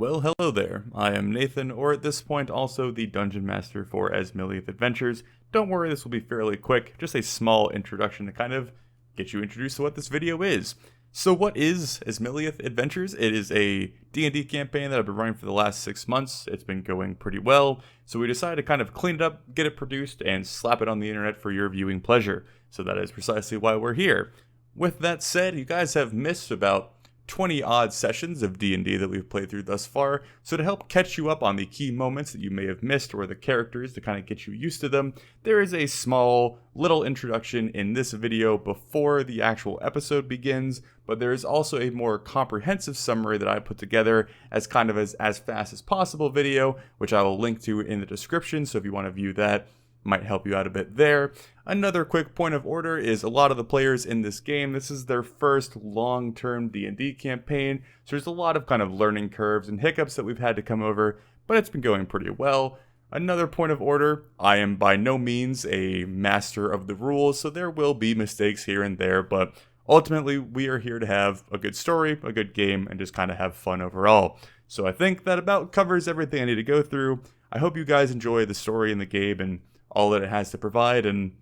Well, hello there. I am Nathan, or at this point also the Dungeon Master for Asmiliath Adventures. Don't worry, this will be fairly quick, just a small introduction to kind of get you introduced to what this video is. So what is Asmiliath Adventures? It is a D&D campaign that I've been running for the last 6 months. It's been going pretty well, so we decided to kind of clean it up, get it produced, and slap it on the internet for your viewing pleasure. So that is precisely why we're here. With that said, you guys have missed about 20 odd sessions of D&D that we've played through thus far, so to help catch you up on the key moments that you may have missed or the characters to kind of get you used to them, there is a small little introduction in this video before the actual episode begins, but there is also a more comprehensive summary that I put together as kind of as fast as possible video, which I will link to in the description, so if you want to view that, might help you out a bit there. Another quick point of order is a lot of the players in this game, this is their first long-term D&D campaign, so there's a lot of kind of learning curves and hiccups that we've had to come over, but it's been going pretty well. Another point of order, I am by no means a master of the rules, so there will be mistakes here and there, but ultimately we are here to have a good story, a good game, and just kind of have fun overall. So I think that about covers everything I need to go through. I hope you guys enjoy the story in the game and all that it has to provide, and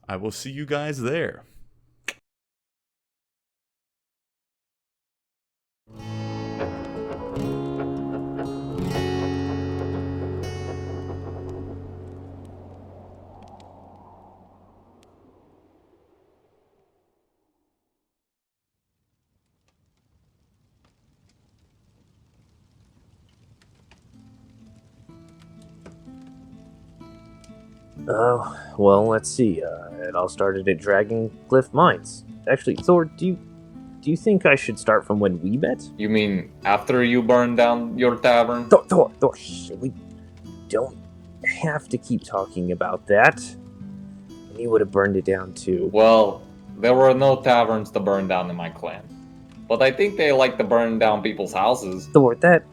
I will see you guys there. Oh, well, let's see. It all started at Dragon Cliff Mines. Actually, Thor, do you think I should start from when we met? You mean after you burned down your tavern? Thor, we don't have to keep talking about that. And he would have burned it down too. Well, there were no taverns to burn down in my clan. But I think they like to burn down people's houses. Thor, that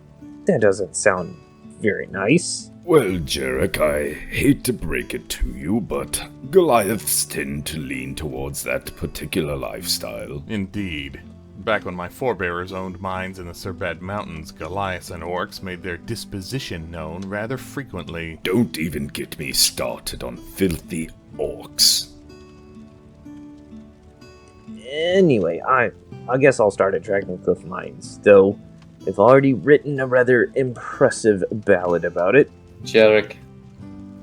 doesn't sound very nice. Well, Jarek, I hate to break it to you, but Goliaths tend to lean towards that particular lifestyle. Indeed. Back when my forebears owned mines in the Serbed Mountains, Goliaths and orcs made their disposition known rather frequently. Don't even get me started on filthy orcs. Anyway, I guess I'll start at Dragon Cliff Mines, though I've already written a rather impressive ballad about it. Jarek,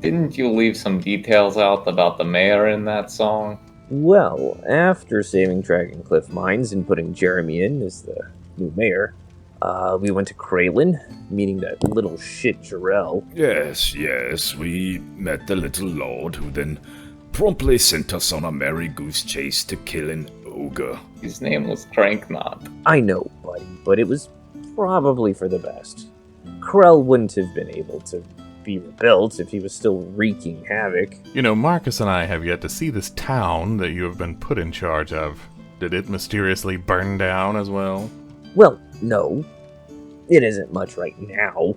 didn't you leave some details out about the mayor in that song? Well, after saving Dragon Cliff Mines and putting Jeremy in as the new mayor, we went to Kralen, meeting that little shit Jarell. Yes, we met the little lord who then promptly sent us on a merry goose chase to kill an ogre. His name was Cranknot. I know, buddy, but it was probably for the best. Krell wouldn't have been able to be rebuilt if he was still wreaking havoc. You know, Marcus and I have yet to see this town that you have been put in charge of. Did it mysteriously burn down as well? Well, no. It isn't much right now.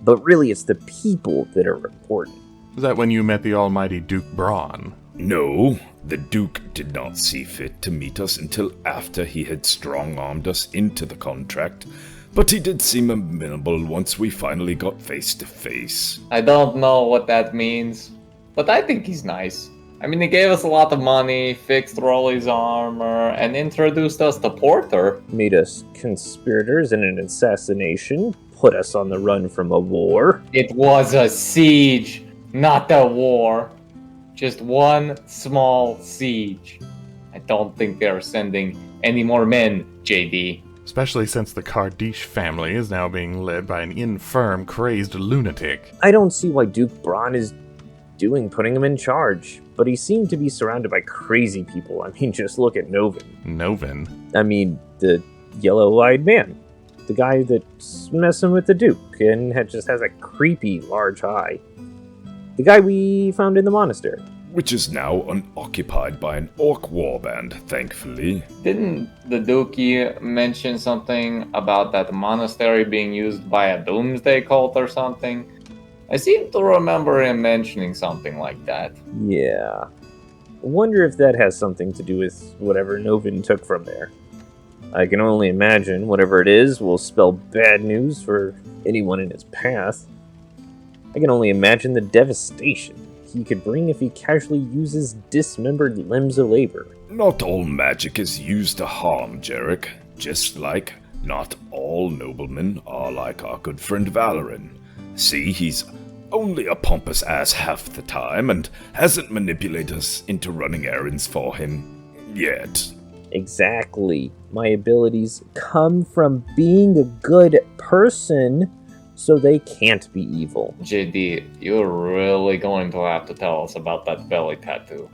But really, it's the people that are important. Was that when you met the almighty Duke Braun? No, the Duke did not see fit to meet us until after he had strong-armed us into the contract, but he did seem amenable once we finally got face to face. I don't know what that means, but I think he's nice. I mean, he gave us a lot of money, fixed Rolly's armor, and introduced us to Porter. Made us conspirators in an assassination, put us on the run from a war. It was a siege, not a war. Just one small siege. I don't think they're sending any more men, JD. Especially since the Kardish family is now being led by an infirm, crazed lunatic. I don't see why Duke Braun is putting him in charge, but he seemed to be surrounded by crazy people. I mean, just look at Novin. Novin? I mean, the yellow-eyed man. The guy that's messing with the Duke and just has a creepy large eye. The guy we found in the monastery. Which is now unoccupied by an orc warband, thankfully. Didn't the Dookie mention something about that monastery being used by a doomsday cult or something? I seem to remember him mentioning something like that. Yeah. I wonder if that has something to do with whatever Novin took from there. I can only imagine whatever it is will spell bad news for anyone in his path. I can only imagine the devastation he could bring if he casually uses dismembered limbs of labor. Not all magic is used to harm, Jarek. Just like not all noblemen are like our good friend Valoran. See, he's only a pompous ass half the time and hasn't manipulated us into running errands for him yet. Exactly. My abilities come from being a good person, so they can't be evil. JD, you're really going to have to tell us about that belly tattoo.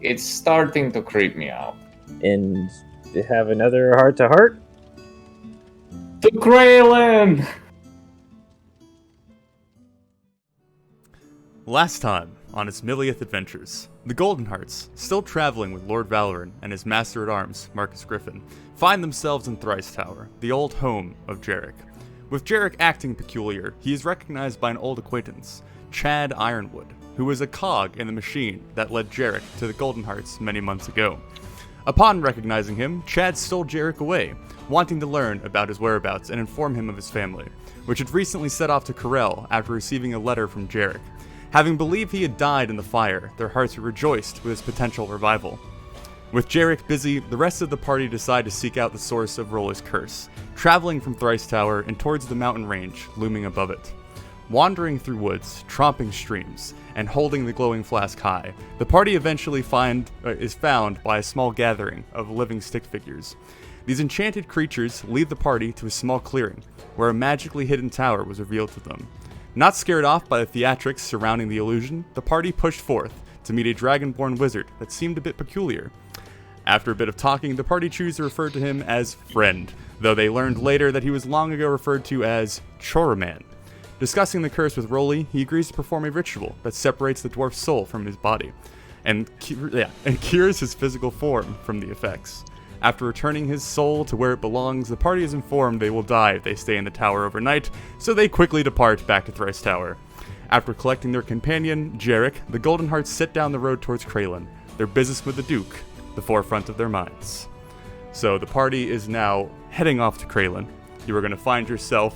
It's starting to creep me out. And have another heart-to-heart? To Kralen! Last time on Asmiliath adventures, the Golden Hearts, still traveling with Lord Valoran and his master-at-arms, Marcus Griffin, find themselves in Thrice Tower, the old home of Jarek. With Jarek acting peculiar, he is recognized by an old acquaintance, Chad Ironwood, who was a cog in the machine that led Jarek to the Golden Hearts many months ago. Upon recognizing him, Chad stole Jarek away, wanting to learn about his whereabouts and inform him of his family, which had recently set off to Kralen after receiving a letter from Jarek. Having believed he had died in the fire, their hearts were rejoiced with his potential revival. With Jarek busy, the rest of the party decide to seek out the source of Rolly's curse, traveling from Thrice Tower and towards the mountain range looming above it. Wandering through woods, tromping streams, and holding the glowing flask high, the party eventually is found by a small gathering of living stick figures. These enchanted creatures lead the party to a small clearing, where a magically hidden tower was revealed to them. Not scared off by the theatrics surrounding the illusion, the party pushed forth to meet a dragonborn wizard that seemed a bit peculiar. After a bit of talking, the party chose to refer to him as Friend, though they learned later that he was long ago referred to as Choroman. Discussing the curse with Rolly, he agrees to perform a ritual that separates the dwarf's soul from his body, and cures his physical form from the effects. After returning his soul to where it belongs, the party is informed they will die if they stay in the tower overnight, so they quickly depart back to Thrice Tower. After collecting their companion, Jarek, the Golden Hearts set down the road towards Kralen, their business with the Duke, the forefront of their minds. So the party is now heading off to Kralen. You are going to find yourself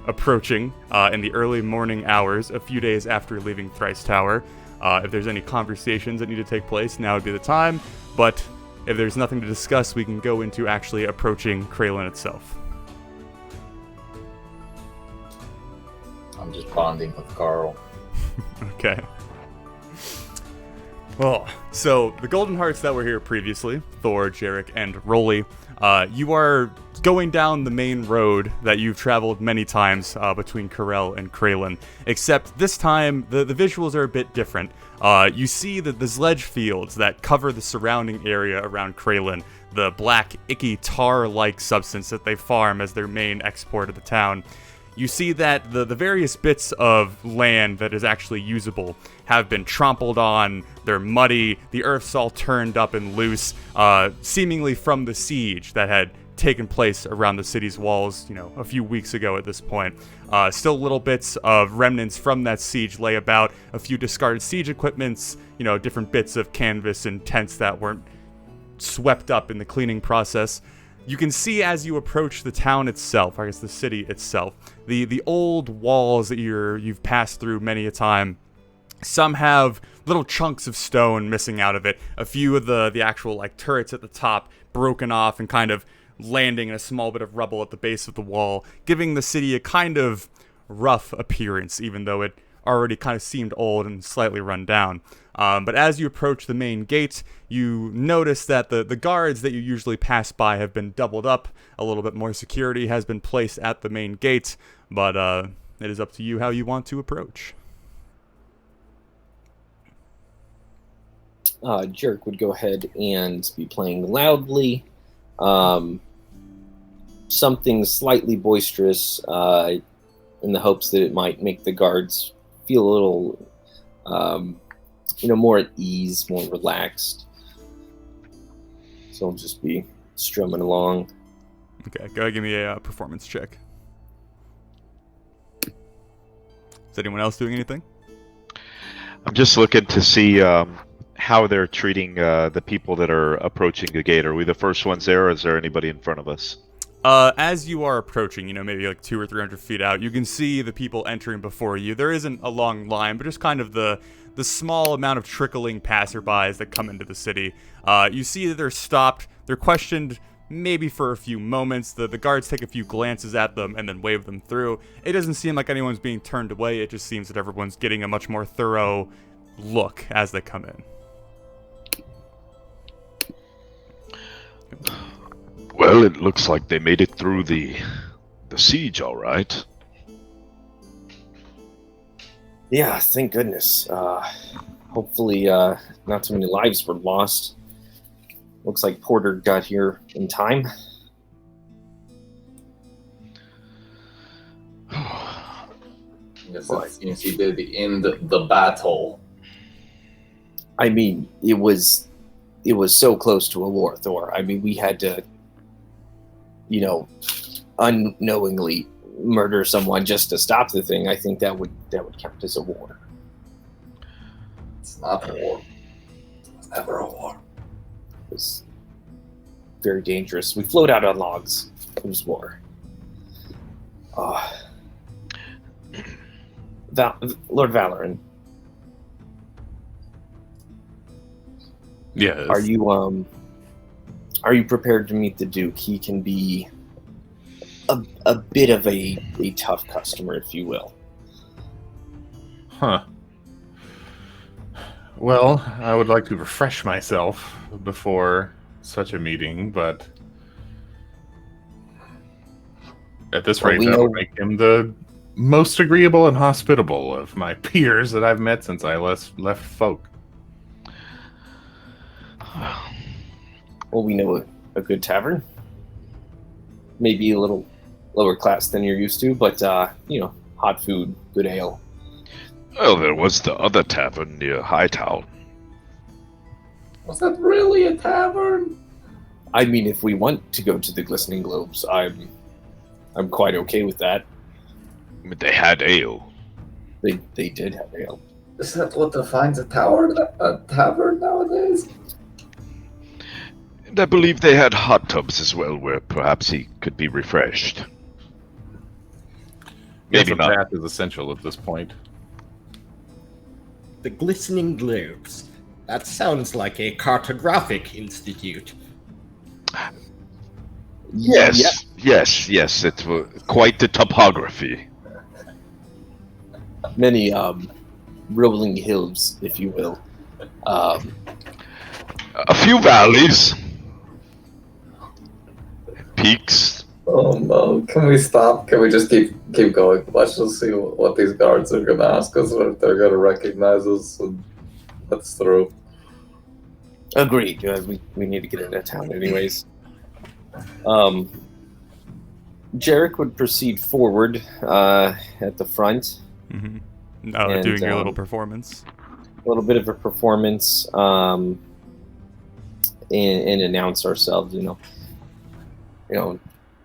approaching in the early morning hours, a few days after leaving Thrice Tower. If there's any conversations that need to take place, now would be the time, but if there's nothing to discuss, we can go into actually approaching Kralen itself. I'm just bonding with Carl. Okay. Well, so the Golden Hearts that were here previously, Thor, Jarek, and Rolly, you are going down the main road that you've traveled many times between Karel and Kralen, except this time the visuals are a bit different. You see the sledge fields that cover the surrounding area around Kralen, the black, icky tar-like substance that they farm as their main export of the town. You see that the various bits of land that is actually usable have been trampled on, they're muddy, the earth's all turned up and loose, seemingly from the siege that had taken place around the city's walls, a few weeks ago at this point. Still little bits of remnants from that siege lay about, a few discarded siege equipments, different bits of canvas and tents that weren't swept up in the cleaning process. You can see as you approach the town itself, I guess the city itself, the old walls that you've passed through many a time. Some have little chunks of stone missing out of it. A few of the actual turrets at the top broken off and kind of landing in a small bit of rubble at the base of the wall, giving the city a kind of rough appearance, even though it already kind of seemed old and slightly run down. But as you approach the main gate, you notice that the guards that you usually pass by have been doubled up. A little bit more security has been placed at the main gate, but it is up to you how you want to approach. Jerk would go ahead and be playing loudly. Something slightly boisterous in the hopes that it might make the guards feel a little more at ease, more relaxed. So I'll just be strumming along. Okay, go ahead, give me a performance check. Is anyone else doing anything? I'm just looking to see how they're treating the people that are approaching the gate. Are we the first ones there, or is there anybody in front of us? As you are approaching, maybe like 200 or 300 feet out, you can see the people entering before you. There isn't a long line, but just kind of the small amount of trickling passerbys that come into the city. You see that they're stopped, they're questioned maybe for a few moments. The guards take a few glances at them and then wave them through. It doesn't seem like anyone's being turned away, it just seems that everyone's getting a much more thorough look as they come in. Well, it looks like they made it through the siege all right. Yeah, thank goodness. Hopefully, not too many lives were lost. Looks like Porter got here in time. Yes, it seems he did end the battle. I mean, it was so close to a war, Thor. I mean, we had to, unknowingly murder someone just to stop the thing. I think that would count as a war. It's not a war. It's never a war. It was very dangerous. We float out on logs. It was war. Lord Valoran. Yes. Are you prepared to meet the Duke? He can be a bit of a tough customer, if you will. Huh. Well, I would like to refresh myself before such a meeting, but at this rate, that would make him the most agreeable and hospitable of my peers that I've met since I left folk. Well, we know a good tavern. Maybe a little lower class than you're used to, but hot food, good ale. Well, there was the other tavern near Hightown. Was that really a tavern? I mean, if we want to go to the Glistening Globes, I'm quite okay with that. I mean, they had ale. They did have ale. Is that what defines a tavern nowadays? And I believe they had hot tubs as well, where perhaps he could be refreshed. Yes, Maybe a not. bath is essential at this point. The Glistening Globes. That sounds like a cartographic institute. Yes, yes, it was quite the topography. Many rolling hills, if you will. A few valleys. Peaks. Oh no, can we stop? Can we just keep going? Let's just see what these guards are gonna ask us, or if they're gonna recognize us, and let's through. Agreed. We need to get into town anyways. Jarek would proceed forward at the front. Mm-hmm. And, Doing your little performance. A little bit of a performance, and announce ourselves.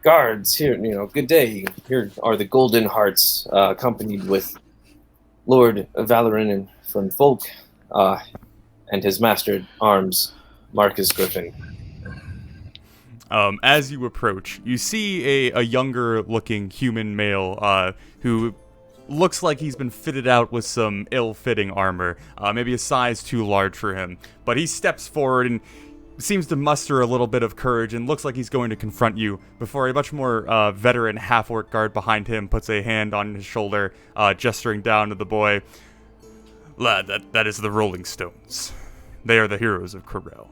Guards here. Good day. Here are the Golden Hearts, accompanied with Lord Valoran and from Folk, and his master at arms, Marcus Griffin. As you approach, you see a younger-looking human male who looks like he's been fitted out with some ill-fitting armor, maybe a size too large for him. But he steps forward and seems to muster a little bit of courage and looks like he's going to confront you before a much more veteran half-orc guard behind him puts a hand on his shoulder, gesturing down to the boy. Lad, that is the Rolling Stones. They are the heroes of Kralen.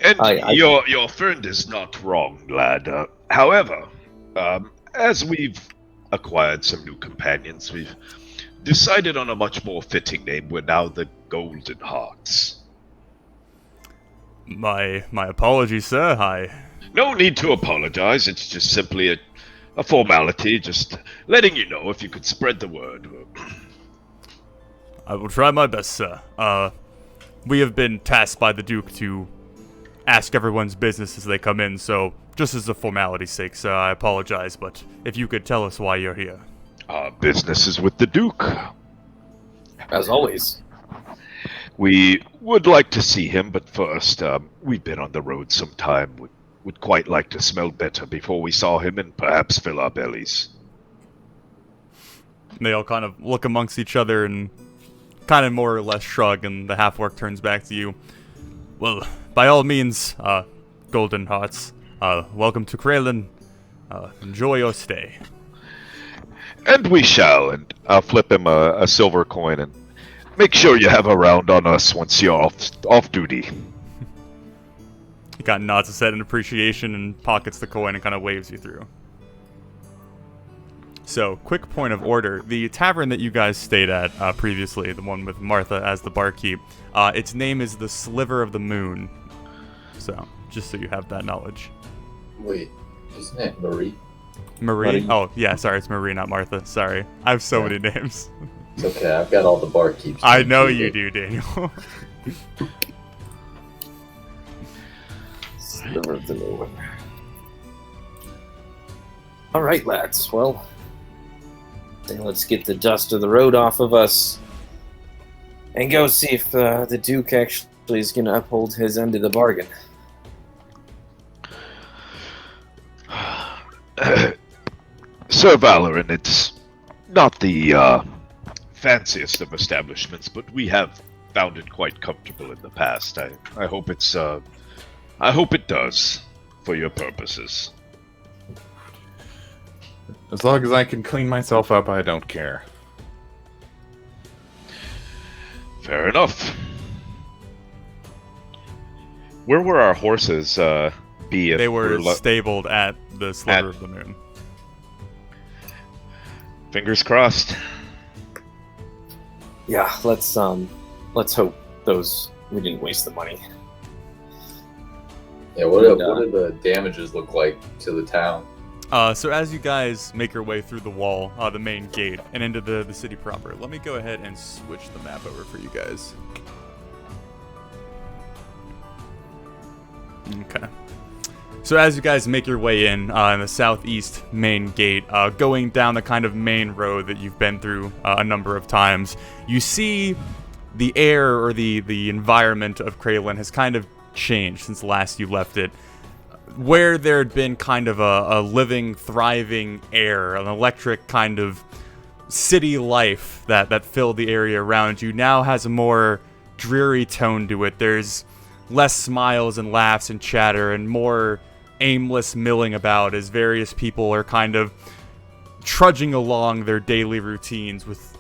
And your friend is not wrong, lad. However, as we've acquired some new companions, we've decided on a much more fitting name. We're now the Golden Hearts. My apologies, sir. No need to apologize. It's just simply a formality. Just letting you know if you could spread the word. I will try my best, sir. We have been tasked by the Duke to ask everyone's business as they come in, so just as a formality's sake, sir, I apologize, but if you could tell us why you're here. Our business is with the Duke. As always. We would like to see him, but first, we've been on the road some time. Would quite like to smell better before we saw him and perhaps fill our bellies. They all kind of look amongst each other and kind of more or less shrug, and the half-orc turns back to you. Well, by all means, Golden Hearts, welcome to Kralen. Enjoy your stay. And we shall, and I'll flip him a silver coin and make sure you have a round on us once you're off duty. He kind of nods his head in appreciation and pockets the coin and kind of waves you through. So, quick point of order. The tavern that you guys stayed at previously, the one with Martha as the barkeep, its name is the Sliver of the Moon. So, just so you have that knowledge. Wait, isn't it Marie? Marie? Oh, yeah, sorry, it's Marie, not Martha. Sorry. I have so many names. It's okay, I've got all the barkeeps. I know you do, Daniel. Sliver of the Moon. Alright, lads. Well, then let's get the dust of the road off of us and go see if the Duke actually is going to uphold his end of the bargain. Sir Valorant, it's not the fanciest of establishments, but we have found it quite comfortable in the past. I hope it's I hope it does for your purposes. As long as I can clean myself up, I don't care. Fair enough. Where were our horses be if They were we're stabled at the Sliver of the Moon. Fingers crossed. Yeah, let's hope we didn't waste the money. Yeah, what do the damages look like to the town? So as you guys make your way through the wall, the main gate, and into the city proper, let me go ahead and switch the map over for you guys. Okay. So as you guys make your way in the southeast main gate, going down the kind of main road that you've been through a number of times, you see the air or the environment of Kralen has kind of changed since last you left it. Where there had been kind of a living, thriving air, an electric kind of city life that filled the area around you, now has a more dreary tone to it. There's less smiles and laughs and chatter and more aimless milling about as various people are kind of trudging along their daily routines with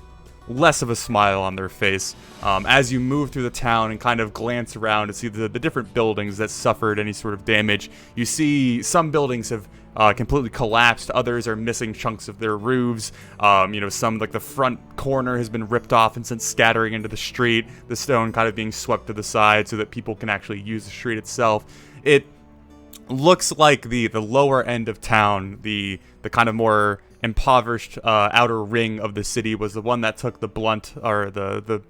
less of a smile on their face. As you move through the town and kind of glance around to see the different buildings that suffered any sort of damage, you see some buildings have completely collapsed. Others are missing chunks of their roofs. Some, like the front corner, has been ripped off and sent scattering into the street. The stone kind of being swept to the side so that people can actually use the street itself. It looks like the lower end of town, the kind of more impoverished outer ring of the city, was the one that took the blunt, or the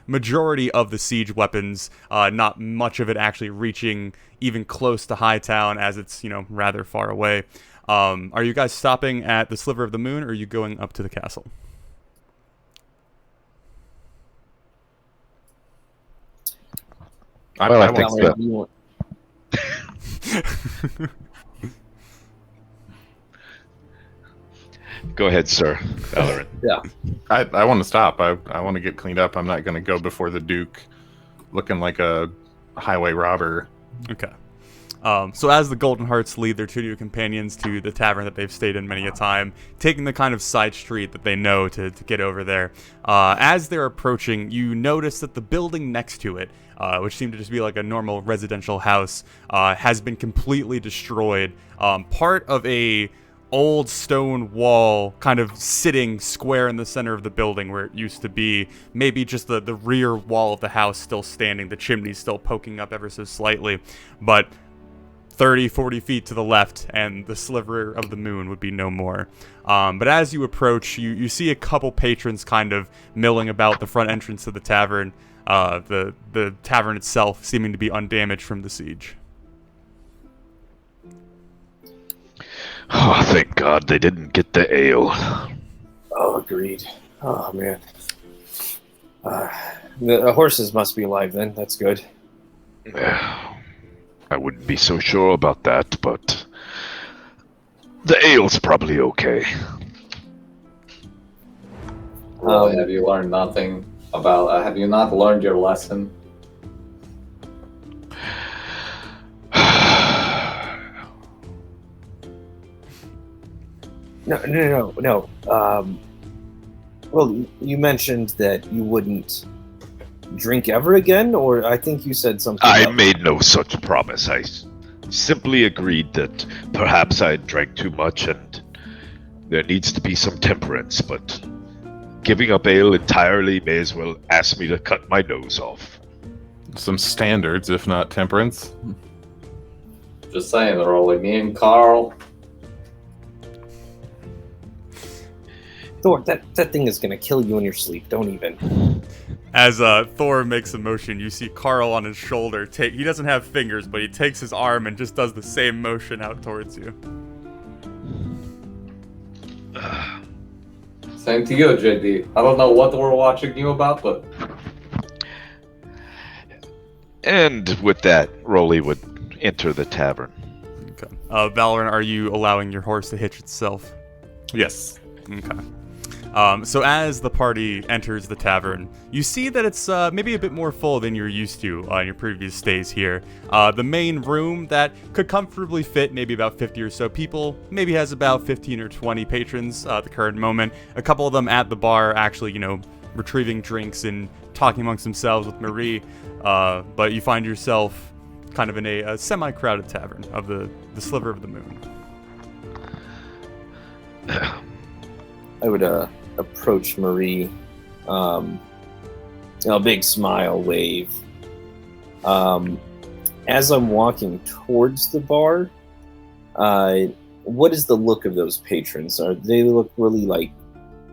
majority of the siege weapons, not much of it actually reaching even close to Hightown, as it's, rather far away. Are you guys stopping at the Sliver of the Moon, or are you going up to the castle? I think so. Go ahead, sir. Valorant. Yeah. I want to stop. I want to get cleaned up. I'm not going to go before the Duke looking like a highway robber. Okay. So as the Golden Hearts lead their two new companions to the tavern that they've stayed in many a time, taking the kind of side street that they know to get over there, as they're approaching, you notice that the building next to it, which seemed to just be like a normal residential house, has been completely destroyed. Part of a old stone wall kind of sitting square in the center of the building where it used to be. Maybe just the rear wall of the house still standing, the chimney still poking up ever so slightly. But 30, 40 feet to the left, and the Sliver of the Moon would be no more. But as you approach, you see a couple patrons kind of milling about the front entrance of the tavern, the tavern itself seeming to be undamaged from the siege. Oh, thank God they didn't get the ale. Oh, agreed. Oh, man. The horses must be alive then. That's good. I wouldn't be so sure about that, but the ale's probably okay. Well, have you learned nothing about? Have you not learned your lesson? No. Well, you mentioned that you wouldn't drink ever again, or I think you said something. I made no such promise. I simply agreed that perhaps I drank too much and there needs to be some temperance, but giving up ale entirely may as well ask me to cut my nose off. Some standards, if not temperance. Just saying, they're only me and Carl. Thor, that thing is gonna kill you in your sleep. Don't even. As Thor makes a motion, you see Carl on his shoulder. He doesn't have fingers, but he takes his arm and just does the same motion out towards you. Same to you, JD. I don't know what we're watching you about, but... And with that, Rolly would enter the tavern. Okay. Valorant, are you allowing your horse to hitch itself? Yes. Okay. So as the party enters the tavern, you see that it's maybe a bit more full than you're used to in your previous stays here. The main room that could comfortably fit maybe about 50 or so people, maybe has about 15 or 20 patrons at the current moment. A couple of them at the bar actually, retrieving drinks and talking amongst themselves with Marie. But you find yourself kind of in a semi-crowded tavern of the sliver of the moon. I would approach Marie, a big smile, wave. As I'm walking towards the bar, what is the look of those patrons? They look really like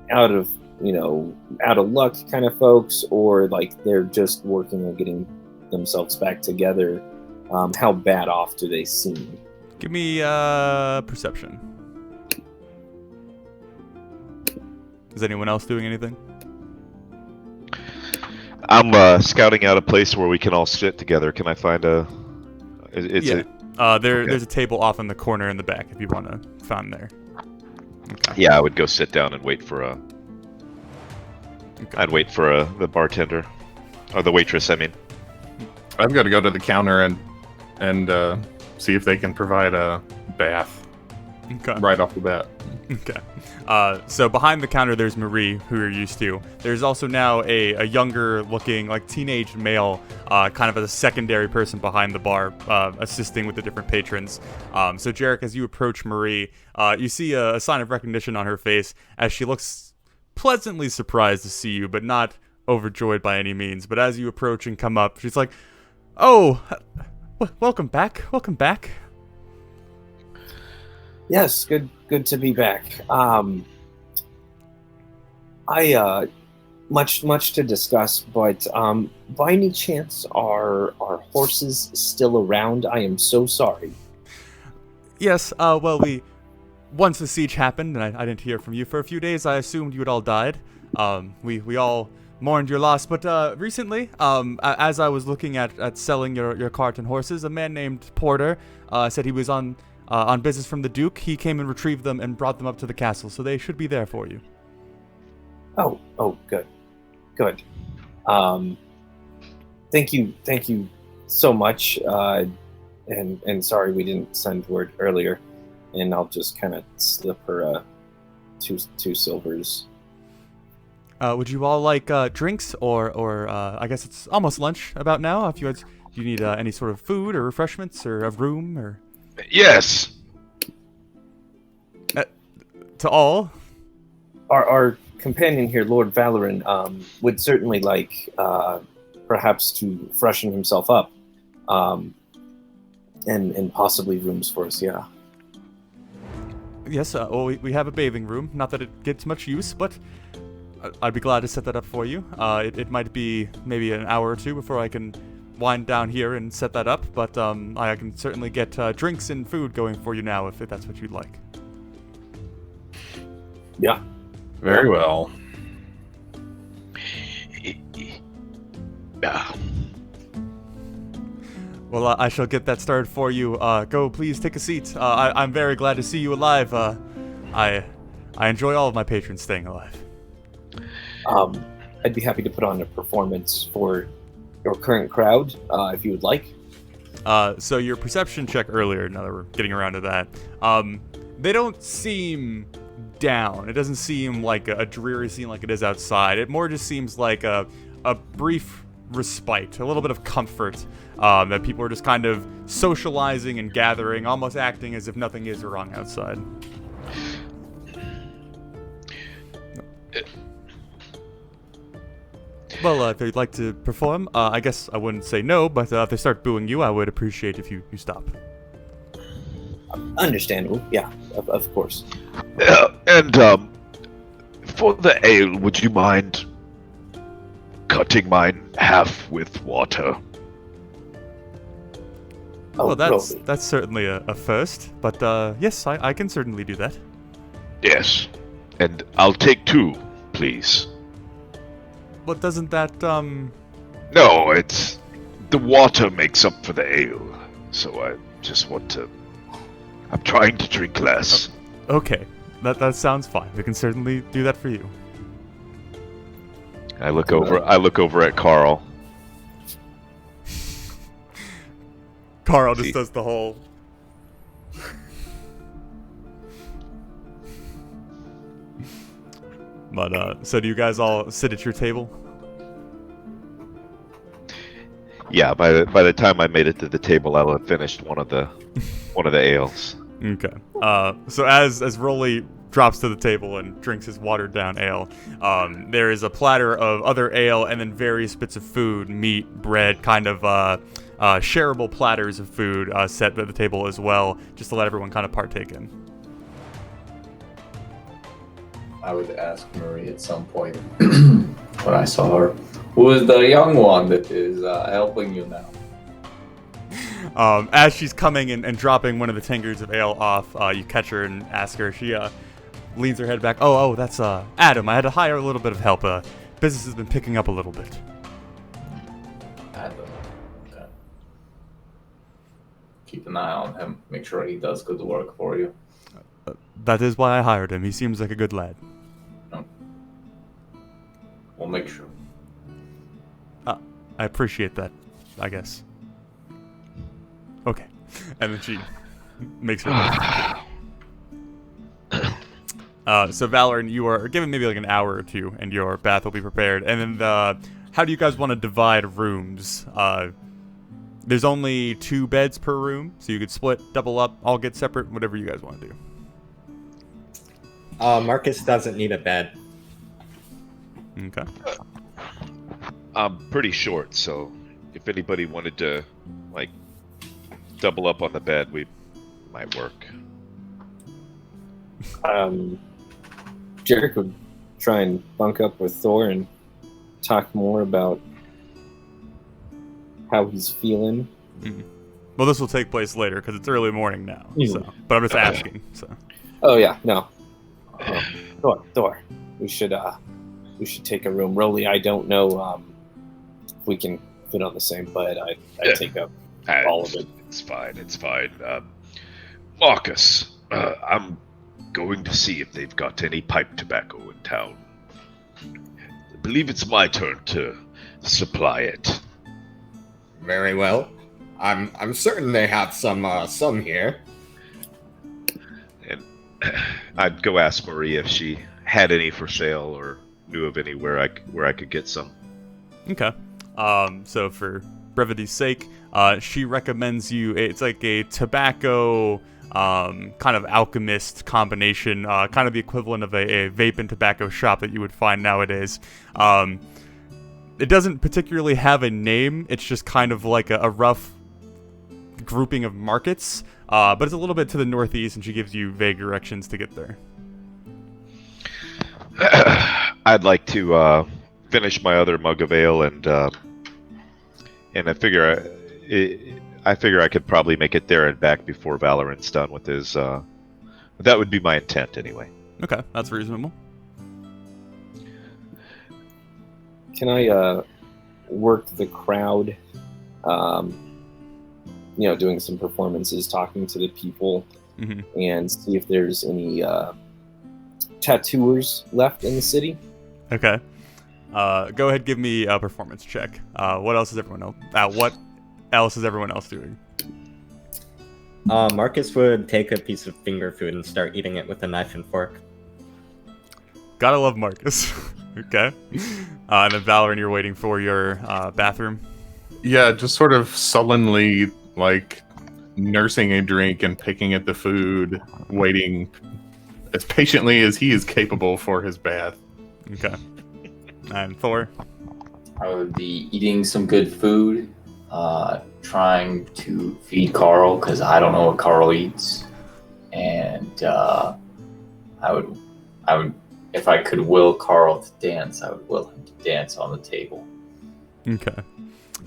out of luck kind of folks, or like they're just working on getting themselves back together? How bad off do they seem? Give me perception. Is anyone else doing anything? I'm scouting out a place where we can all sit together. Can I find a... There's a table off in the corner in the back if you want to find there. Okay. Yeah, I would go sit down and wait for Okay. I'd wait for the bartender. Or the waitress, I mean. I've got to go to the counter and see if they can provide a bath right off the bat. Okay. So behind the counter, there's Marie, who you're used to. There's also now a younger-looking, like teenage male, kind of a secondary person behind the bar, assisting with the different patrons. So Jarek, as you approach Marie, you see a sign of recognition on her face as she looks pleasantly surprised to see you, but not overjoyed by any means. But as you approach and come up, she's like, "Oh, welcome back. Welcome back." Yes, good to be back. I much to discuss, but by any chance are horses still around? I am so sorry. Yes, well, once the siege happened and I didn't hear from you for a few days, I assumed you had all died. We all mourned your loss, but recently, as I was looking at selling your cart and horses, a man named Porter said he was on business from the Duke. He came and retrieved them and brought them up to the castle, so they should be there for you. Oh, good. Thank you so much. And sorry we didn't send word earlier. And I'll just kind of slip her two silvers. Would you all like drinks, or I guess it's almost lunch about now. Do you need any sort of food or refreshments or a room or? Yes. To all. Our companion here, Lord Valoran, would certainly like perhaps to freshen himself up, and possibly rooms for us. Yeah. Yes. Well, we have a bathing room. Not that it gets much use, but I'd be glad to set that up for you. It might be maybe an hour or two before I can wind down here and set that up, but I can certainly get drinks and food going for you now if that's what you'd like. Yeah. Very well. Well, I shall get that started for you. Go, please take a seat. I'm very glad to see you alive. I enjoy all of my patrons staying alive. I'd be happy to put on a performance for your current crowd, if you would like. So your perception check earlier, now that we're getting around to that, they don't seem down. It doesn't seem like a dreary scene like it is outside. It more just seems like a brief respite, a little bit of comfort, that people are just kind of socializing and gathering, almost acting as if nothing is wrong outside. Well, if you'd like to perform, I guess I wouldn't say no, but if they start booing you, I would appreciate if you stop. Understandable, yeah, of course. And for the ale, would you mind cutting mine half with water? Well, that's certainly a first, but yes, I can certainly do that. Yes, and I'll take 2, please. But doesn't that, No, it's... the water makes up for the ale, so I just want to... I'm trying to drink less. Okay, that sounds fine. We can certainly do that for you. I look over at Carl. Carl just does the whole... But, so do you guys all sit at your table? Yeah, by the time I made it to the table, I'll have finished one of the ales. Okay. So as Rolly drops to the table and drinks his watered down ale, there is a platter of other ale and then various bits of food, meat, bread, kind of shareable platters of food set at the table as well, just to let everyone kind of partake in. I would ask Marie at some point when I saw her, who is the young one that is helping you now? As she's coming and dropping one of the tankards of ale off, you catch her and ask her. She leans her head back. Oh, that's Adam. I had to hire a little bit of help. Business has been picking up a little bit. Adam. Okay. Keep an eye on him. Make sure he does good work for you. That is why I hired him. He seems like a good lad. Oh. We'll make sure. I appreciate that, I guess. Okay. And then she makes her so Valorant, you are given maybe like an hour or two, and your bath will be prepared. And then how do you guys want to divide rooms? There's only 2 beds per room, so you could split, double up, all get separate, whatever you guys want to do. Marcus doesn't need a bed. Okay. I'm pretty short, so if anybody wanted to, like, double up on the bed, we might work. Jarek would try and bunk up with Thor and talk more about how he's feeling. Mm-hmm. Well, this will take place later because it's early morning now. So, but I'm just asking. So. Oh yeah, no. Thor, we should take a room. Rolly, I don't know if we can fit on the same bed. I take up all of it. It's fine. Marcus, I'm going to see if they've got any pipe tobacco in town. I believe it's my turn to supply it. Very well. I'm certain they have some here. And I'd go ask Marie if she had any for sale or knew of any where I could get some. Okay. So for brevity's sake, she recommends you. It's like a tobacco kind of alchemist combination, kind of the equivalent of a vape and tobacco shop that you would find nowadays. It doesn't particularly have a name. It's just kind of like a rough grouping of markets, but it's a little bit to the northeast, and she gives you vague directions to get there. I'd like to finish my other mug of ale, and I figure I could probably make it there and back before Valorant's done with his. That would be my intent anyway. Okay, that's reasonable. Can I work the crowd, doing some performances, talking to the people, and see if there's any tattooers left in the city. Okay. Go ahead, give me a performance check. What else is everyone else? What else is everyone else doing? Marcus would take a piece of finger food and start eating it with a knife and fork. Gotta love Marcus. Okay. And then Valorant, you're waiting for your bathroom. Yeah, just sort of sullenly, like, nursing a drink and picking at the food, waiting as patiently as he is capable for his bath. Okay. And Thor? I would be eating some good food, trying to feed Carl, because I don't know what Carl eats. And I would, if I could will Carl to dance, I would will him to dance on the table. Okay.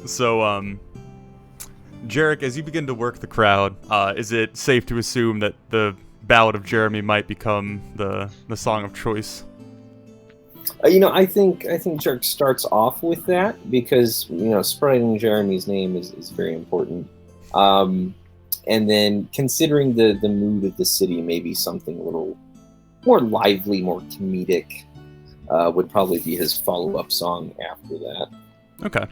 So, Jarek, as you begin to work the crowd, is it safe to assume that the Ballad of Jeremy might become the song of choice? I think Jerk starts off with that because spreading Jeremy's name is very important. And then considering the mood of the city, maybe something a little more lively, more comedic, would probably be his follow-up song after that. Okay.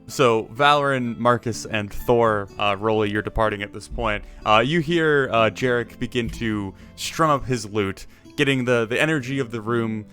So Valorant, Marcus, and Thor, Rolly, you're departing at this point. You hear Jarek begin to strum up his lute, getting the energy of the room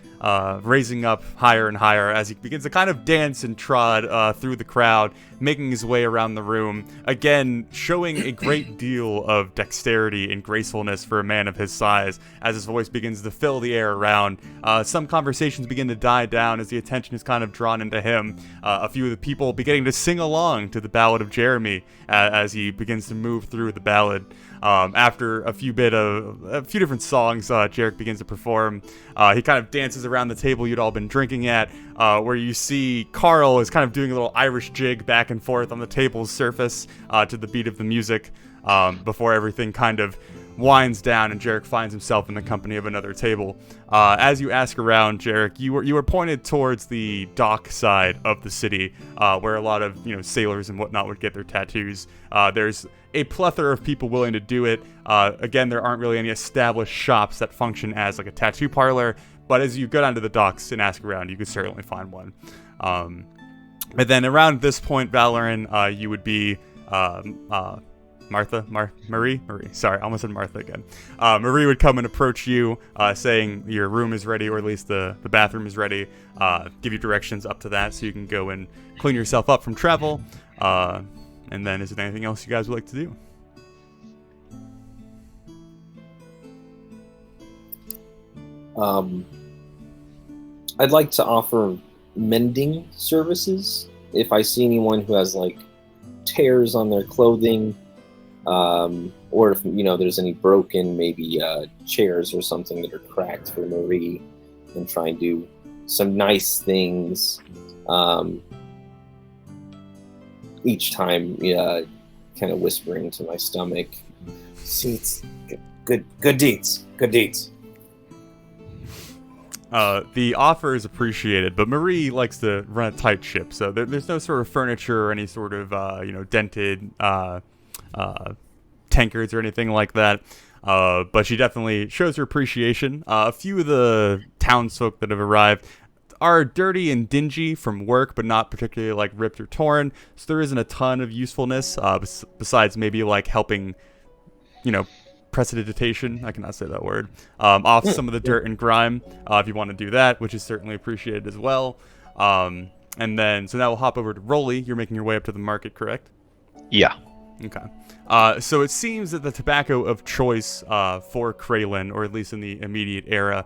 raising up higher and higher as he begins to kind of dance and trot through the crowd, making his way around the room, again showing a great deal of dexterity and gracefulness for a man of his size as his voice begins to fill the air around. Some conversations begin to die down as the attention is kind of drawn into him. A few of the people beginning to sing along to the Ballad of Jeremy as he begins to move through the ballad. After a few different songs, Jarek begins to perform. He kind of dances around the table you'd all been drinking at, where you see Carl is kind of doing a little Irish jig back and forth on the table's surface to the beat of the music before everything kind of winds down and Jarek finds himself in the company of another table. As you ask around, Jarek, you were pointed towards the dock side of the city, where a lot of sailors and whatnot would get their tattoos. There's a plethora of people willing to do it. Again, there aren't really any established shops that function as like a tattoo parlor, but as you go down to the docks and ask around, you could certainly find one. And then around this point, Valorant, you would be Marie. Sorry, I almost said Martha again. Marie would come and approach you, saying your room is ready, or at least the bathroom is ready. Give you directions up to that, so you can go and clean yourself up from travel. And then, is there anything else you guys would like to do? I'd like to offer mending services if I see anyone who has like tears on their clothing, or if there's any broken maybe chairs or something that are cracked for Marie, and try and do some nice things each time, kind of whispering to my stomach, "Seats, good deeds, good deeds." The offer is appreciated, but Marie likes to run a tight ship, so there's no sort of furniture or any sort of dented tankards or anything like that. But she definitely shows her appreciation. A few of the townsfolk that have arrived are dirty and dingy from work, but not particularly like ripped or torn. So there isn't a ton of usefulness besides maybe like helping, prestidigitation, I cannot say that word, off some of the dirt and grime, if you want to do that, which is certainly appreciated as well. And then, so now we'll hop over to Rolly. You're making your way up to the market, correct? Yeah. Okay. So it seems that the tobacco of choice for Kralen, or at least in the immediate area,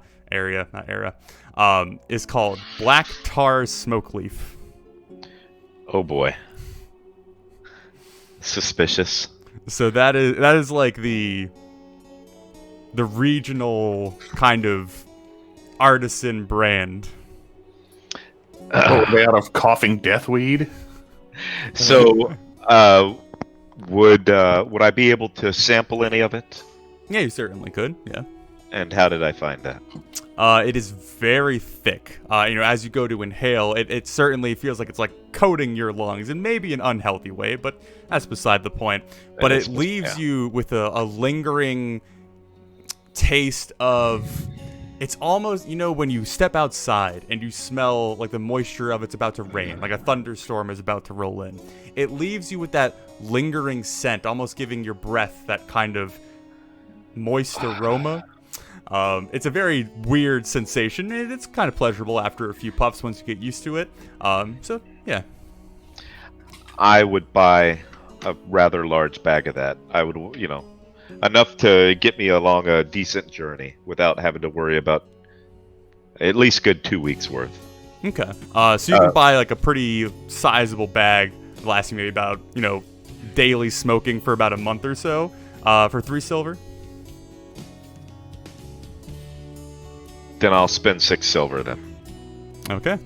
is called Black Tar Smoke Leaf. Oh boy. Suspicious. So that is like the regional kind of artisan brand. They out of coughing deathweed. So, would I be able to sample any of it? Yeah, you certainly could. Yeah. And how did I find that? It is very thick. As you go to inhale, it certainly feels like it's like coating your lungs in maybe an unhealthy way, but that's beside the point. But it leaves you with a lingering taste of... It's almost, when you step outside and you smell like the moisture of it's about to rain, like a thunderstorm is about to roll in. It leaves you with that lingering scent, almost giving your breath that kind of moist aroma. It's a very weird sensation, and it's kind of pleasurable after a few puffs once you get used to it. So, yeah. I would buy a rather large bag of that. I would, enough to get me along a decent journey without having to worry about at least good 2 weeks worth. Okay. So you can buy like a pretty sizable bag lasting maybe about, daily smoking for about a month or so, for 3 silver. Then I'll spend 6 silver then. Okay.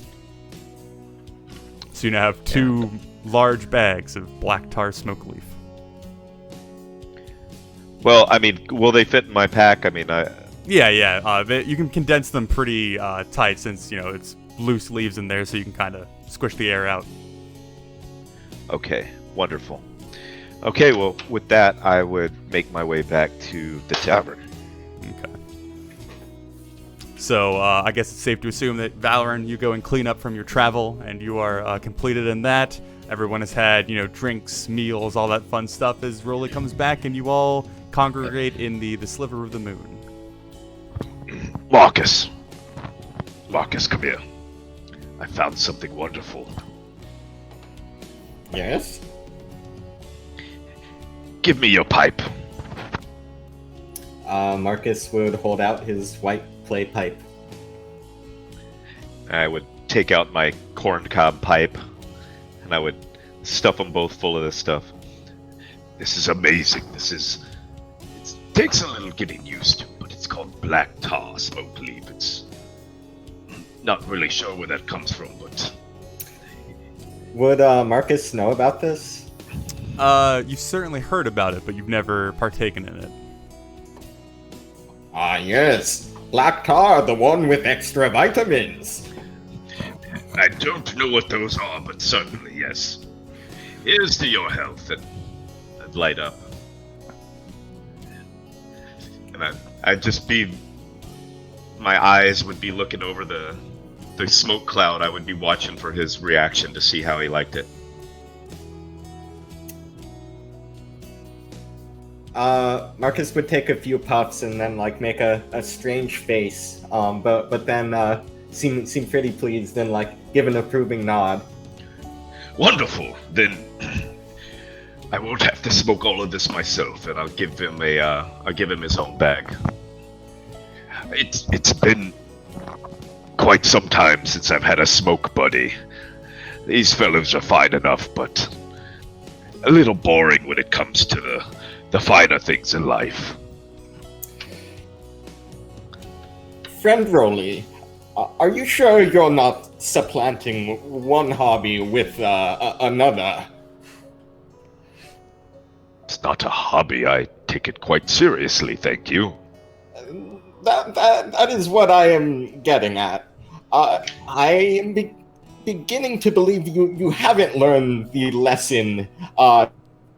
So you now have 2 large bags of black tar smoke leaf. Well, will they fit in my pack? Yeah. You can condense them pretty tight since, it's loose leaves in there, so you can kind of squish the air out. Okay, wonderful. Okay, well, with that, I would make my way back to the tavern. Okay. So, I guess it's safe to assume that, Valoran, you go and clean up from your travel, and you are completed in that. Everyone has had, drinks, meals, all that fun stuff as Rolly comes back, and you all congregate in the sliver of the moon. Marcus, come here. I found something wonderful. Yes? Give me your pipe. Marcus would hold out his white clay pipe. I would take out my corncob pipe, and I would stuff them both full of this stuff. This is amazing. It takes a little getting used to, but it's called black tar smoke leaf. It's not really sure where that comes from, but... Would Marcus know about this? You've certainly heard about it, but you've never partaken in it. Ah, yes. Black tar, the one with extra vitamins. I don't know what those are, but certainly, yes. Here's to your health, and I'd light up. And I'd just be... My eyes would be looking over the smoke cloud. I would be watching for his reaction to see how he liked it. Marcus would take a few puffs and then make a strange face, but then seem pretty pleased and give an approving nod. Wonderful. Then I won't have to smoke all of this myself, and I'll give him his own bag. It's been quite some time since I've had a smoke buddy. These fellows are fine enough, but a little boring when it comes to the finer things in life. Friend Rolly, are you sure you're not supplanting one hobby with another? It's not a hobby. I take it quite seriously, thank you. That is what I am getting at. I am beginning to believe you haven't learned the lesson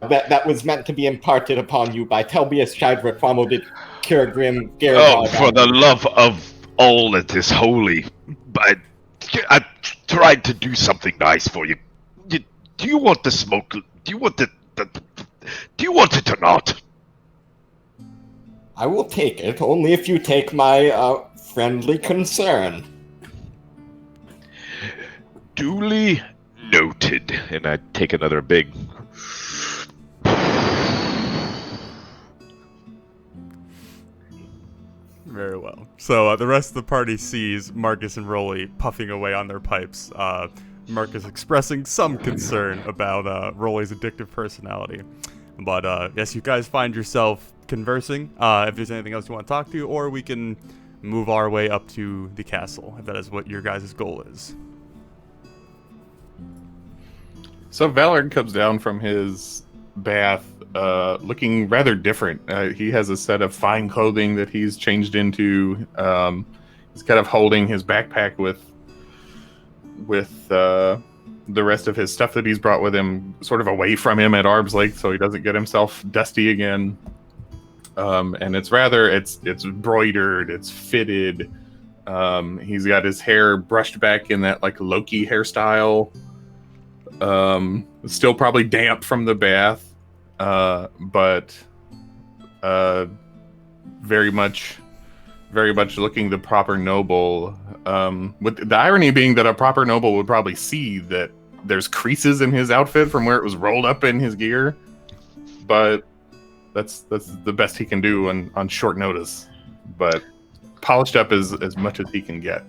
that was meant to be imparted upon you by Telbius Shidra Quamodit Kirgrim Gerard. Oh, for the love of all that is holy, I tried to do something nice for you. Do you want the smoke? Do you want do you want it or not? I will take it, only if you take my friendly concern. Duly noted. And I take another big... Very well. So the rest of the party sees Marcus and Rolly puffing away on their pipes. Marcus expressing some concern about Rolly's addictive personality. But yes, you guys find yourself conversing. If there's anything else you want to talk to, or we can move our way up to the castle, if that is what your guys' goal is. So Valard comes down from his bath, looking rather different. He has a set of fine clothing that he's changed into. He's kind of holding his backpack with the rest of his stuff that he's brought with him sort of away from him at arm's length so he doesn't get himself dusty again. And it's embroidered, it's fitted. He's got his hair brushed back in that like Loki hairstyle. Still probably damp from the bath, but very much looking the proper noble. With the irony being that a proper noble would probably see that there's creases in his outfit from where it was rolled up in his gear, but that's the best he can do on short notice. But polished up as much as he can get.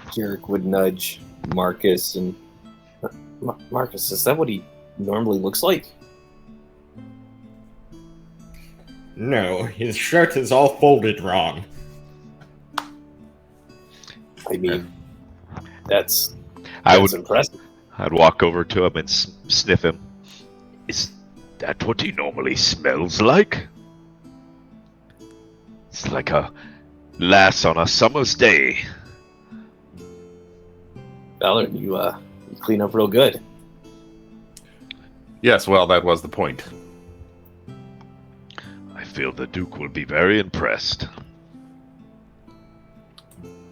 Jarek would nudge Marcus and Marcus, is that what he normally looks like? No, his shirt is all folded wrong. I mean, that's I would impressive. I'd walk over to him and sniff him. Is that what he normally smells like? It's like a lass on a summer's day. Valor, you clean up real good. Yes, well, that was the point. I feel the Duke will be very impressed.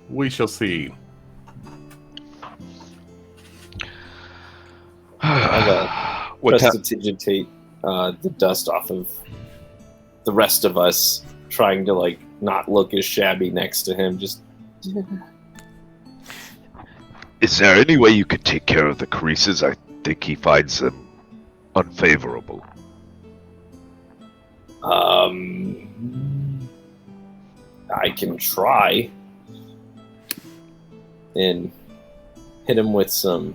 We shall see. What time? Prestidigitate the dust off of the rest of us, trying to like not look as shabby next to him. Just Is there any way you could take care of the creases? I think he finds them unfavorable. I can try and hit him with some.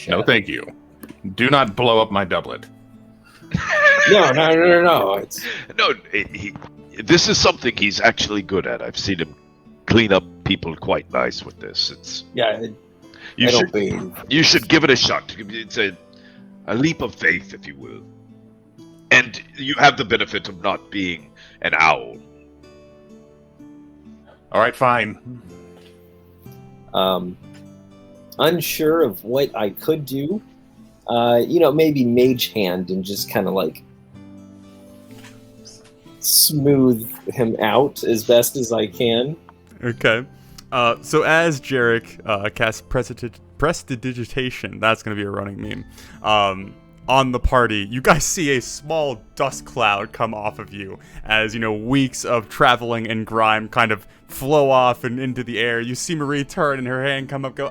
No, thank you. Do not blow up my doublet. No. It's No, this is something he's actually good at. I've seen him clean up people quite nice with this. It's you should give it a shot. It's a leap of faith, if you will. And you have the benefit of not being an owl. All right, fine. Unsure of what I could do. Maybe mage hand and just kind of like smooth him out as best as I can. Okay. So as Jarek casts prestidigitation, that's going to be a running meme, on the party, you guys see a small dust cloud come off of you as, weeks of traveling and grime kind of flow off and into the air. You see Marie turn and her hand come up, go,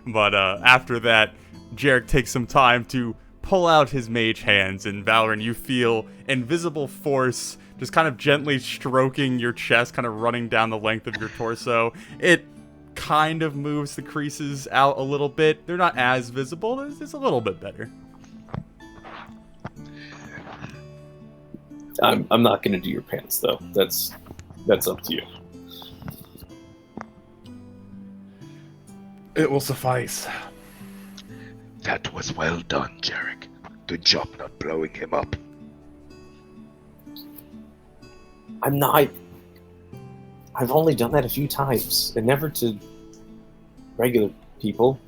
But after that, Jarek takes some time to pull out his mage hands, and Valorant, you feel invisible force just kind of gently stroking your chest, kind of running down the length of your torso. It kind of moves the creases out a little bit. They're not as visible. It's a little bit better. I'm not going to do your pants, though. That's up to you. It will suffice. That was well done, Jarek. Good job not blowing him up. I'm not. I've only done that a few times, and never to regular people.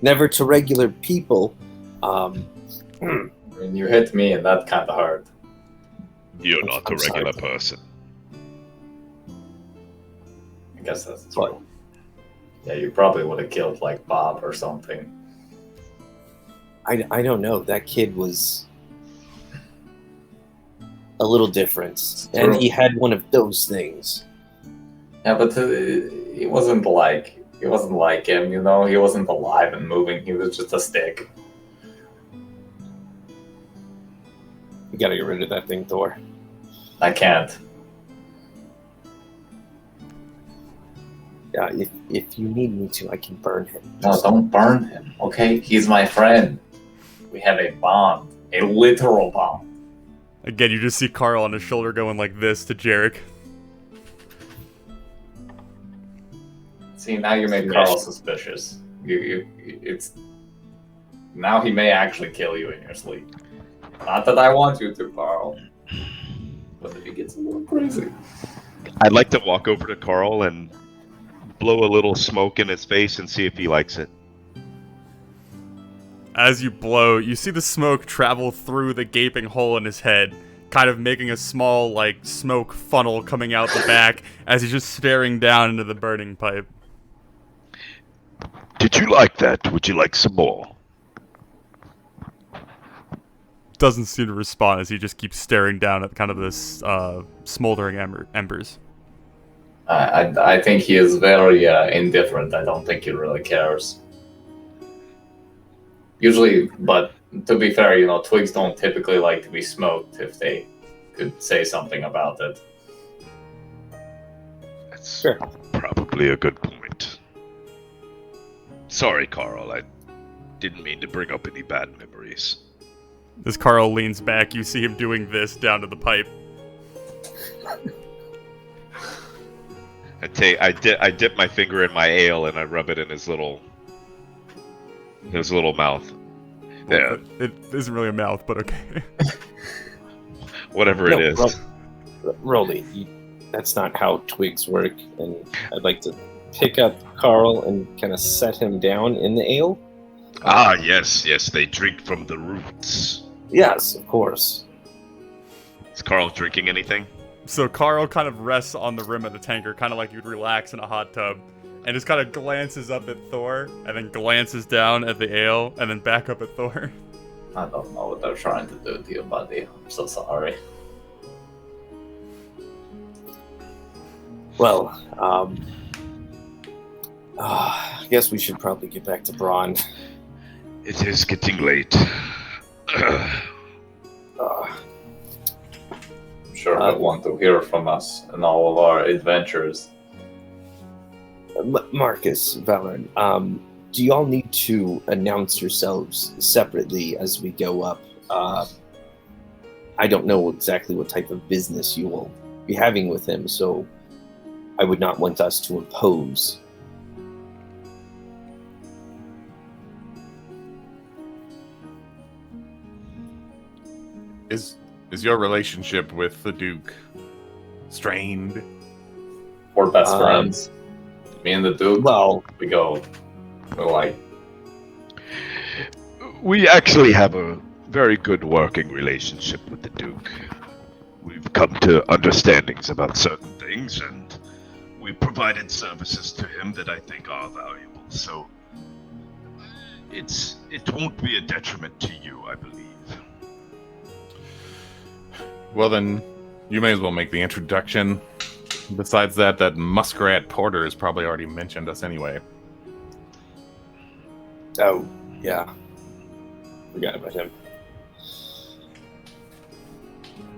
Never to regular people. I mean, you hit me, and that's kind of hard. You're not the I'm sorry. regular person. I guess that's true. Yeah, you probably would have killed, like, Bob or something. I don't know. That kid was a little different, and he had one of those things. Yeah, but he wasn't like him, He wasn't alive and moving. He was just a stick. We gotta get rid of that thing, Thor. I can't. Yeah, if you need me to, I can burn him. No, don't burn him, okay? He's my friend. We have a bond. A literal bond. Again, you just see Carl on his shoulder going like this to Jarek. See, now you made Carl suspicious. It's now he may actually kill you in your sleep. Not that I want you to, Carl, but if he gets a little crazy. I'd like to walk over to Carl and blow a little smoke in his face and see if he likes it. As you blow, you see the smoke travel through the gaping hole in his head, kind of making a small, like, smoke funnel coming out the back as he's just staring down into the burning pipe. Did you like that? Would you like some more? Doesn't seem to respond as he just keeps staring down at kind of this smoldering embers. I think he is very indifferent. I don't think he really cares. Usually, but to be fair, twigs don't typically like to be smoked if they could say something about it. That's probably a good point. Sorry, Carl. I didn't mean to bring up any bad memories. As Carl leans back, you see him doing this down to the pipe. I dip my finger in my ale and I rub it in his little mouth. Yeah. It isn't really a mouth, but okay. Whatever it is. Rolly, that's not how twigs work, and I'd like to pick up Carl and kind of set him down in the ale. Ah, yes, they drink from the roots. Yes, of course. Is Carl drinking anything? So Carl kind of rests on the rim of the tanker, kind of like you'd relax in a hot tub, and just kind of glances up at Thor, and then glances down at the ale, and then back up at Thor. I don't know what they're trying to do to you, buddy. I'm so sorry. Well, I guess we should probably get back to Braun. It is getting late. I'm sure he'll want to hear from us and all of our adventures. Marcus, Valorant, do y'all need to announce yourselves separately as we go up? I don't know exactly what type of business you will be having with him, so I would not want us to impose. Is your relationship with the Duke strained? We're best friends. Me and the Duke, we're like... We actually have a very good working relationship with the Duke. We've come to understandings about certain things, and we've provided services to him that I think are valuable, so it won't be a detriment to you, I believe. Well then, you may as well make the introduction. Besides that muskrat porter has probably already mentioned us anyway. Oh, yeah. Forgot about him.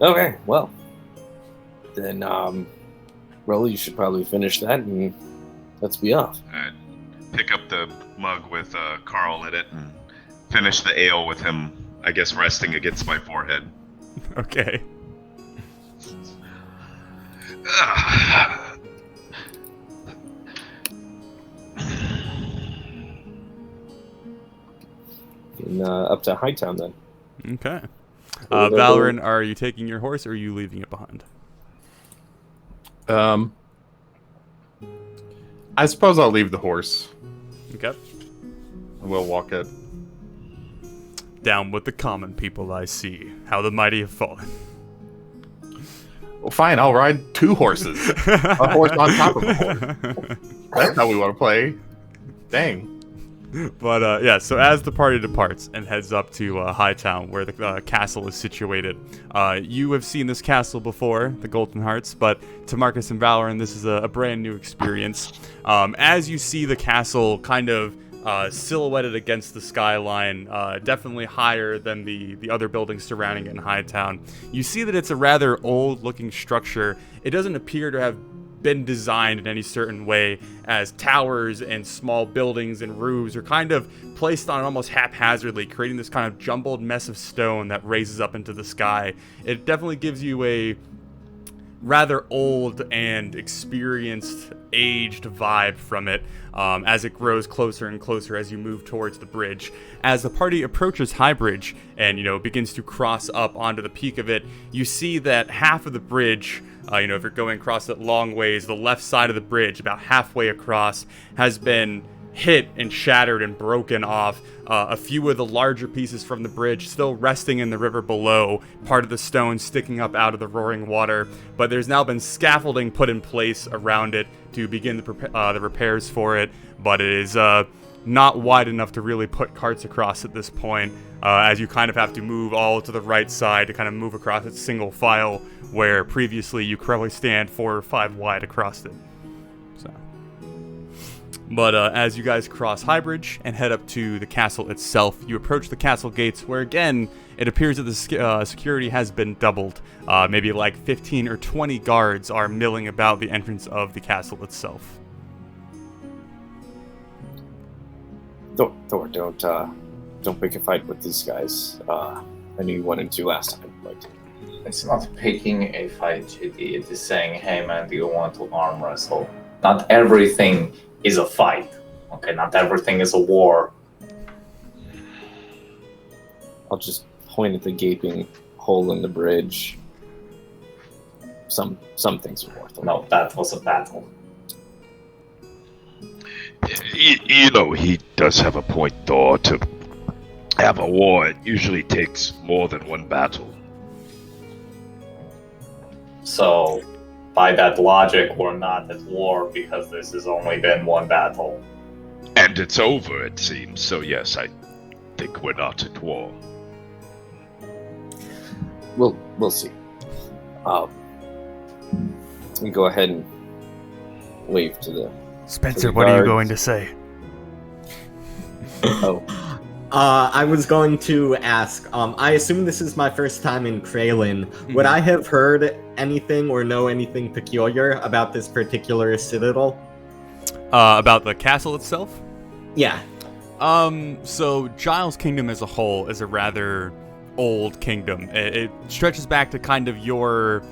Okay, well. Then, Rolly, you should probably finish that and let's be off. And pick up the mug with Carl in it and finish the ale with him, I guess, resting against my forehead. Okay. And, up to Hightown then. Okay. Valorant, are you taking your horse or are you leaving it behind? I suppose I'll leave the horse. Okay. We'll walk it. Down with the common people I see. How the mighty have fallen. Well, fine, I'll ride two horses. A horse on top of a horse. That's how we want to play. Dang. But, yeah, so as the party departs and heads up to Hightown, where the castle is situated, you have seen this castle before, the Golden Hearts, but to Marcus and Valorant, this is a brand new experience. As you see the castle kind of silhouetted against the skyline, definitely higher than the other buildings surrounding it in Hightown, you see that it's a rather old-looking structure. It doesn't appear to have been designed in any certain way, as towers and small buildings and roofs are kind of placed on almost haphazardly, creating this kind of jumbled mess of stone that raises up into the sky. It definitely gives you a rather old and experienced, aged vibe from it as it grows closer and closer as you move towards the bridge. As the party approaches High Bridge and, begins to cross up onto the peak of it, you see that half of the bridge, if you're going across it long ways, the left side of the bridge, about halfway across, has been hit and shattered and broken off. A few of the larger pieces from the bridge still resting in the river below, part of the stone sticking up out of the roaring water, but there's now been scaffolding put in place around it to begin the repairs for it, but it is not wide enough to really put carts across at this point, as you kind of have to move all to the right side to kind of move across it single file, where previously you could probably stand 4 or 5 wide across it. But as you guys cross High Bridge and head up to the castle itself, you approach the castle gates, where again, it appears that the security has been doubled. Maybe like 15 or 20 guards are milling about the entrance of the castle itself. Thor, don't pick a fight with these guys. I knew you wanted to last time, but It's not picking a fight, JD. It is saying, hey man, do you want to arm wrestle? Not everything is a fight. Okay, not everything is a war. I'll just point at the gaping hole in the bridge. Some things are worth it. No, that was a battle. He does have a point, Thor. To have a war, it usually takes more than one battle. So, by that logic, we're not at war because this has only been one battle. And it's over, it seems. So yes, I think we're not at war. We'll see. We go ahead and wave to the Spencer, the what are you guards. going to say? Oh, I was going to ask, I assume this is my first time in Kralen. Would I have heard anything or know anything peculiar about this particular citadel? About the castle itself? Yeah. So Giles' kingdom as a whole is a rather old kingdom. It stretches back to kind of your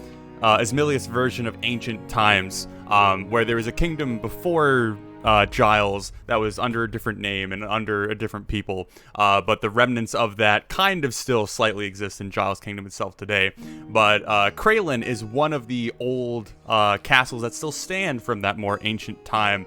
Asmiliath's version of ancient times, where there was a kingdom before Giles that was under a different name and under a different people, but the remnants of that kind of still slightly exist in Giles' kingdom itself today. But Kralen is one of the old castles that still stand from that more ancient time,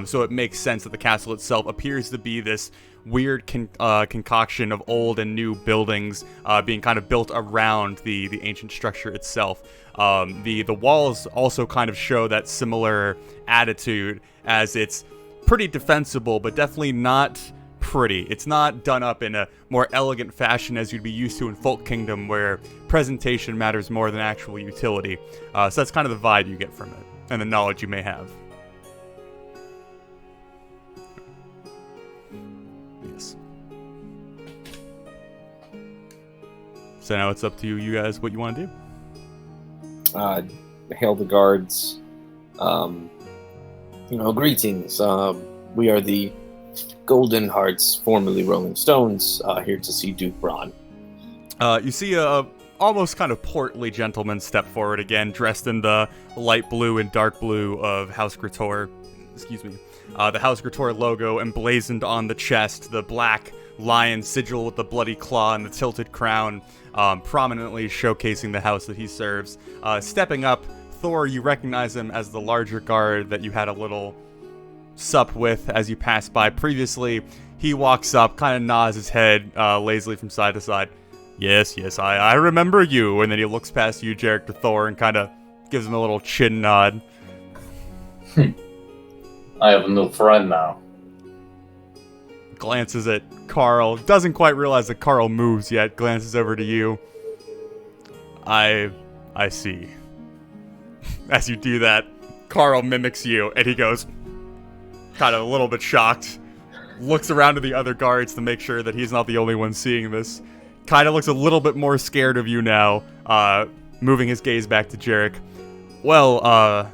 so it makes sense that the castle itself appears to be this weird concoction of old and new buildings being kind of built around the ancient structure itself. The walls also kind of show that similar attitude, as it's pretty defensible, but definitely not pretty. It's not done up in a more elegant fashion as you'd be used to in Folk Kingdom, where presentation matters more than actual utility. So that's kind of the vibe you get from it, and the knowledge you may have. Yes. So now it's up to you guys what you want to do. Hail the guards. Greetings. We are the Golden Hearts, formerly Rolling Stones, here to see Duke Braun. You see a almost kind of portly gentleman step forward again, dressed in the light blue and dark blue of House Grator. Excuse me. The House Grator logo emblazoned on the chest, the black lion sigil with the bloody claw and the tilted crown, prominently showcasing the house that he serves. Stepping up, Thor, you recognize him as the larger guard that you had a little sup with as you passed by previously. He walks up, kind of nods his head lazily from side to side. Yes, I remember you. And then he looks past you, Jarek, to Thor, and kind of gives him a little chin nod. I have a new friend now. Glances at Carl. Doesn't quite realize that Carl moves yet. Glances over to you. I see. As you do that, Carl mimics you, and he goes, kind of a little bit shocked. Looks around to the other guards to make sure that he's not the only one seeing this. Kind of looks a little bit more scared of you now, moving his gaze back to Jarek. Well,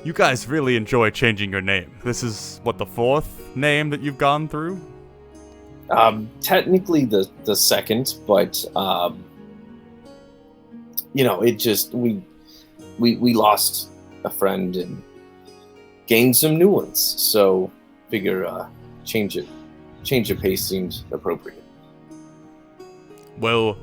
you guys really enjoy changing your name. This is, what, the 4th name that you've gone through? Technically the second, but it just we lost a friend and gained some new ones. So figure change of pace seemed appropriate. Well,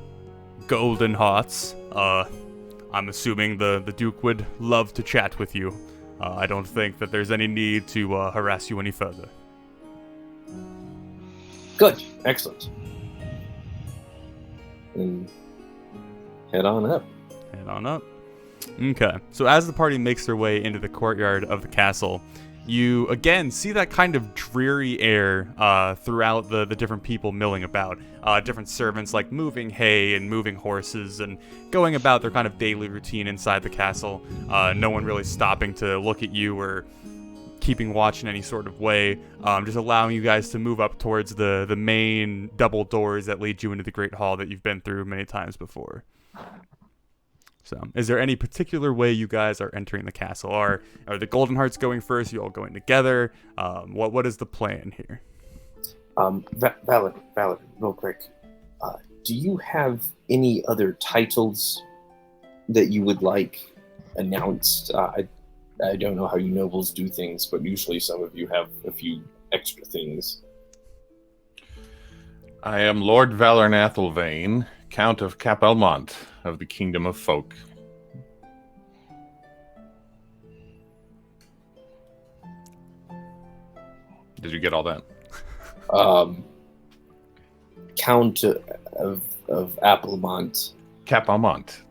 Golden Hearts, I'm assuming the Duke would love to chat with you. I don't think that there's any need to harass you any further. Good, excellent. And head on up. Head on up. Okay, so as the party makes their way into the courtyard of the castle, you again see that kind of dreary air throughout the different people milling about. Different servants like moving hay and moving horses and going about their kind of daily routine inside the castle. No one really stopping to look at you or keeping watch in any sort of way. Just allowing you guys to move up towards the main double doors that lead you into the Great Hall that you've been through many times before. So, is there any particular way you guys are entering the castle? Are the Golden Hearts going first? You all going together? What is the plan here? Valid, real quick. Do you have any other titles that you would like announced? I don't know how you nobles do things, but usually some of you have a few extra things. I am Lord Valoran Athelvane, Count of Cap Elmont of the Kingdom of Folk. Did you get all that? Count of Applemont. Cap Elmont.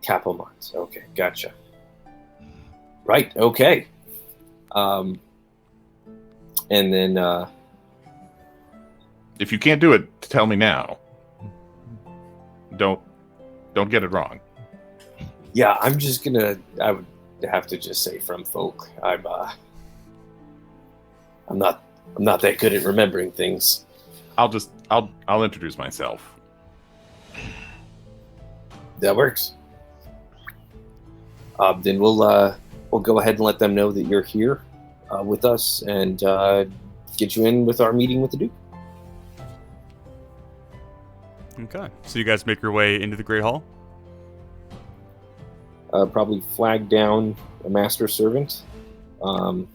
Capelmont. Okay, gotcha. Right, okay. And then If you can't do it, tell me now. Don't get it wrong. yeah, I would have to just say from folk. I'm not that good at remembering things. I'll introduce myself. That works. Then we'll go ahead and let them know that you're here with us and get you in with our meeting with the Duke. Okay, so you guys make your way into the Great Hall? Probably flag down a master servant. So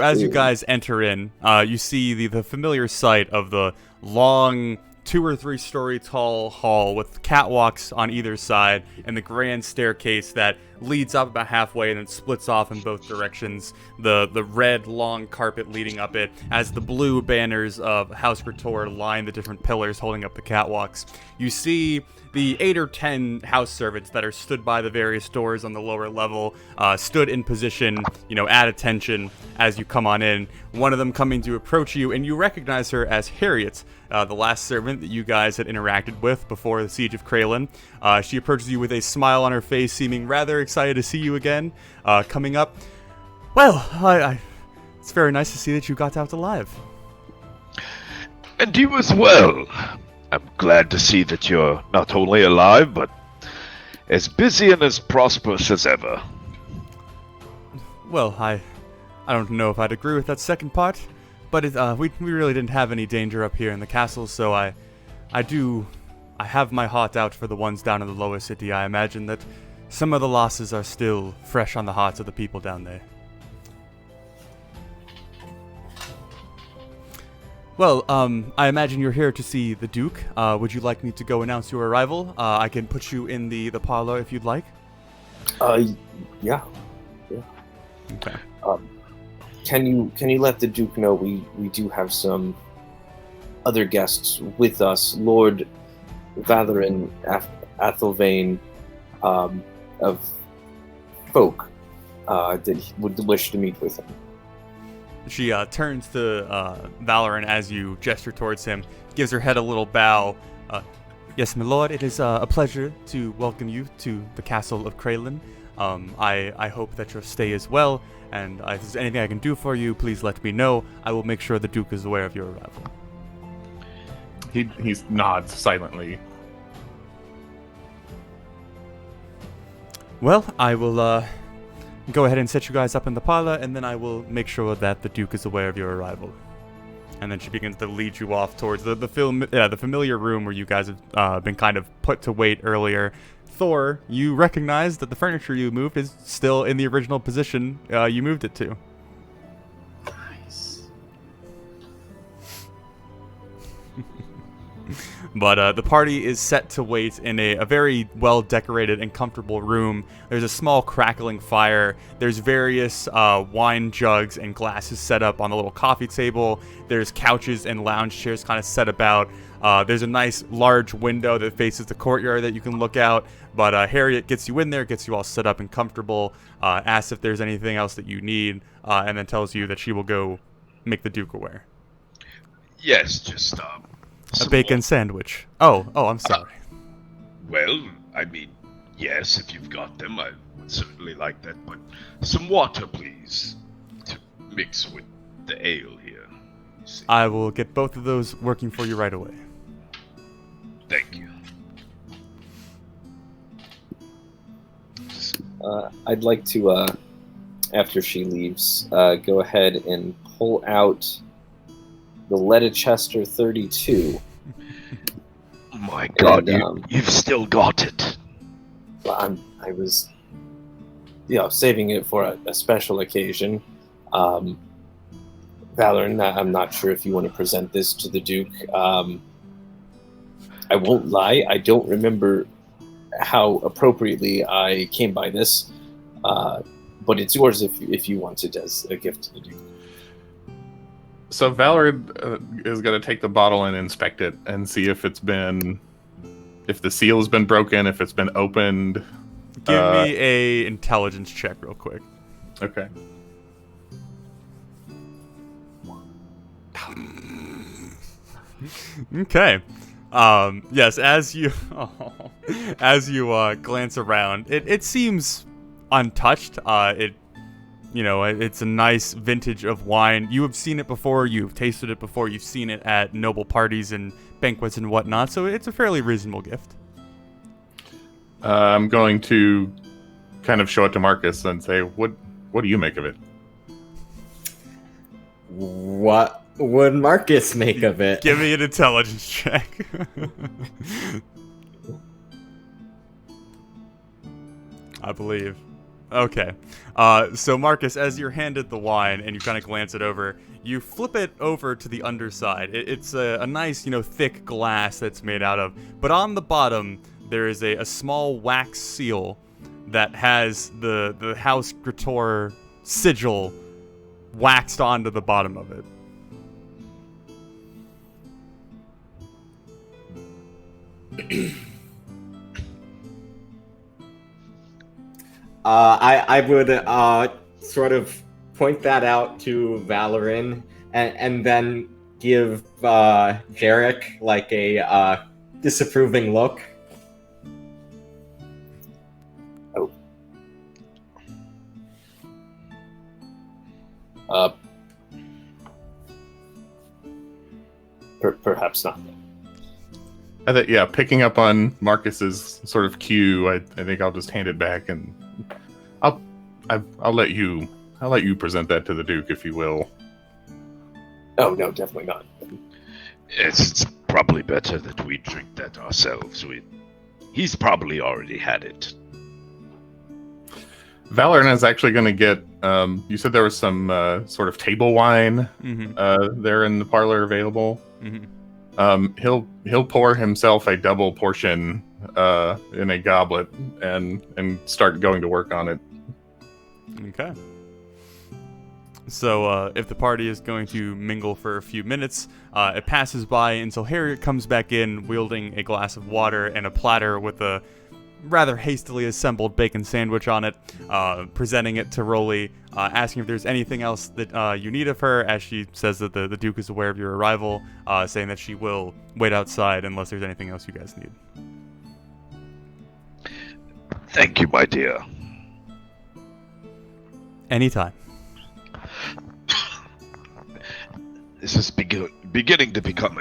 as you guys enter in, you see the familiar sight of the long 2 or 3 story tall hall with catwalks on either side and the grand staircase that leads up about halfway and then splits off in both directions. The red long carpet leading up it as the blue banners of House Krator line the different pillars holding up the catwalks. You see the 8 or 10 house servants that are stood by the various doors on the lower level, stood in position, at attention as you come on in. One of them coming to approach you, and you recognize her as Harriet, the last servant that you guys had interacted with before the Siege of Kralen. She approaches you with a smile on her face, seeming rather excited to see you again. Coming up, well, it's very nice to see that you got out alive. And you as well. I'm glad to see that you're not only alive, but as busy and as prosperous as ever. Well, I don't know if I'd agree with that second part, but we really didn't have any danger up here in the castle, so I have my heart out for the ones down in the lower city. I imagine that some of the losses are still fresh on the hearts of the people down there. Well, I imagine you're here to see the Duke. Would you like me to go announce your arrival? I can put you in the parlor if you'd like. Yeah. Okay. Can you let the Duke know we do have some other guests with us? Lord Valoran Athelvane of Folk that he would wish to meet with him. She turns to Valoran as you gesture towards him, gives her head a little bow. Yes, my lord, it is a pleasure to welcome you to the castle of Kralen. I hope that your stay is well, and if there's anything I can do for you, please let me know. I will make sure the Duke is aware of your arrival. He nods silently. Well, I will go ahead and set you guys up in the parlor, and then I will make sure that the Duke is aware of your arrival. And then she begins to lead you off towards the familiar room where you guys have been kind of put to wait earlier. Thor, you recognize that the furniture you moved is still in the original position you moved it to. Nice. But the party is set to wait in a very well-decorated and comfortable room. There's a small crackling fire. There's various wine jugs and glasses set up on the little coffee table. There's couches and lounge chairs kind of set about. There's a nice large window that faces the courtyard that you can look out. But Harriet gets you in there, gets you all set up and comfortable, asks if there's anything else that you need, and then tells you that she will go make the Duke aware. Yes, just A bacon sandwich. Oh, I'm sorry. Well, I mean, yes, if you've got them, I would certainly like that. But some water, please, to mix with the ale here. You see. I will get both of those working for you right away. Thank you. I'd like to, after she leaves, go ahead and pull out the Leicester 32. My God, And, you've still got it. I was, saving it for a special occasion. Valoran, I'm not sure if you want to present this to the Duke. I won't lie, I don't remember how appropriately I came by this, but it's yours if you want it as a gift to the Duke. So Valerie is going to take the bottle and inspect it and see if the seal has been broken, if it's been opened. Give me a intelligence check real quick. Okay. Okay. Yes, as you glance around, it seems untouched. It's a nice vintage of wine. You have seen it before, you've tasted it before, you've seen it at noble parties and banquets and whatnot, so it's a fairly reasonable gift. I'm going to kind of show it to Marcus and say, what do you make of it? What would Marcus make of it? Give me an intelligence check. I believe. Okay. So Marcus, as you're handed the wine and you kind of glance it over, you flip it over to the underside. It's a nice, thick glass that's made out of, but on the bottom there is a small wax seal that has the House Grator sigil waxed onto the bottom of it. I would sort of point that out to Valoran and then give Jarek like a disapproving look. Perhaps not. I think, picking up on Marcus's sort of cue, I think I'll just hand it back, and I'll let you present that to the Duke, if you will. Oh no, definitely not. It's probably better that we drink that ourselves. He's probably already had it. Valoran is actually going to get. You said there was some sort of table wine there in the parlor available. Mm-hmm. He'll pour himself a double portion in a goblet and start going to work on it. Okay. So if the party is going to mingle for a few minutes, it passes by until Harriet comes back in wielding a glass of water and a platter with a rather hastily assembled bacon sandwich on it, presenting it to Rolly, asking if there's anything else that you need of her, as she says that the Duke is aware of your arrival, saying that she will wait outside unless there's anything else you guys need. Thank you, my dear. Anytime. This is beginning to become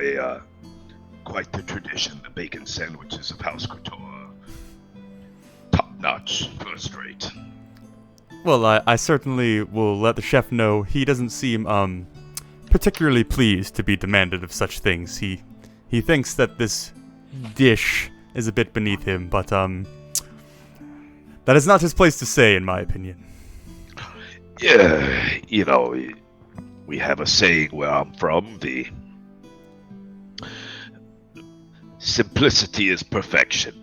quite the tradition. The bacon sandwiches of House Couture. Top-notch, first-rate. Well, I certainly will let the chef know. He doesn't seem particularly pleased to be demanded of such things. He thinks that this dish is a bit beneath him, but That is not his place to say, in my opinion. Yeah, we have a saying where I'm from, the simplicity is perfection.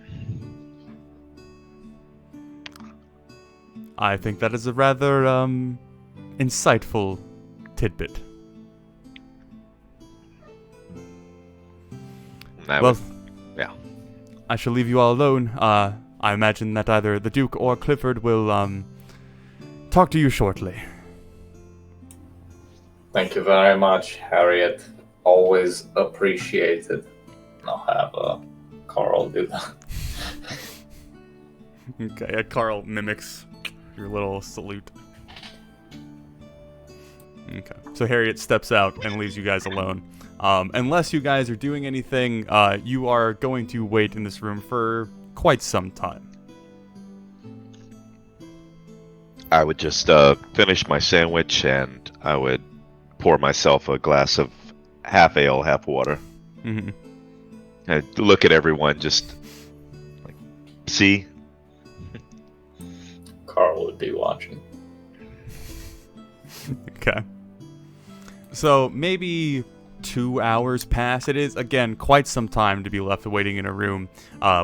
I think that is a rather, insightful tidbit. Well, yeah. I shall leave you all alone. I imagine that either the Duke or Clifford will, talk to you shortly. Thank you very much, Harriet. Always appreciated. I'll have Carl do that. Okay, Carl mimics your little salute. Okay, so Harriet steps out and leaves you guys alone. Unless you guys are doing anything, you are going to wait in this room for quite some time. I would just finish my sandwich and I would pour myself a glass of half ale, half water. Mm-hmm. I'd look at everyone, just like, see? Carl would be watching. Okay. So maybe 2 hours pass. It is, again, quite some time to be left waiting in a room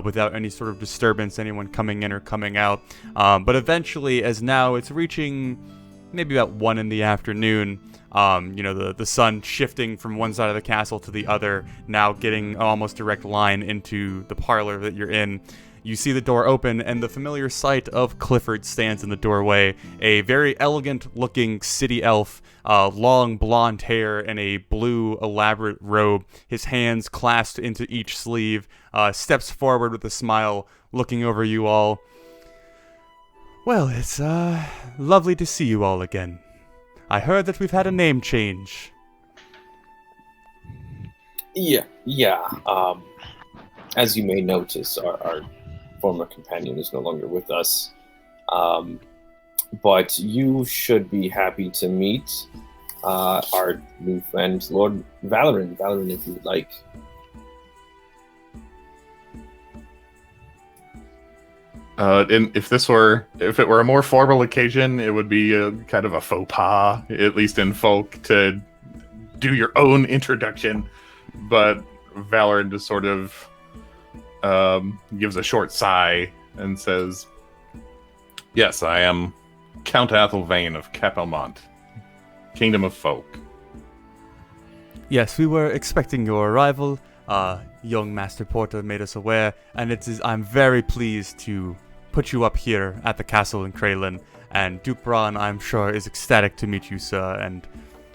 without any sort of disturbance, anyone coming in or coming out. But eventually, as now it's reaching maybe about 1 in the afternoon, the sun shifting from one side of the castle to the other, now getting almost direct line into the parlor that you're in. You see the door open, and the familiar sight of Clifford stands in the doorway, a very elegant-looking city elf, long blonde hair and a blue elaborate robe, his hands clasped into each sleeve, steps forward with a smile, looking over you all. Well, it's lovely to see you all again. I heard that we've had a name change. Yeah. As you may notice, our former companion is no longer with us. But you should be happy to meet our new friend, Lord Valoran. Valoran, if you would like. And if it were a more formal occasion, it would be a kind of a faux pas, at least in folk, to do your own introduction. But Valoran just sort of gives a short sigh and says, "Yes, I am Count Athelvain of Capelmont, Kingdom of Folk." Yes, we were expecting your arrival. Young Master Porter made us aware, and I'm very pleased to put you up here at the castle in Kralen, and Duke Braun, I'm sure, is ecstatic to meet you, sir, and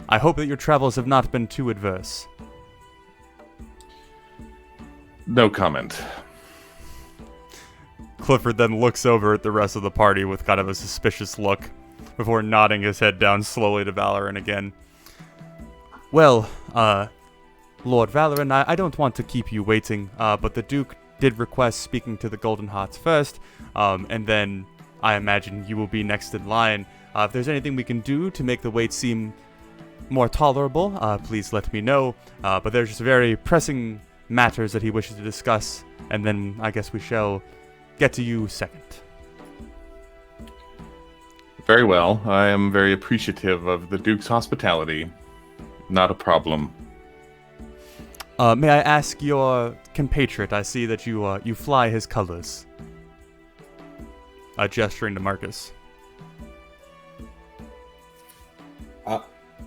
I hope that your travels have not been too adverse. No comment. Clifford then looks over at the rest of the party with kind of a suspicious look, before nodding his head down slowly to Valoran again. Well, Lord Valoran, I don't want to keep you waiting, but the Duke did request speaking to the Golden Hearts first, and then I imagine you will be next in line. If there's anything we can do to make the wait seem more tolerable, please let me know. But there's just very pressing matters that he wishes to discuss, and then I guess we shall get to you second. Very well. I am very appreciative of the Duke's hospitality. Not a problem. May I ask your compatriot? I see that you fly his colors. Gesturing to Marcus.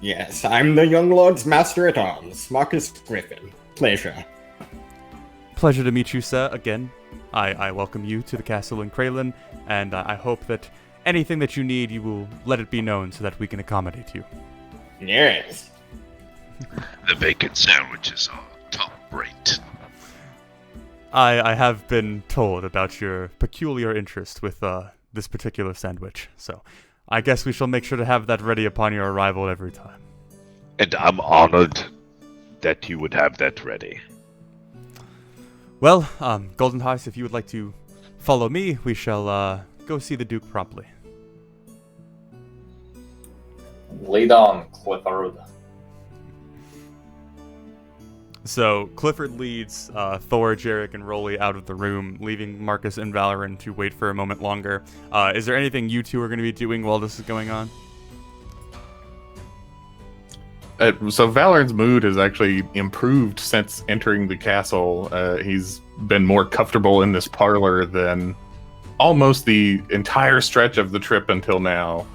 Yes, I'm the young lord's master-at-arms, Marcus Griffin. Pleasure. Pleasure to meet you, sir, again. I welcome you to the castle in Kralen, and I hope that anything that you need, you will let it be known so that we can accommodate you. Yes. The bacon sandwiches are top rate. I have been told about your peculiar interest with this particular sandwich, so I guess we shall make sure to have that ready upon your arrival every time. And I'm honored that you would have that ready. Well, Golden Hearts, if you would like to follow me, we shall go see the Duke promptly. Lead on, Clifford. So Clifford leads Thor, Jarek, and Rolly out of the room, leaving Marcus and Valorant to wait for a moment longer. Is there anything you two are going to be doing while this is going on? So Valorant's mood has actually improved since entering the castle. He's been more comfortable in this parlor than almost the entire stretch of the trip until now.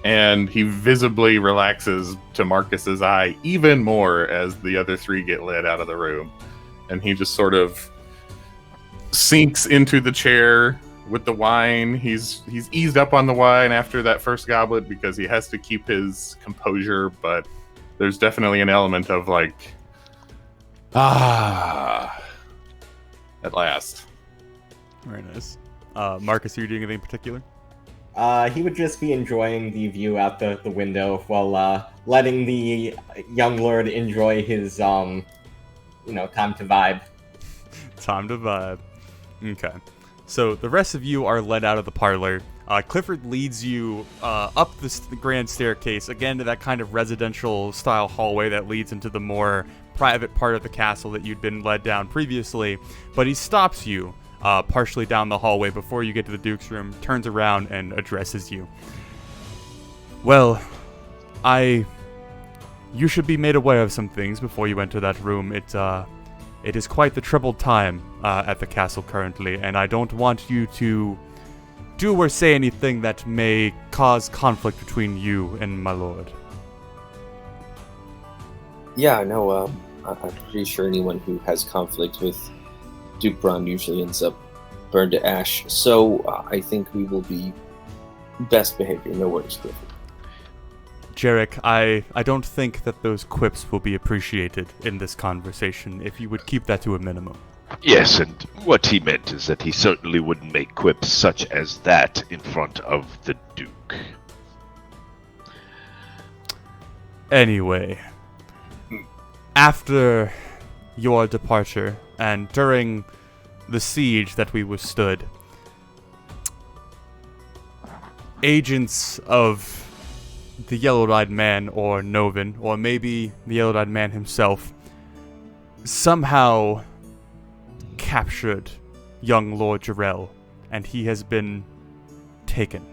And he visibly relaxes to Marcus's eye even more as the other three get led out of the room. And he just sort of sinks into the chair with the wine. He's eased up on the wine after that first goblet because he has to keep his composure, but there's definitely an element of like, at last. Very nice. Marcus, are you doing anything in particular? He would just be enjoying the view out the window while letting the young lord enjoy his, time to vibe. Time to vibe. Okay. So the rest of you are led out of the parlor. Clifford leads you up the grand staircase, again to that kind of residential-style hallway that leads into the more private part of the castle that you'd been led down previously. But he stops you partially down the hallway before you get to the Duke's room, turns around and addresses you. Well, you should be made aware of some things before you enter that room. It is quite the troubled time at the castle currently, and I don't want you to do or say anything that may cause conflict between you and my lord. Yeah, no, I'm pretty sure anyone who has conflict with Duke Braun usually ends up burned to ash. So I think we will be best behavior. No worries, Clifford. Jarek, I don't think that those quips will be appreciated in this conversation if you would keep that to a minimum. Yes, and what he meant is that he certainly wouldn't make quips such as that in front of the Duke. Anyway, after your departure and during the siege that we withstood, agents of the Yellow-Eyed Man, or Novin, or maybe the Yellow-Eyed Man himself, somehow captured young Lord Jarrell, and he has been taken.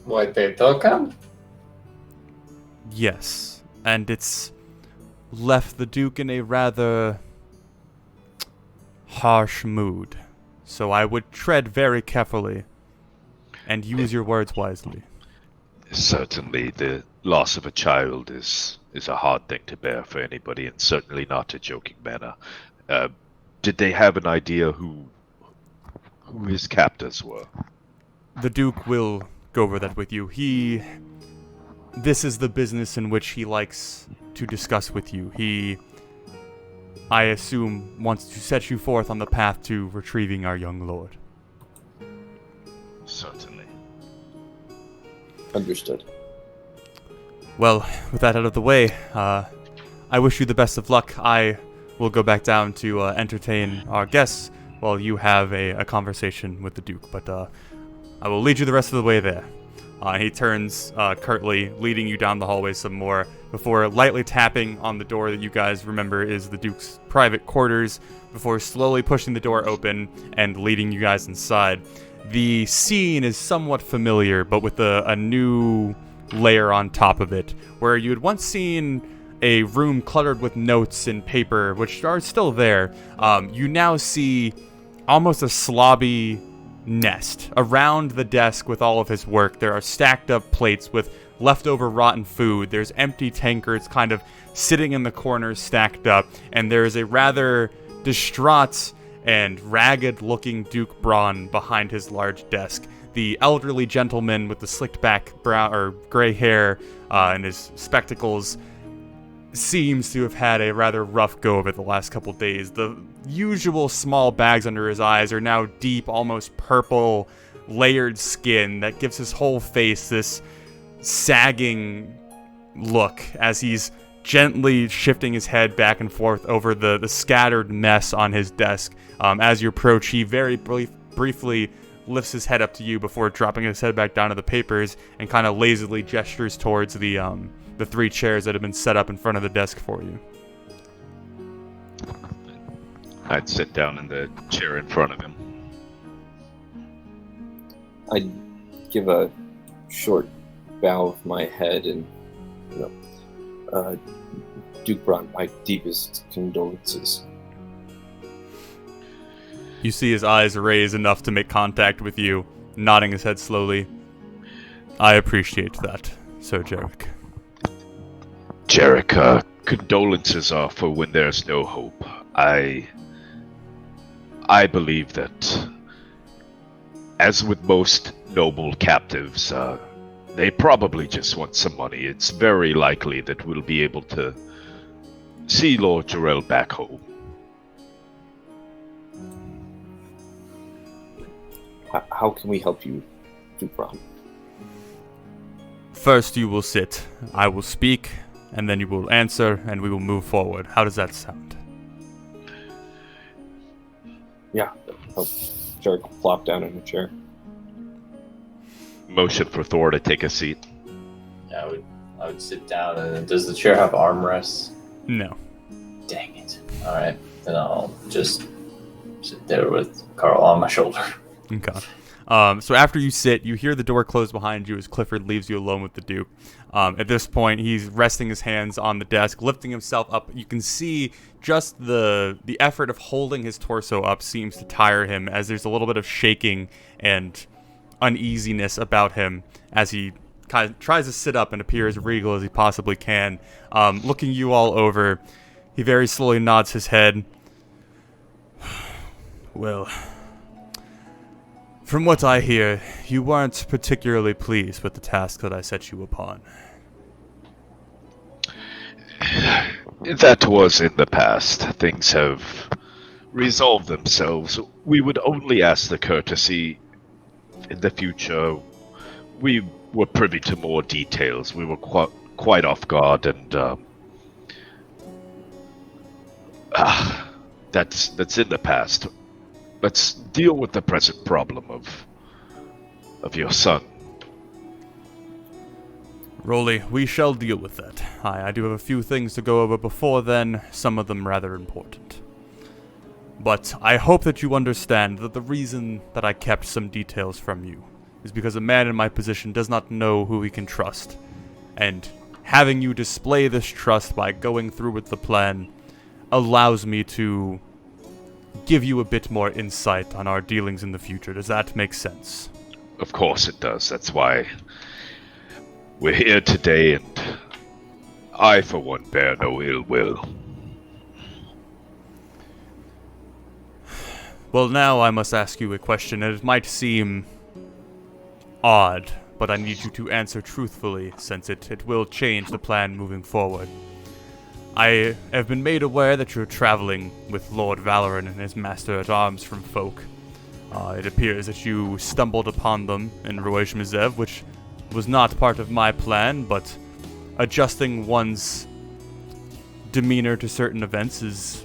What, they took him? Yes, and it's left the Duke in a rather harsh mood, so I would tread very carefully and use your words wisely. Certainly, the loss of a child is a hard thing to bear for anybody, and certainly not a joking manner. Did they have an idea who his captors were? The Duke will go over that with you. This is the business in which he likes to discuss with you. He, I assume, wants to set you forth on the path to retrieving our young lord. Certainly. Understood. Well, with that out of the way, I wish you the best of luck. I will go back down to entertain our guests while you have a conversation with the Duke, but I will lead you the rest of the way there. He turns curtly, leading you down the hallway some more, before lightly tapping on the door that you guys remember is the Duke's private quarters, before slowly pushing the door open and leading you guys inside. The scene is somewhat familiar, but with a new layer on top of it, where you had once seen a room cluttered with notes and paper, which are still there. You now see almost a slobby nest around the desk with all of his work. There are stacked up plates with leftover rotten food. There's empty tankards kind of sitting in the corners stacked up, and there's a rather distraught and ragged-looking Duke Braun behind his large desk. The elderly gentleman with the slicked-back brown or gray hair and his spectacles seems to have had a rather rough go of it the last couple days. The usual small bags under his eyes are now deep, almost purple, layered skin that gives his whole face this sagging look as he's gently shifting his head back and forth over the scattered mess on his desk. As you approach, he very briefly lifts his head up to you before dropping his head back down to the papers and kind of lazily gestures towards the 3 chairs that have been set up in front of the desk for you. I'd sit down in the chair in front of him. I'd give a short bow of my head and, Duke Braun, my deepest condolences. You see his eyes raise enough to make contact with you, nodding his head slowly. I appreciate that, Sir Jarek. Jarek, condolences are for when there's no hope. I believe that, as with most noble captives, they probably just want some money. It's very likely that we'll be able to see Lord Jarrell back home. How can we help you, Duke Braun? First you will sit, I will speak, and then you will answer, and we will move forward. How does that sound? Yeah. Jarek will plop down in a chair. Motion for Thor to take a seat. Yeah, I would sit down. And does the chair have armrests? No. Dang it. All right, then I'll just sit there with Carl on my shoulder. Okay. So after you sit, you hear the door close behind you as Clifford leaves you alone with the Duke. At this point, he's resting his hands on the desk, lifting himself up. You can see just the effort of holding his torso up seems to tire him, as there's a little bit of shaking and uneasiness about him as he kind of tries to sit up and appear as regal as he possibly can. Looking you all over, he very slowly nods his head. Well, from what I hear, you weren't particularly pleased with the task that I set you upon. That was in the past. Things have resolved themselves. We would only ask the courtesy in the future. We were privy to more details. We were quite off guard, and that's in the past. Let's deal with the present problem of your son. Rolly, we shall deal with that. I do have a few things to go over before then, some of them rather important. But I hope that you understand that the reason that I kept some details from you is because a man in my position does not know who he can trust. And having you display this trust by going through with the plan allows me to give you a bit more insight on our dealings in the future. Does that make sense? Of course it does. That's why we're here today, and I, for one, bear no ill will. Well, now I must ask you a question, and it might seem odd, but I need you to answer truthfully, since it will change the plan moving forward. I have been made aware that you're traveling with Lord Valoran and his master-at-arms from Folk. It appears that you stumbled upon them in Roish Mizev, which was not part of my plan, but adjusting one's demeanor to certain events is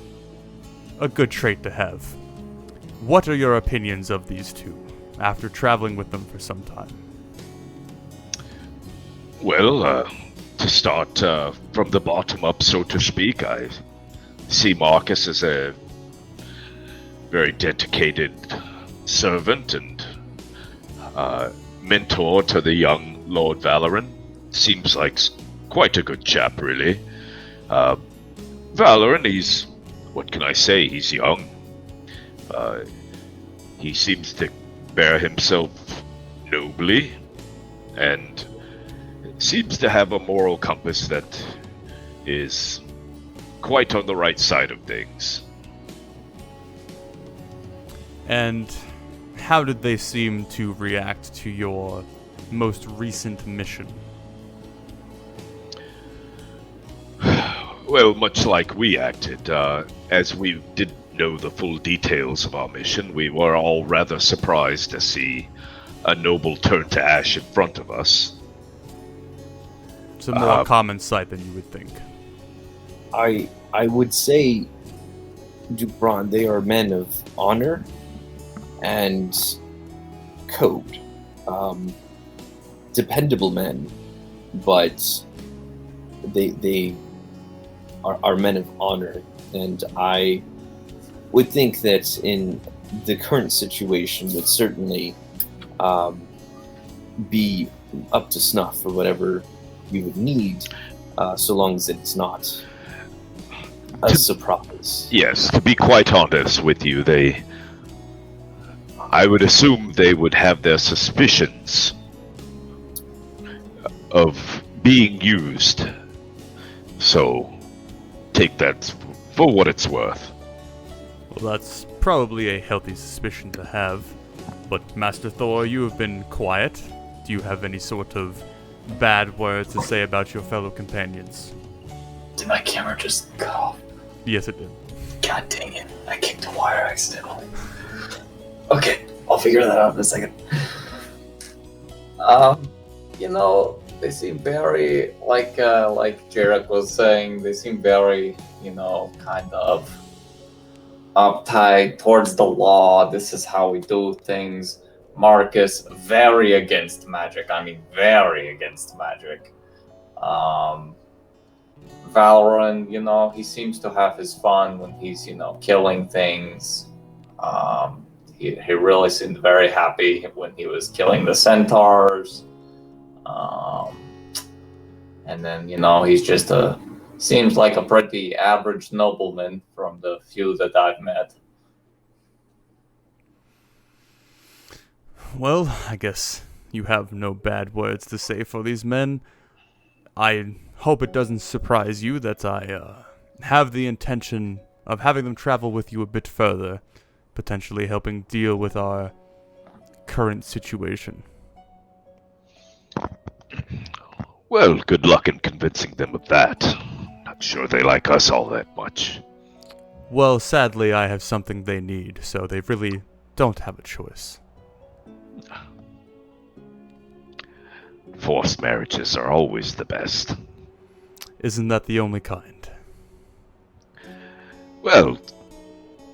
a good trait to have. What are your opinions of these two, after traveling with them for some time? Well, to start from the bottom up, so to speak, I see Marcus as a very dedicated servant and mentor to the young Lord Valoran. Seems like quite a good chap, really. Valoran, what can I say, he's young. He seems to bear himself nobly, and seems to have a moral compass that is quite on the right side of things. And how did they seem to react to your most recent mission? Well, much like we acted, as we didn't know the full details of our mission, we were all rather surprised to see a noble turn to ash in front of us. It's a more common sight than you would think. I would say, Duke Braun, they are men of honor, and code. Dependable men, but they are men of honor, and I would think that in the current situation would certainly be up to snuff for whatever we would need, so long as it's not a surprise. Yes, to be quite honest with you, I would assume they would have their suspicions of being used. So, take that for what it's worth. Well, that's probably a healthy suspicion to have. But, Master Thor, you have been quiet. Do you have any sort of bad words to say about your fellow companions? Did my camera just cut off? Yes, it did. God dang it. I kicked a wire accidentally. Okay, I'll figure that out in a second. They seem very, like Jarek was saying, they seem very, kind of uptight towards the law. This is how we do things. Marcus, very against magic. I mean, very against magic. Valorant, he seems to have his fun when he's, killing things. He really seemed very happy when he was killing the centaurs. And then, he's just seems like a pretty average nobleman from the few that I've met. Well, I guess you have no bad words to say for these men. I hope it doesn't surprise you that I have the intention of having them travel with you a bit further, potentially helping deal with our current situation. Well, good luck in convincing them of that. Not sure they like us all that much. Well, sadly, I have something they need, so they really don't have a choice. Forced marriages are always the best. Isn't that the only kind? Well,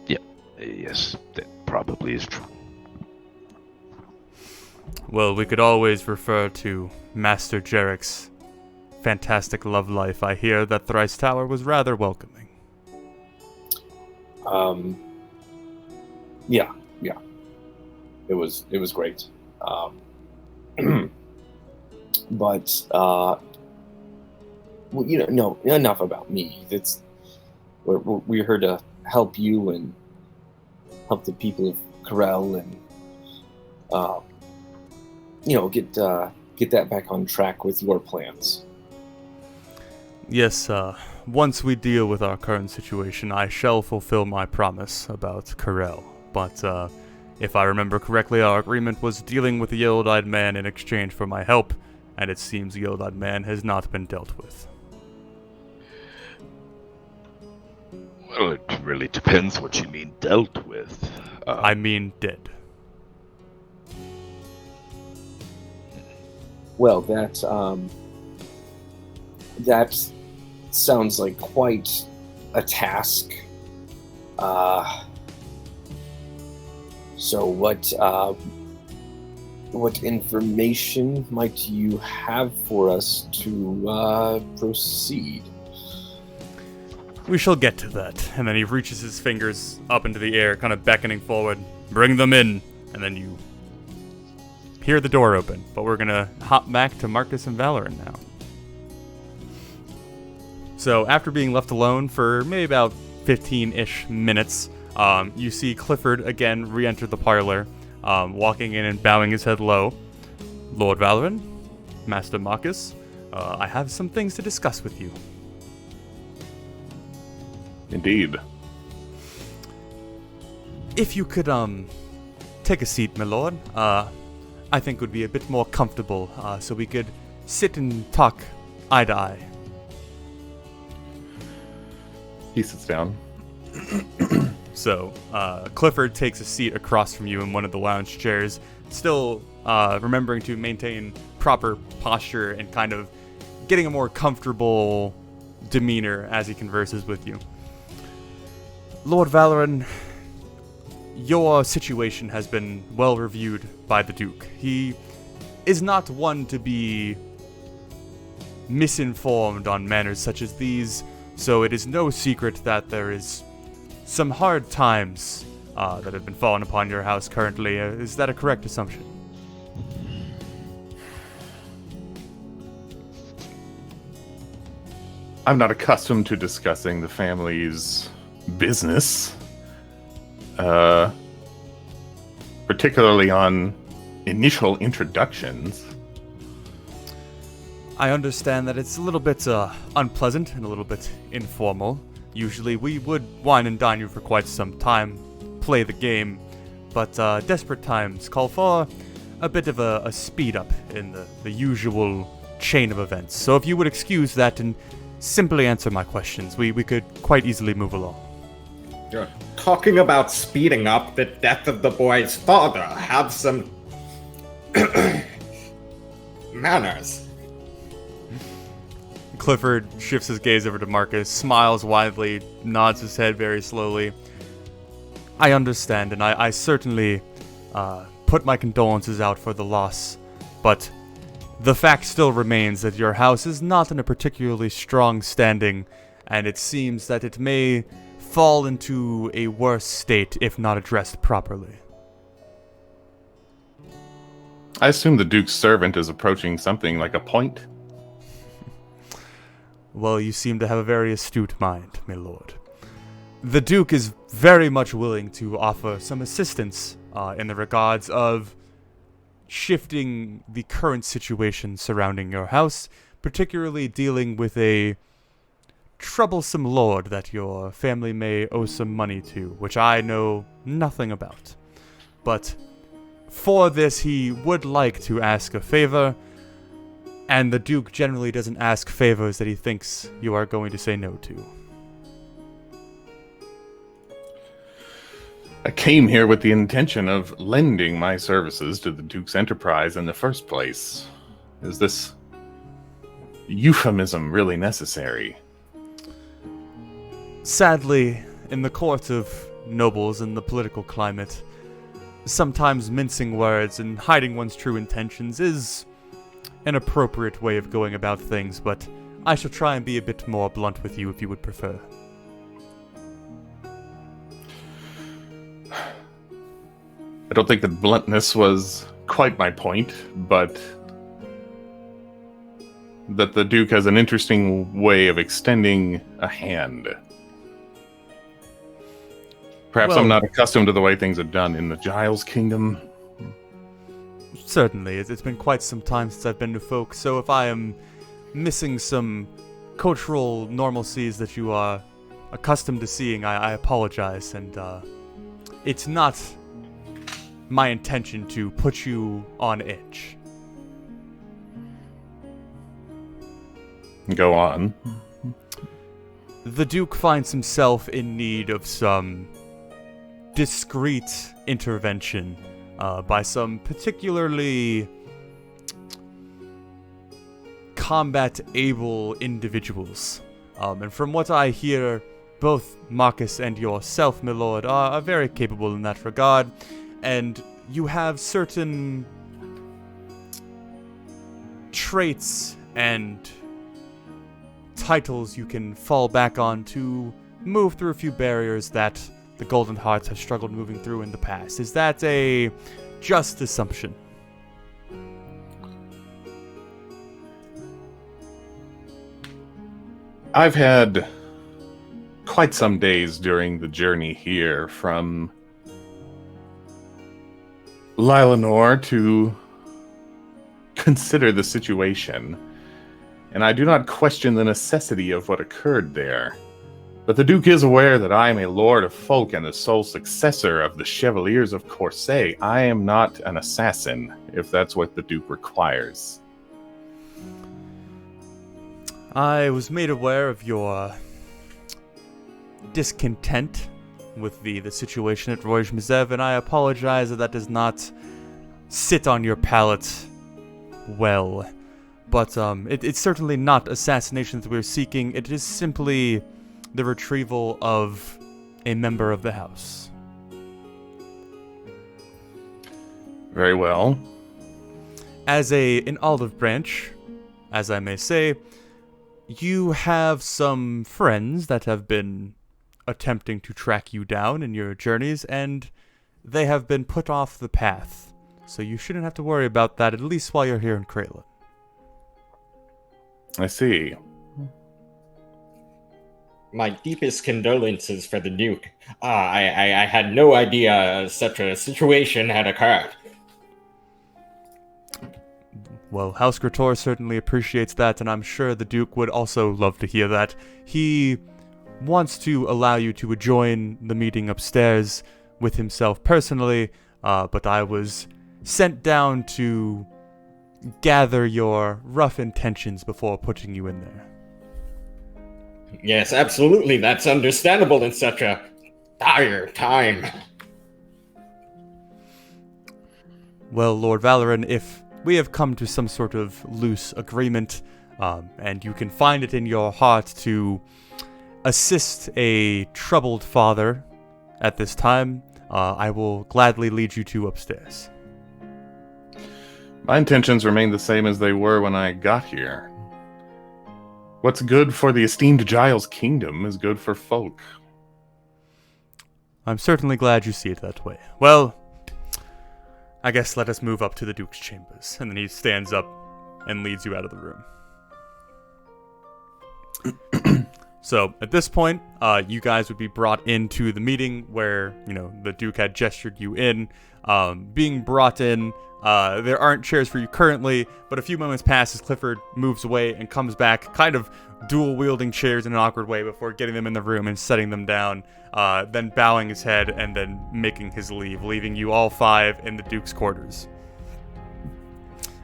yeah, yes, that probably is true. Well, we could always refer to Master Jarek's fantastic love life. I hear that Thrice Tower was rather welcoming. Yeah. It was great. But no, enough about me. We're here to help you and help the people of Kralen and get that back on track with your plans. Yes, once we deal with our current situation, I shall fulfill my promise about Karel. But, if I remember correctly, our agreement was dealing with the Yellow-Eyed Man in exchange for my help, and it seems the Yellow-Eyed Man has not been dealt with. Well, it really depends what you mean dealt with. I mean dead. Well, that sounds like quite a task. So what information might you have for us to proceed? We shall get to that. And then he reaches his fingers up into the air, kind of beckoning forward. Bring them in. And then you hear the door open. But we're going to hop back to Marcus and Valorant now. So after being left alone for maybe about 15-ish minutes, you see Clifford again re-enter the parlor, walking in and bowing his head low. Lord Valorant, Master Marcus, I have some things to discuss with you. Indeed. If you could, take a seat, my lord, I think would be a bit more comfortable, so we could sit and talk eye to eye. He sits down. So, Clifford takes a seat across from you in one of the lounge chairs, still remembering to maintain proper posture and kind of getting a more comfortable demeanor as he converses with you. Lord Valorant, your situation has been well reviewed by the Duke. He is not one to be misinformed on matters such as these, so it is no secret that there is some hard times that have been falling upon your house currently. Is that a correct assumption? I'm not accustomed to discussing the family's business, particularly on initial introductions. I understand that it's a little bit unpleasant and a little bit informal. Usually we would wine and dine you for quite some time, play the game, but desperate times call for a bit of a speed up in the usual chain of events. So if you would excuse that and simply answer my questions, we could quite easily move along. You're talking about speeding up the death of the boy's father. Have some manners. Clifford shifts his gaze over to Marcus, smiles widely, nods his head very slowly. I understand, and I certainly put my condolences out for the loss, but the fact still remains that your house is not in a particularly strong standing, and it seems that it may fall into a worse state if not addressed properly. I assume the Duke's servant is approaching something like a point. Well, you seem to have a very astute mind, my lord. The Duke is very much willing to offer some assistance in the regards of shifting the current situation surrounding your house, particularly dealing with a troublesome lord that your family may owe some money to, which I know nothing about. But for this, he would like to ask a favor, and the Duke generally doesn't ask favors that he thinks you are going to say no to. I came here with the intention of lending my services to the Duke's enterprise in the first place. Is this euphemism really necessary? Sadly, in the court of nobles and the political climate, sometimes mincing words and hiding one's true intentions is an appropriate way of going about things, but I shall try and be a bit more blunt with you if you would prefer. I don't think that bluntness was quite my point, but that the Duke has an interesting way of extending a hand. Perhaps Well, I'm not accustomed to the way things are done in the Giles Kingdom. Certainly, it's been quite some time since I've been to Folk, so if I am missing some cultural normalcies that you are accustomed to seeing, I apologize, and it's not my intention to put you on edge. Go on. The Duke finds himself in need of some discreet intervention by some particularly combat-able individuals. And from what I hear, both Marcus and yourself, my lord, are very capable in that regard, and you have certain traits and titles you can fall back on to move through a few barriers that the Golden Hearts have struggled moving through in the past. Is that a just assumption? I've had quite some days during the journey here from Lylanor to consider the situation, and I do not question the necessity of what occurred there. But the Duke is aware that I am a Lord of Folk and the sole successor of the Chevaliers of Corsair. I am not an assassin, if that's what the Duke requires. I was made aware of your discontent with the situation at Roy Mizev, and I apologize that does not sit on your palate well. But it's certainly not assassination that we're seeking. It is simply the retrieval of a member of the house. Very well. As an olive branch, as I may say, you have some friends that have been attempting to track you down in your journeys, and they have been put off the path. So you shouldn't have to worry about that, at least while you're here in Kralen. I see. My deepest condolences for the Duke. I had no idea such a situation had occurred. Well, House Grator certainly appreciates that, and I'm sure the Duke would also love to hear that. He wants to allow you to join the meeting upstairs with himself personally, but I was sent down to gather your rough intentions before putting you in there. Yes, absolutely. That's understandable in such a dire time. Well, Lord Valoran, if we have come to some sort of loose agreement, and you can find it in your heart to assist a troubled father at this time, I will gladly lead you to upstairs. My intentions remain the same as they were when I got here. What's good for the esteemed Giles Kingdom is good for folk. I'm certainly glad you see it that way. Well, I guess let us move up to the Duke's chambers. And then he stands up and leads you out of the room. So, at this point, you guys would be brought into the meeting where, the Duke had gestured you in. Being brought in, there aren't chairs for you currently, but a few moments pass as Clifford moves away and comes back, kind of dual-wielding chairs in an awkward way before getting them in the room and setting them down, then bowing his head and then making his leave, leaving you all five in the Duke's quarters.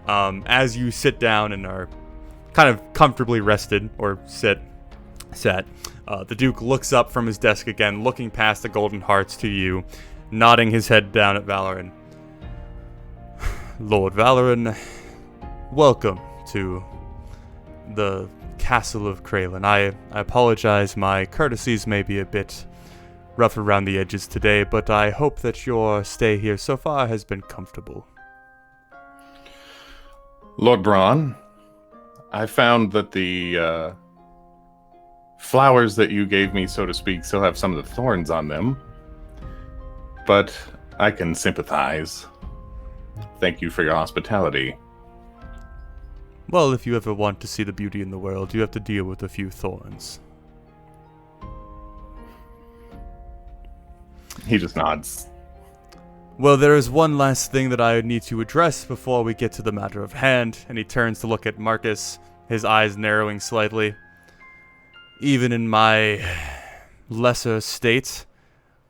As you sit down and are kind of comfortably rested, or sat, the Duke looks up from his desk again, looking past the Golden Hearts to you, nodding his head down at Valoran. Lord Valoran, welcome to the Castle of Kralen. I apologize, my courtesies may be a bit rough around the edges today, but I hope that your stay here so far has been comfortable. Lord Braun, I found that the flowers that you gave me, so to speak, still have some of the thorns on them, but I can sympathize. Thank you for your hospitality. Well, if you ever want to see the beauty in the world, you have to deal with a few thorns. He just nods. Well, there is one last thing that I need to address before we get to the matter of hand, and he turns to look at Marcus, his eyes narrowing slightly. Even in my lesser state,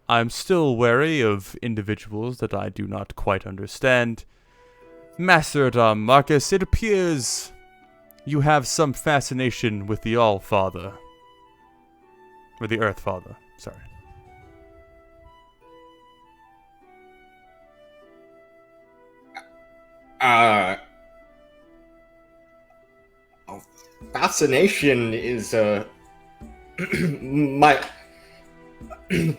I'm still wary of individuals that I do not quite understand. Master-at-Arms Marcus, it appears you have some fascination with the All-Father. Or the Earth-Father, sorry. Fascination is my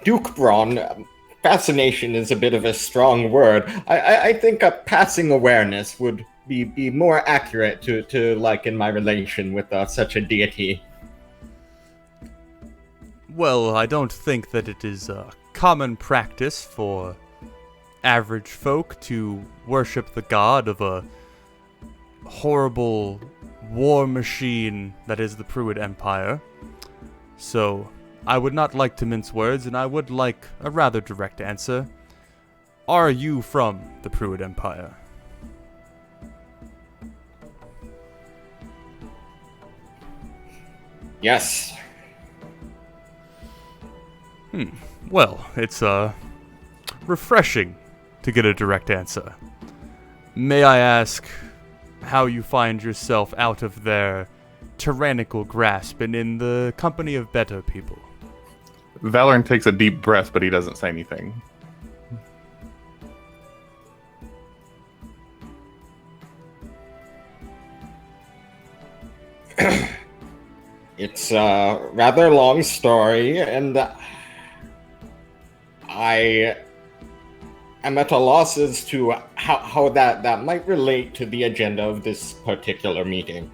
Duke Braun. Fascination is a bit of a strong word. I think a passing awareness would be more accurate to liken my relation with such a deity. Well, I don't think that it is a common practice for average folk to worship the god of a horrible war machine that is the Pruitt Empire. So, I would not like to mince words, and I would like a rather direct answer. Are you from the Pruitt Empire? Yes. Well, it's refreshing to get a direct answer. May I ask how you find yourself out of their tyrannical grasp and in the company of better people? Valoran takes a deep breath, but he doesn't say anything. It's a rather long story, and I I'm at a loss as to how that might relate to the agenda of this particular meeting.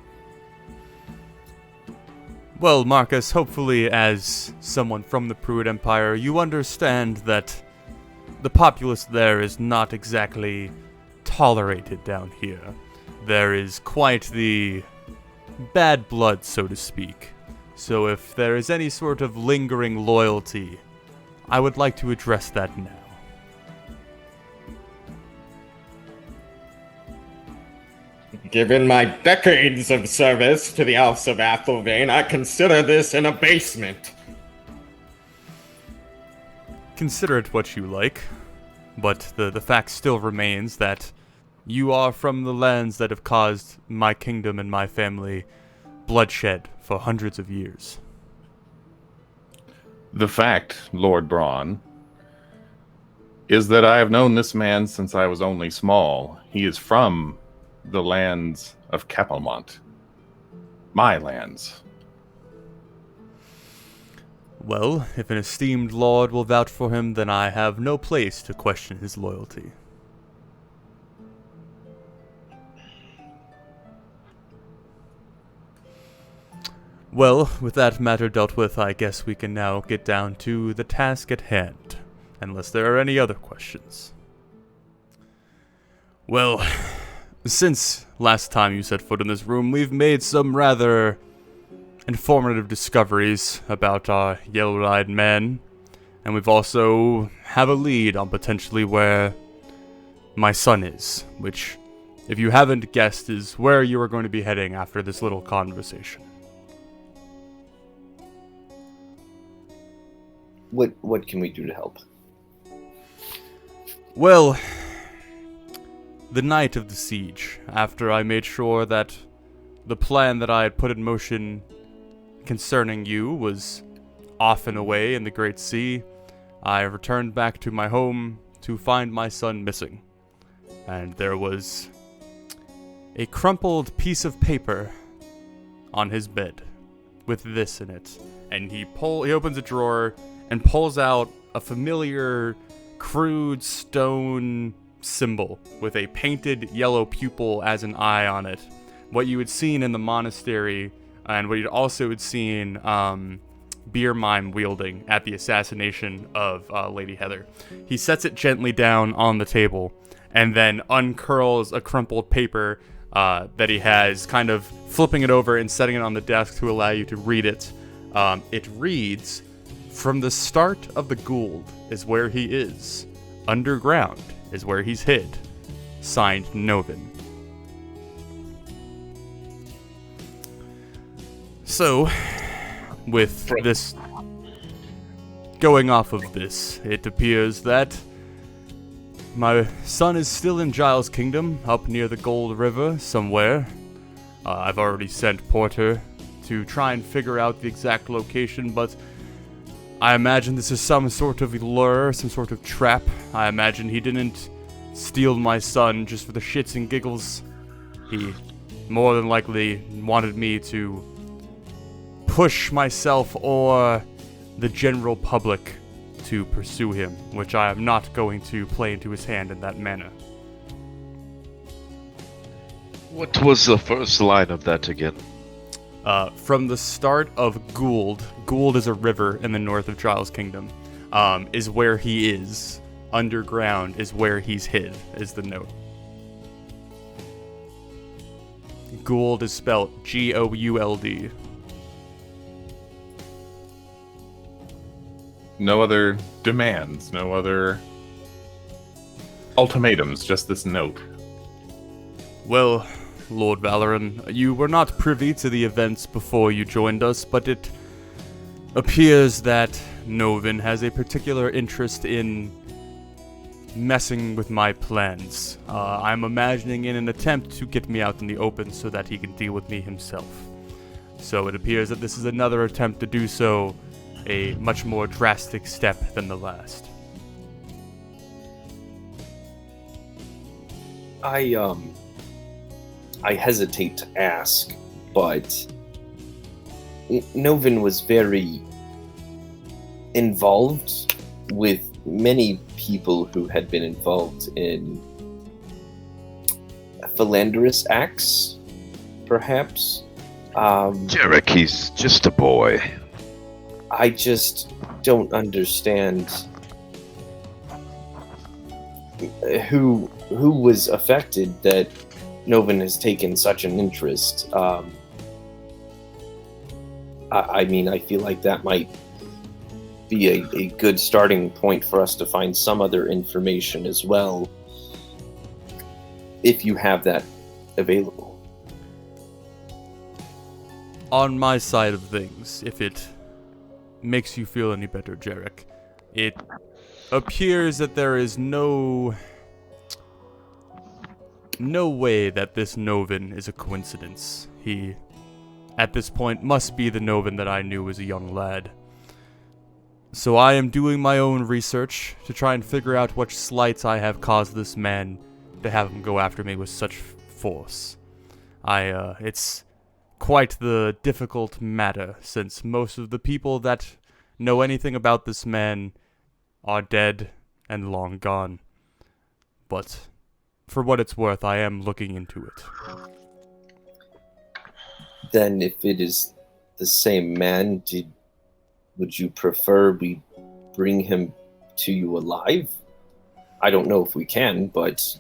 Well, Marcus, hopefully as someone from the Pruitt Empire, you understand that the populace there is not exactly tolerated down here. There is quite the bad blood, so to speak. So if there is any sort of lingering loyalty, I would like to address that now. Given my decades of service to the House of Athelvain, I consider this an abasement. Consider it what you like, but the fact still remains that you are from the lands that have caused my kingdom and my family bloodshed for hundreds of years. The fact, Lord Braun, is that I have known this man since I was only small. He is from the lands of Keppelmont. My lands. Well, if an esteemed lord will vouch for him, then I have no place to question his loyalty. Well, with that matter dealt with, I guess we can now get down to the task at hand, unless there are any other questions. Well, since last time you set foot in this room, we've made some rather informative discoveries about our yellow-eyed men, and we've also have a lead on potentially where my son is, which, if you haven't guessed, is where you are going to be heading after this little conversation. What can we do to help? Well, the night of the siege, after I made sure that the plan that I had put in motion concerning you was off and away in the Great Sea, I returned back to my home to find my son missing. And there was a crumpled piece of paper on his bed with this in it. And he opens a drawer and pulls out a familiar, crude stone symbol with a painted yellow pupil as an eye on it. What you had seen in the monastery, and what you'd also had seen Beer Mime wielding at the assassination of Lady Heather. He sets it gently down on the table, and then uncurls a crumpled paper that he has, kind of flipping it over and setting it on the desk to allow you to read it. It reads, "From the start of the Gould is where he is. Underground is where he's hid. Signed, Novin." So, with this going off of this, it appears that my son is still in Giles' kingdom, up near the Gold River somewhere. I've already sent Porter to try and figure out the exact location, but I imagine this is some sort of lure, some sort of trap. I imagine he didn't steal my son just for the shits and giggles. He more than likely wanted me to push myself or the general public to pursue him, which I am not going to play into his hand in that manner. What was the first line of that again? From the start of Gould is a river in the north of Giles' kingdom, is where he is. Underground is where he's hid, is the note. Gould is spelled Gould. No other demands, no other ultimatums, just this note. Well, Lord Valoran, you were not privy to the events before you joined us, but it appears that Novin has a particular interest in messing with my plans. I'm imagining in an attempt to get me out in the open so that he can deal with me himself. So it appears that this is another attempt to do so, a much more drastic step than the last. I hesitate to ask, but Novin was very involved with many people who had been involved in philanderous acts, perhaps. Jarek, he's just a boy. I just don't understand who was affected that Novin has taken such an interest. I mean, I feel like that might be a good starting point for us to find some other information as well, if you have that available. On my side of things, if it makes you feel any better, Jarek, it appears that there is no way that this Novin is a coincidence. He, at this point, must be the Novin that I knew as a young lad. So I am doing my own research to try and figure out what slights I have caused this man to have him go after me with such force. It's quite the difficult matter, since most of the people that know anything about this man are dead and long gone. But for what it's worth, I am looking into it. Then if it is the same man, would you prefer we bring him to you alive? I don't know if we can, but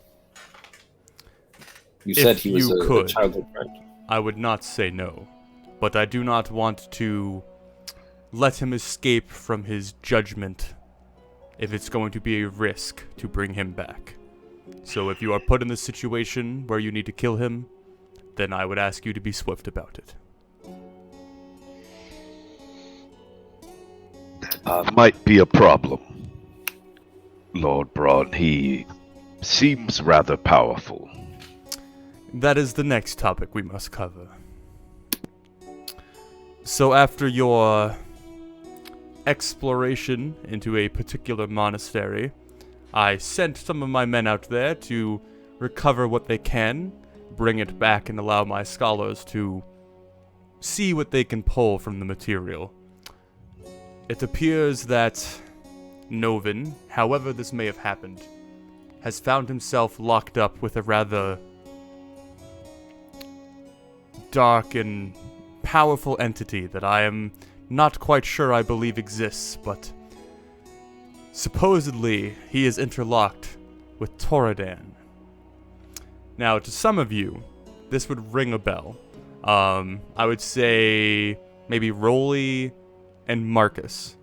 you said he was a childhood friend. I would not say no, but I do not want to let him escape from his judgment if it's going to be a risk to bring him back. So if you are put in this situation where you need to kill him, then I would ask you to be swift about it. Might be a problem. Lord Braun, he seems rather powerful. That is the next topic we must cover. So after your exploration into a particular monastery, I sent some of my men out there to recover what they can, bring it back, and allow my scholars to see what they can pull from the material. It appears that Novin, however this may have happened, has found himself locked up with a rather dark and powerful entity that I am not quite sure I believe exists, but supposedly he is interlocked with Toradan. Now, to some of you, this would ring a bell. I would say maybe Rolly and Marcus.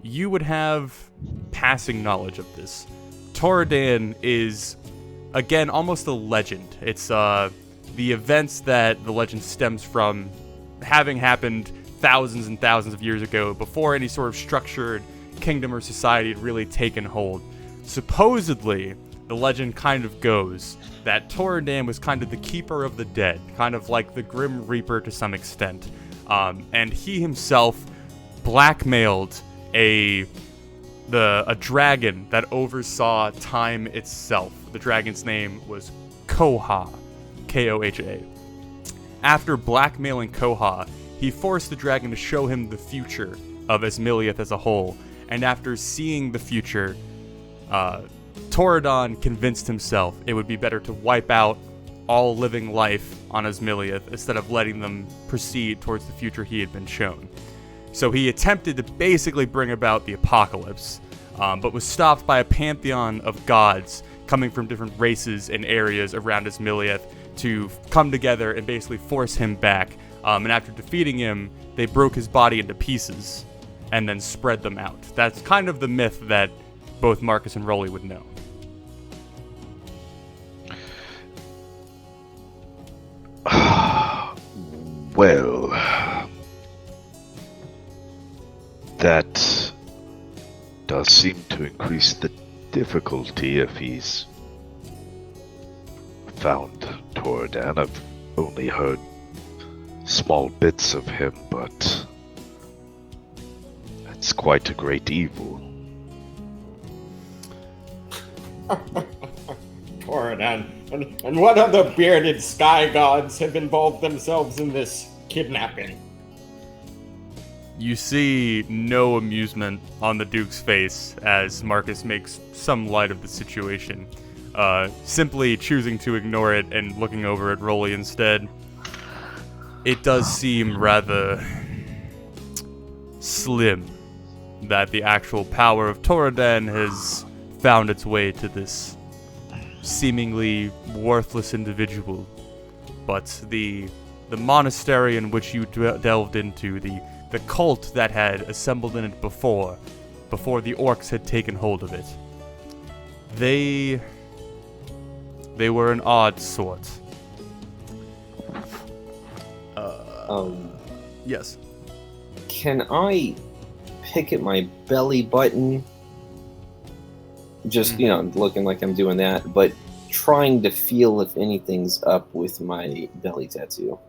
You would have passing knowledge of this. Toradan is, again, almost a legend. It's the events that the legend stems from having happened thousands and thousands of years ago, before any sort of structured kingdom or society had really taken hold. Supposedly, the legend kind of goes that Toradan was kind of the keeper of the dead, kind of like the Grim Reaper to some extent. And he himself blackmailed a dragon that oversaw time itself. The dragon's name was Koha, Koha. After blackmailing Koha, he forced the dragon to show him the future of Asmiliath as a whole, and after seeing the future, Toradan convinced himself it would be better to wipe out all living life on Asmiliath instead of letting them proceed towards the future he had been shown. So he attempted to basically bring about the apocalypse, but was stopped by a pantheon of gods coming from different races and areas around Asmiliath to come together and basically force him back. And after defeating him, they broke his body into pieces and then spread them out. That's kind of the myth that both Marcus and Rolly would know. Well, that does seem to increase the difficulty if he's found Toradan. I've only heard small bits of him, but it's quite a great evil. Toradan, and what other bearded sky gods have involved themselves in this kidnapping? You see no amusement on the Duke's face as Marcus makes some light of the situation, simply choosing to ignore it and looking over at Rolly instead. It does seem rather slim that the actual power of Toradan has found its way to this seemingly worthless individual. But the monastery in which you delved into, the cult that had assembled in it before the orcs had taken hold of it, they were an odd sort. Yes. Can I pick at my belly button? Just, looking like I'm doing that, but trying to feel if anything's up with my belly tattoo.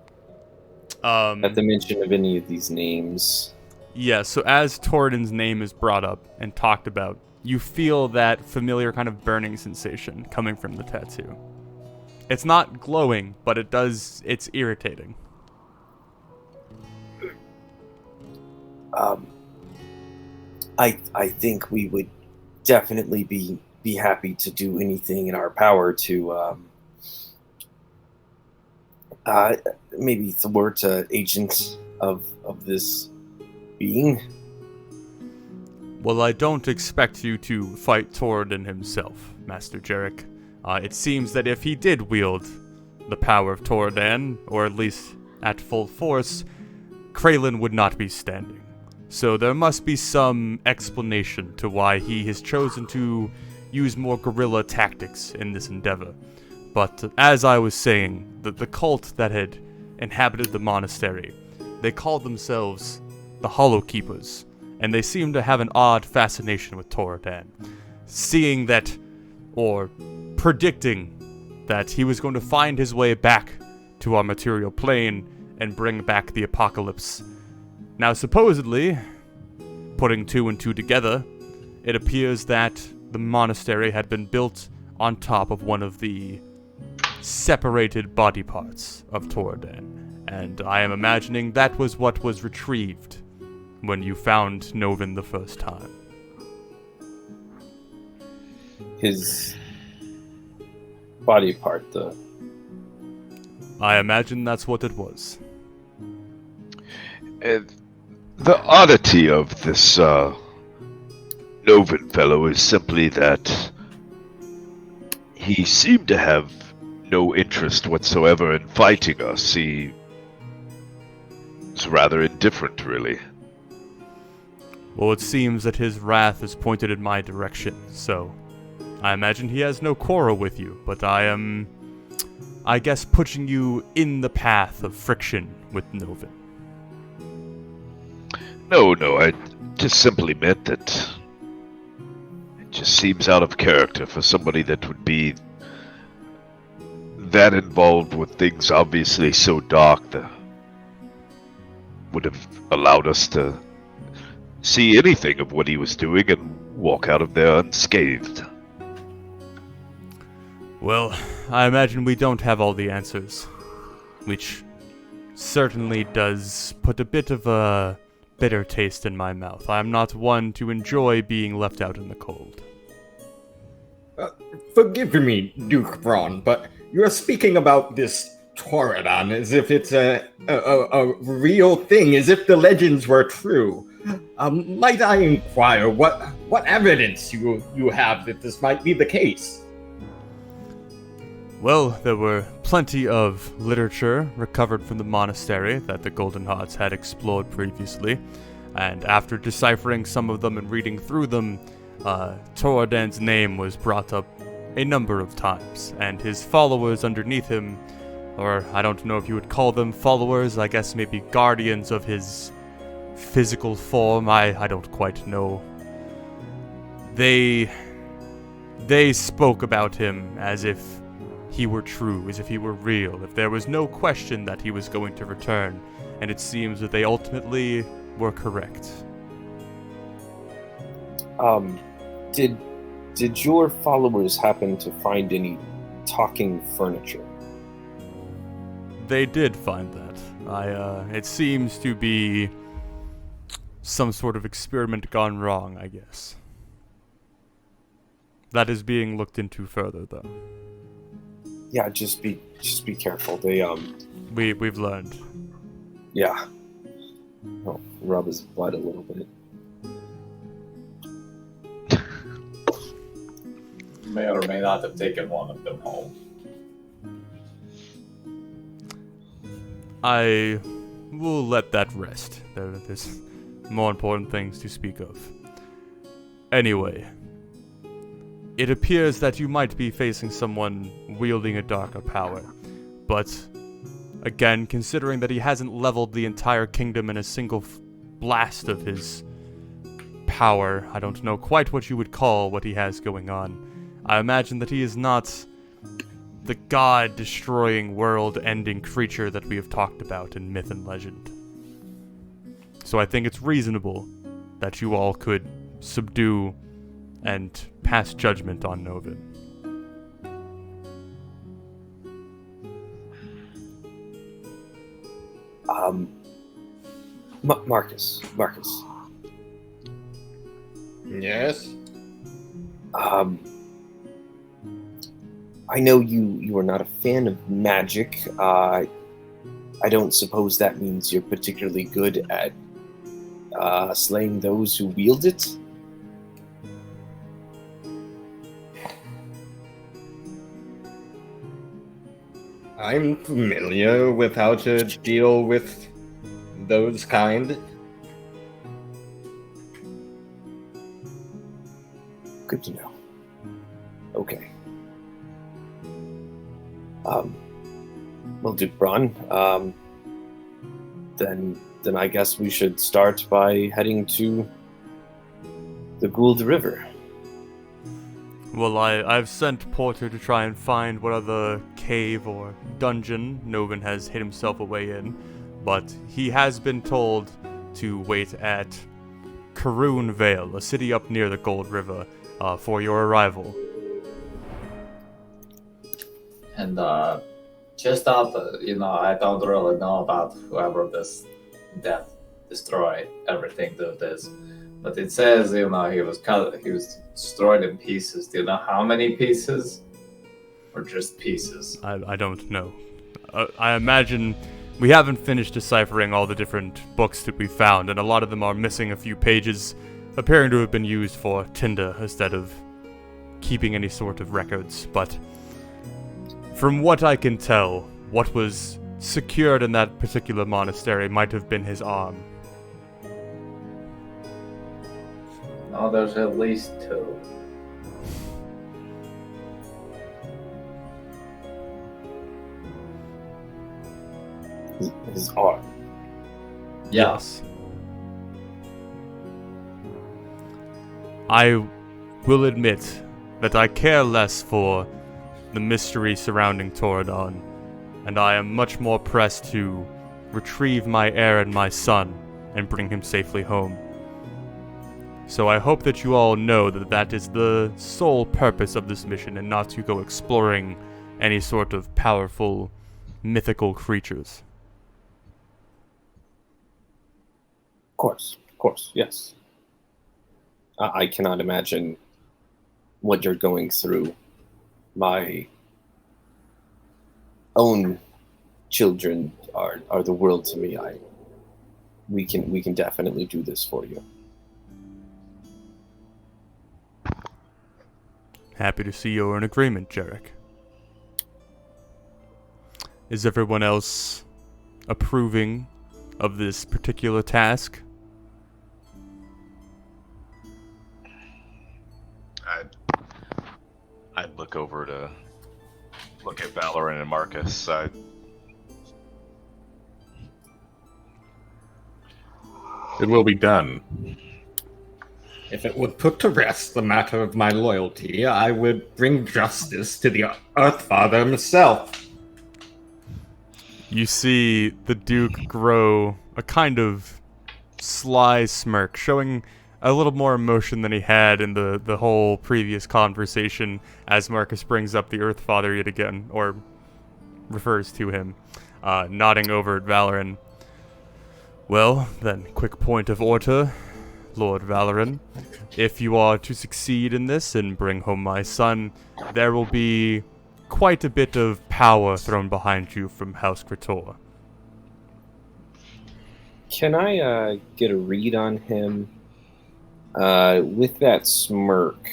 At the mention of any of these names. Yeah, so as Torden's name is brought up and talked about, you feel that familiar kind of burning sensation coming from the tattoo. It's not glowing, but it's irritating. I think we would definitely be happy to do anything in our power to maybe thwart agent of this being. Well, I don't expect you to fight Torden himself, Master Jarek. It seems that if he did wield the power of Toradan, or at least at full force, Kralen would not be standing. So there must be some explanation to why he has chosen to use more guerrilla tactics in this endeavor. But as I was saying, the cult that had inhabited the monastery, they called themselves the Hollow Keepers, and they seem to have an odd fascination with Toradan. Seeing that, or predicting that he was going to find his way back to our material plane and bring back the apocalypse. Now, supposedly, putting two and two together, it appears that the monastery had been built on top of one of the separated body parts of Toradan, and I am imagining that was what was retrieved when you found Novin the first time. His body part, I imagine that's what it was. The oddity of this Novin fellow is simply that he seemed to have no interest whatsoever in fighting us. He was rather indifferent, really. Well, it seems that his wrath is pointed in my direction, so I imagine he has no quarrel with you, but I am, I guess, pushing you in the path of friction with Novin. No, I just simply meant that it just seems out of character for somebody that would be that involved with things obviously so dark that would have allowed us to see anything of what he was doing and walk out of there unscathed. Well, I imagine we don't have all the answers, which certainly does put a bit of a bitter taste in my mouth. I am not one to enjoy being left out in the cold. Forgive me, Duke Braun, but you're speaking about this Toradan as if it's a real thing, as if the legends were true. Might I inquire what evidence you have that this might be the case? Well, there were plenty of literature recovered from the monastery that the Golden Hearts had explored previously, and after deciphering some of them and reading through them, Toradan's name was brought up a number of times, and his followers underneath him, or I don't know if you would call them followers, I guess maybe guardians of his physical form, I don't quite know. They spoke about him as if he were true, as if he were real, if there was no question that he was going to return, and it seems that they ultimately were correct. Did your followers happen to find any talking furniture? They did find that. It seems to be some sort of experiment gone wrong, I guess. That is being looked into further, though. Yeah, just be careful. They We've learned. yeah. Oh, rub his butt a little bit. May or may not have taken one of them home. I will let that rest. There's more important things to speak of. Anyway, it appears that you might be facing someone wielding a darker power, but again, considering that he hasn't leveled the entire kingdom in a single blast of his power, I don't know quite what you would call what he has going on. I imagine that he is not the god-destroying, world-ending creature that we have talked about in myth and legend. So I think it's reasonable that you all could subdue and pass judgment on Novin. Marcus. Yes? I know you are not a fan of magic. I don't suppose that means you're particularly good at slaying those who wield it? I'm familiar with how to deal with those kind. Good to know. Okay. Well, Duke Braun, then I guess we should start by heading to the Gould River. Well, I've sent Porter to try and find what other cave or dungeon Novin has hid himself away in, but he has been told to wait at Karoon Vale, a city up near the Gold River, for your arrival. And just out, I don't really know about whoever this death destroyed everything to this, but it says he was destroyed in pieces. Do you know how many pieces, or just pieces? I don't know. I imagine we haven't finished deciphering all the different books that we found, and a lot of them are missing a few pages, appearing to have been used for tinder instead of keeping any sort of records. But from what I can tell, what was secured in that particular monastery might have been his arm. No, there's at least two. His arm. Yes. I will admit that I care less for the mystery surrounding Toradon, and I am much more pressed to retrieve my heir and my son and bring him safely home. So I hope that you all know that that is the sole purpose of this mission, and not to go exploring any sort of powerful mythical creatures. Of course, yes. I cannot imagine what you're going through. My own children are the world to me. We can definitely do this for you. Happy to see you're in agreement, Jarek. Is everyone else approving of this particular task? I'd look over to look at Valorant and Marcus. It will be done. If it would put to rest the matter of my loyalty, I would bring justice to the Earthfather himself. You see the Duke grow a kind of sly smirk, showing a little more emotion than he had in the whole previous conversation as Marcus brings up the Earthfather yet again, or refers to him, nodding over at Valoran. Well, then, quick point of order, Lord Valoran. If you are to succeed in this and bring home my son, there will be quite a bit of power thrown behind you from House Krator. Can I get a read on him? With that smirk,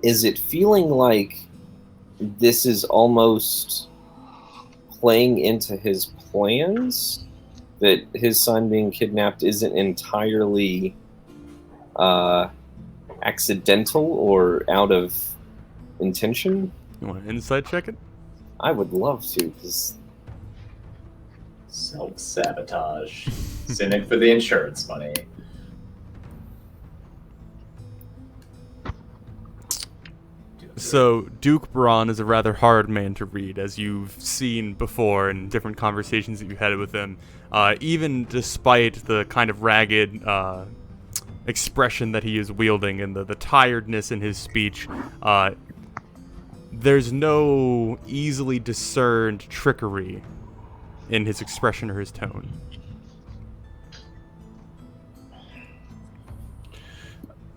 is it feeling like this is almost playing into his plans? That his son being kidnapped isn't entirely accidental or out of intention? You want to insight check it? I would love to, because Self-sabotage. Cynic for the insurance money. So, Duke Braun is a rather hard man to read, as you've seen before in different conversations that you had with him. Even despite the kind of ragged expression that he is wielding and the tiredness in his speech, there's no easily discerned trickery in his expression or his tone.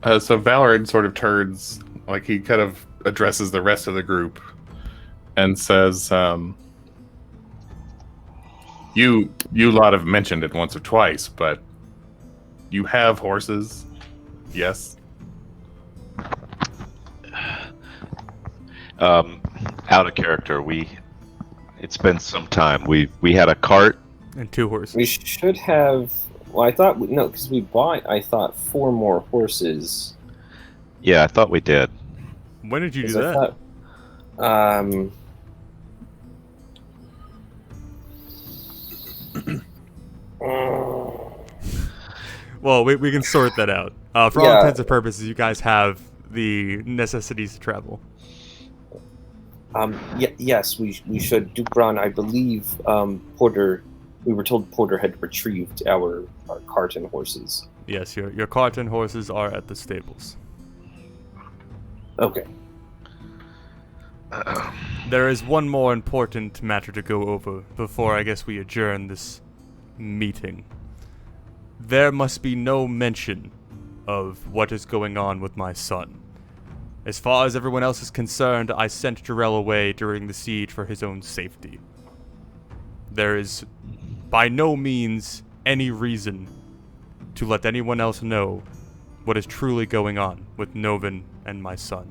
So Valorant sort of turns, like he kind of addresses the rest of the group and says, you lot have mentioned it once or twice, but you have horses, yes? Out of character, it's been some time. We had a cart And 2 horses. we should have. Well, I thought no, because we bought. I thought 4 more horses. Yeah, I thought we did. When did you do 'Cause I that? thought, Well, we can sort that out. For all Yeah. intents and purposes, you guys have the necessities to travel. yes, we should. Dubron, I believe Porter. We were told Porter had retrieved our cart and horses. Yes, your cart and horses are at the stables. Okay. There is one more important matter to go over before I guess we adjourn this meeting. There must be no mention of what is going on with my son. As far as everyone else is concerned, I sent Jarrell away during the siege for his own safety. There is by no means any reason to let anyone else know what is truly going on with Novin and my son.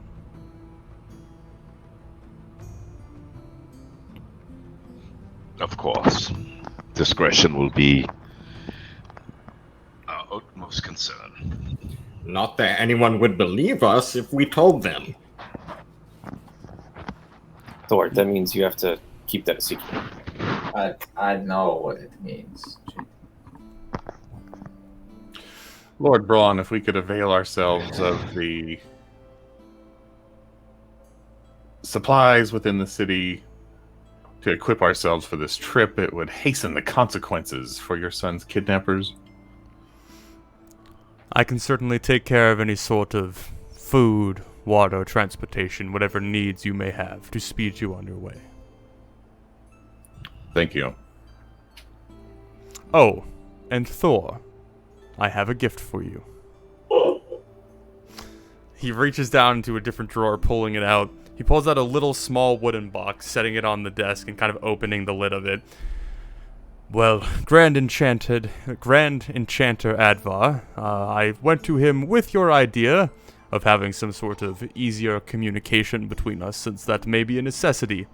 Of course. Discretion will be our utmost concern. Not that anyone would believe us if we told them. Thor, that means you have to keep that a secret. I know what it means. Lord Braun, if we could avail ourselves of the supplies within the city to equip ourselves for this trip, it would hasten the consequences for your son's kidnappers. I can certainly take care of any sort of food, water, transportation, whatever needs you may have to speed you on your way. Thank you. Oh, and Thor, I have a gift for you. He reaches down into a different drawer, pulling it out. He pulls out a little small wooden box, setting it on the desk and kind of opening the lid of it. Well, Grand Enchanter Advar, I went to him with your idea of having some sort of easier communication between us, since that may be a necessity.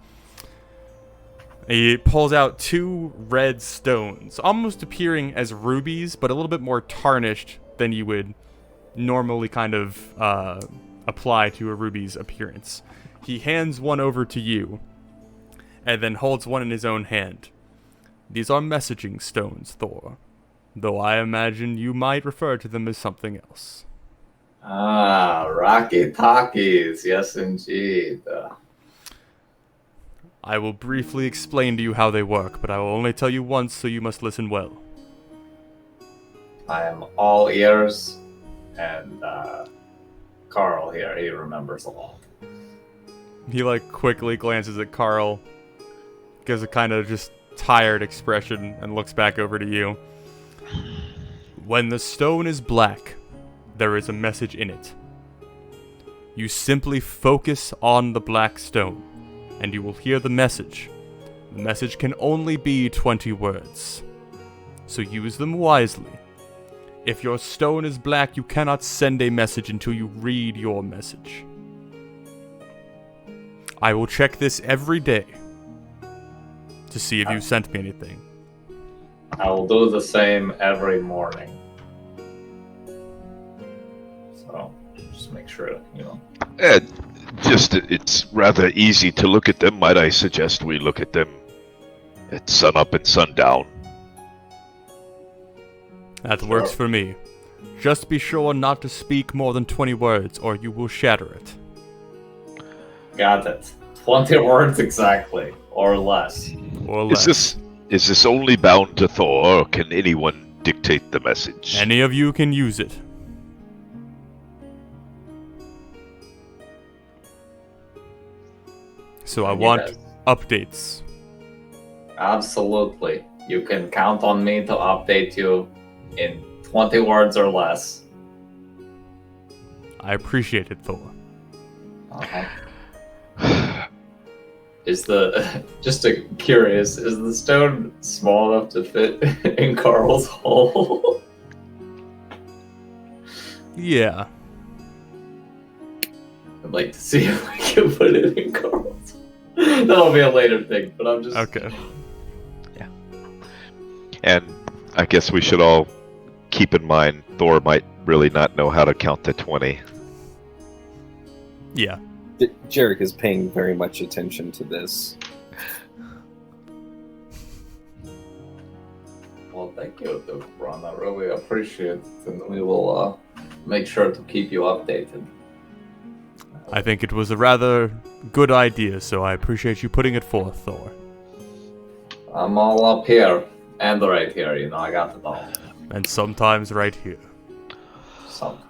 He pulls out 2 red stones, almost appearing as rubies, but a little bit more tarnished than you would normally kind of apply to a ruby's appearance. He hands one over to you, and then holds one in his own hand. These are messaging stones, Thor, though I imagine you might refer to them as something else. Ah, Rocky Talkies. Yes, indeed. I will briefly explain to you how they work, but I will only tell you once, so you must listen well. I am all ears, and Carl here, he remembers a lot. He quickly glances at Carl, gives a kind of just tired expression and looks back over to you. When the stone is black, there is a message in it. You simply focus on the black stone, and you will hear the message. The message can only be 20 words, so use them wisely. If your stone is black, you cannot send a message until you read your message. I will check this every day to see if you sent me anything. I will do the same every morning. So, just make sure, It's rather easy to look at them. Might I suggest we look at them at sunup and sundown? That works for me. Just be sure not to speak more than 20 words, or you will shatter it. Got it. 20 words exactly, or less. Or less. Is this only bound to Thor, or can anyone dictate the message? Any of you can use it. So I want updates. Absolutely. You can count on me to update you in 20 words or less. I appreciate it, Thor. Is the curious, is the stone small enough to fit in Carl's hole? Yeah. I'd like to see if I can put it in Carl's. That'll be a later thing, but I'm just... Okay. Yeah. And I guess we should all keep in mind Thor might really not know how to count to 20. Yeah. Jarek is paying very much attention to this. Well, thank you, Ron. I really appreciate it, and we will make sure to keep you updated. I think it was a rather good idea, so I appreciate you putting it forth, Thor. I'm all up here, and right here, I got it all. And sometimes right here. Sometimes.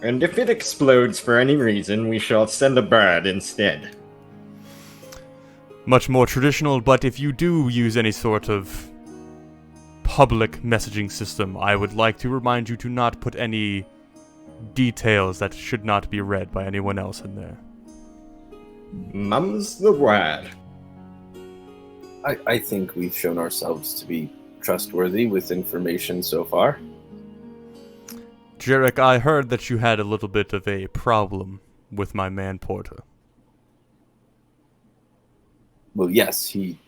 And if it explodes for any reason, we shall send a bird instead. Much more traditional, but if you do use any sort of public messaging system, I would like to remind you to not put any details that should not be read by anyone else in there. Mum's the word. I think we've shown ourselves to be trustworthy with information so far. Jarek, I heard that you had a little bit of a problem with my man Porter. Well, yes, he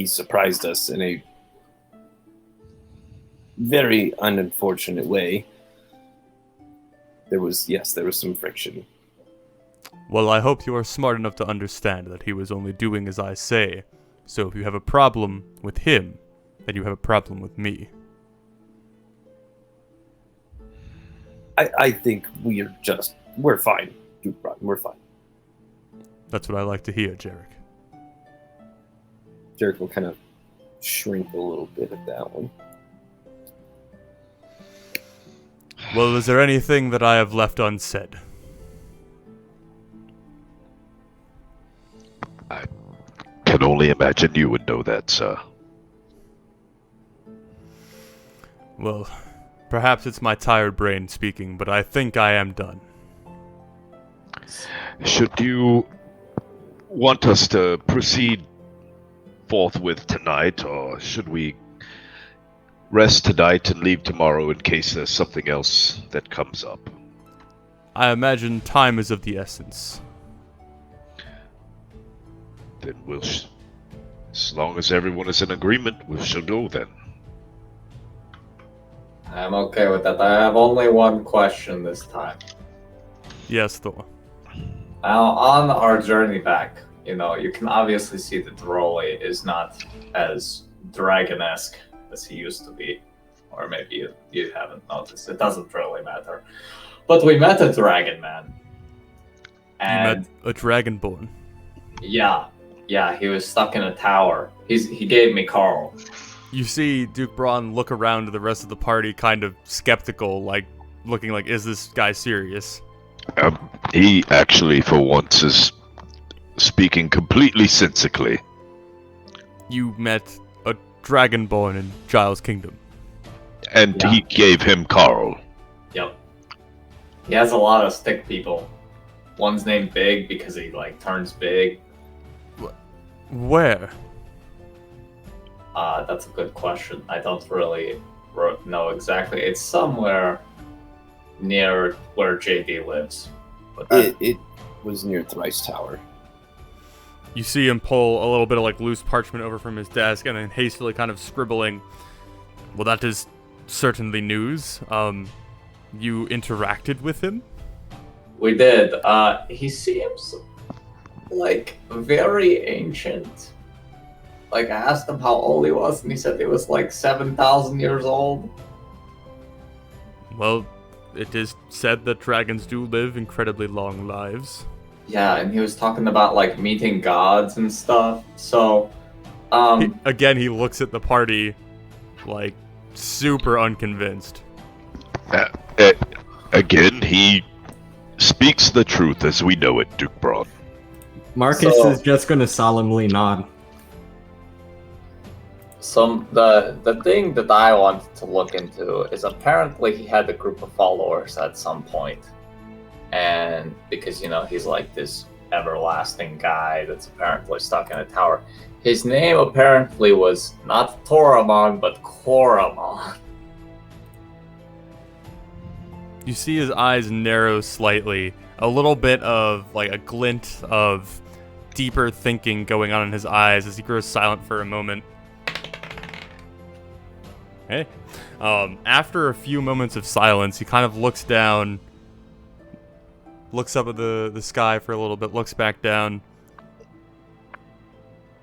surprised us in a very unfortunate way. There was some friction. Well, I hope you are smart enough to understand that he was only doing as I say. So if you have a problem with him, then you have a problem with me. I think we're fine. We're fine. That's what I like to hear, Jarek. Jarek will kind of shrink a little bit at that one. Well, is there anything that I have left unsaid? I can only imagine you would know that, sir. Well, perhaps it's my tired brain speaking, but I think I am done. Should you want us to proceed forthwith tonight, or should we rest tonight and leave tomorrow in case there's something else that comes up? I imagine time is of the essence. Then we'll, as long as everyone is in agreement, we shall go then. I'm okay with that. I have only one question this time. Yes, Thor. Now, on our journey back, you can obviously see that Rolly is not as dragon-esque as he used to be. Or maybe you haven't noticed. It doesn't really matter. But we met a dragon man. And You met a dragonborn. Yeah, he was stuck in a tower. He gave me Carl. You see Duke Braun look around to the rest of the party kind of skeptical, looking like, is this guy serious? He actually, for once, is speaking completely sensically. You met a dragonborn in Giles' kingdom. And Yeah. he gave him Carl. Yep. He has a lot of stick people. One's named Big because he like turns big. Where? That's a good question. I don't really know exactly. It's somewhere near where JD lives. But It was near Thrice Tower. You see him pull a little bit of like loose parchment over from his desk and then hastily kind of scribbling. Well, that is certainly news. You interacted with him? we did. He seems like very ancient. Like, I asked him how old he was, and he said he was like 7,000 years old. Well, it is said that dragons do live incredibly long lives. Yeah, and he was talking about like meeting gods and stuff. So, He looks at the party like super unconvinced. Again, he speaks the truth as we know it, Duke Braun. Marcus So- is just gonna solemnly nod. the thing that I wanted to look into is apparently he had a group of followers at some point, and because he's like this everlasting guy that's apparently stuck in a tower. His name apparently was not Toramon but Koramon. You see his eyes narrow slightly, a little bit of like a glint of deeper thinking going on in his eyes as he grows silent for a moment. Hey. After a few moments of silence, he kind of looks down, looks up at the sky for a little bit, looks back down.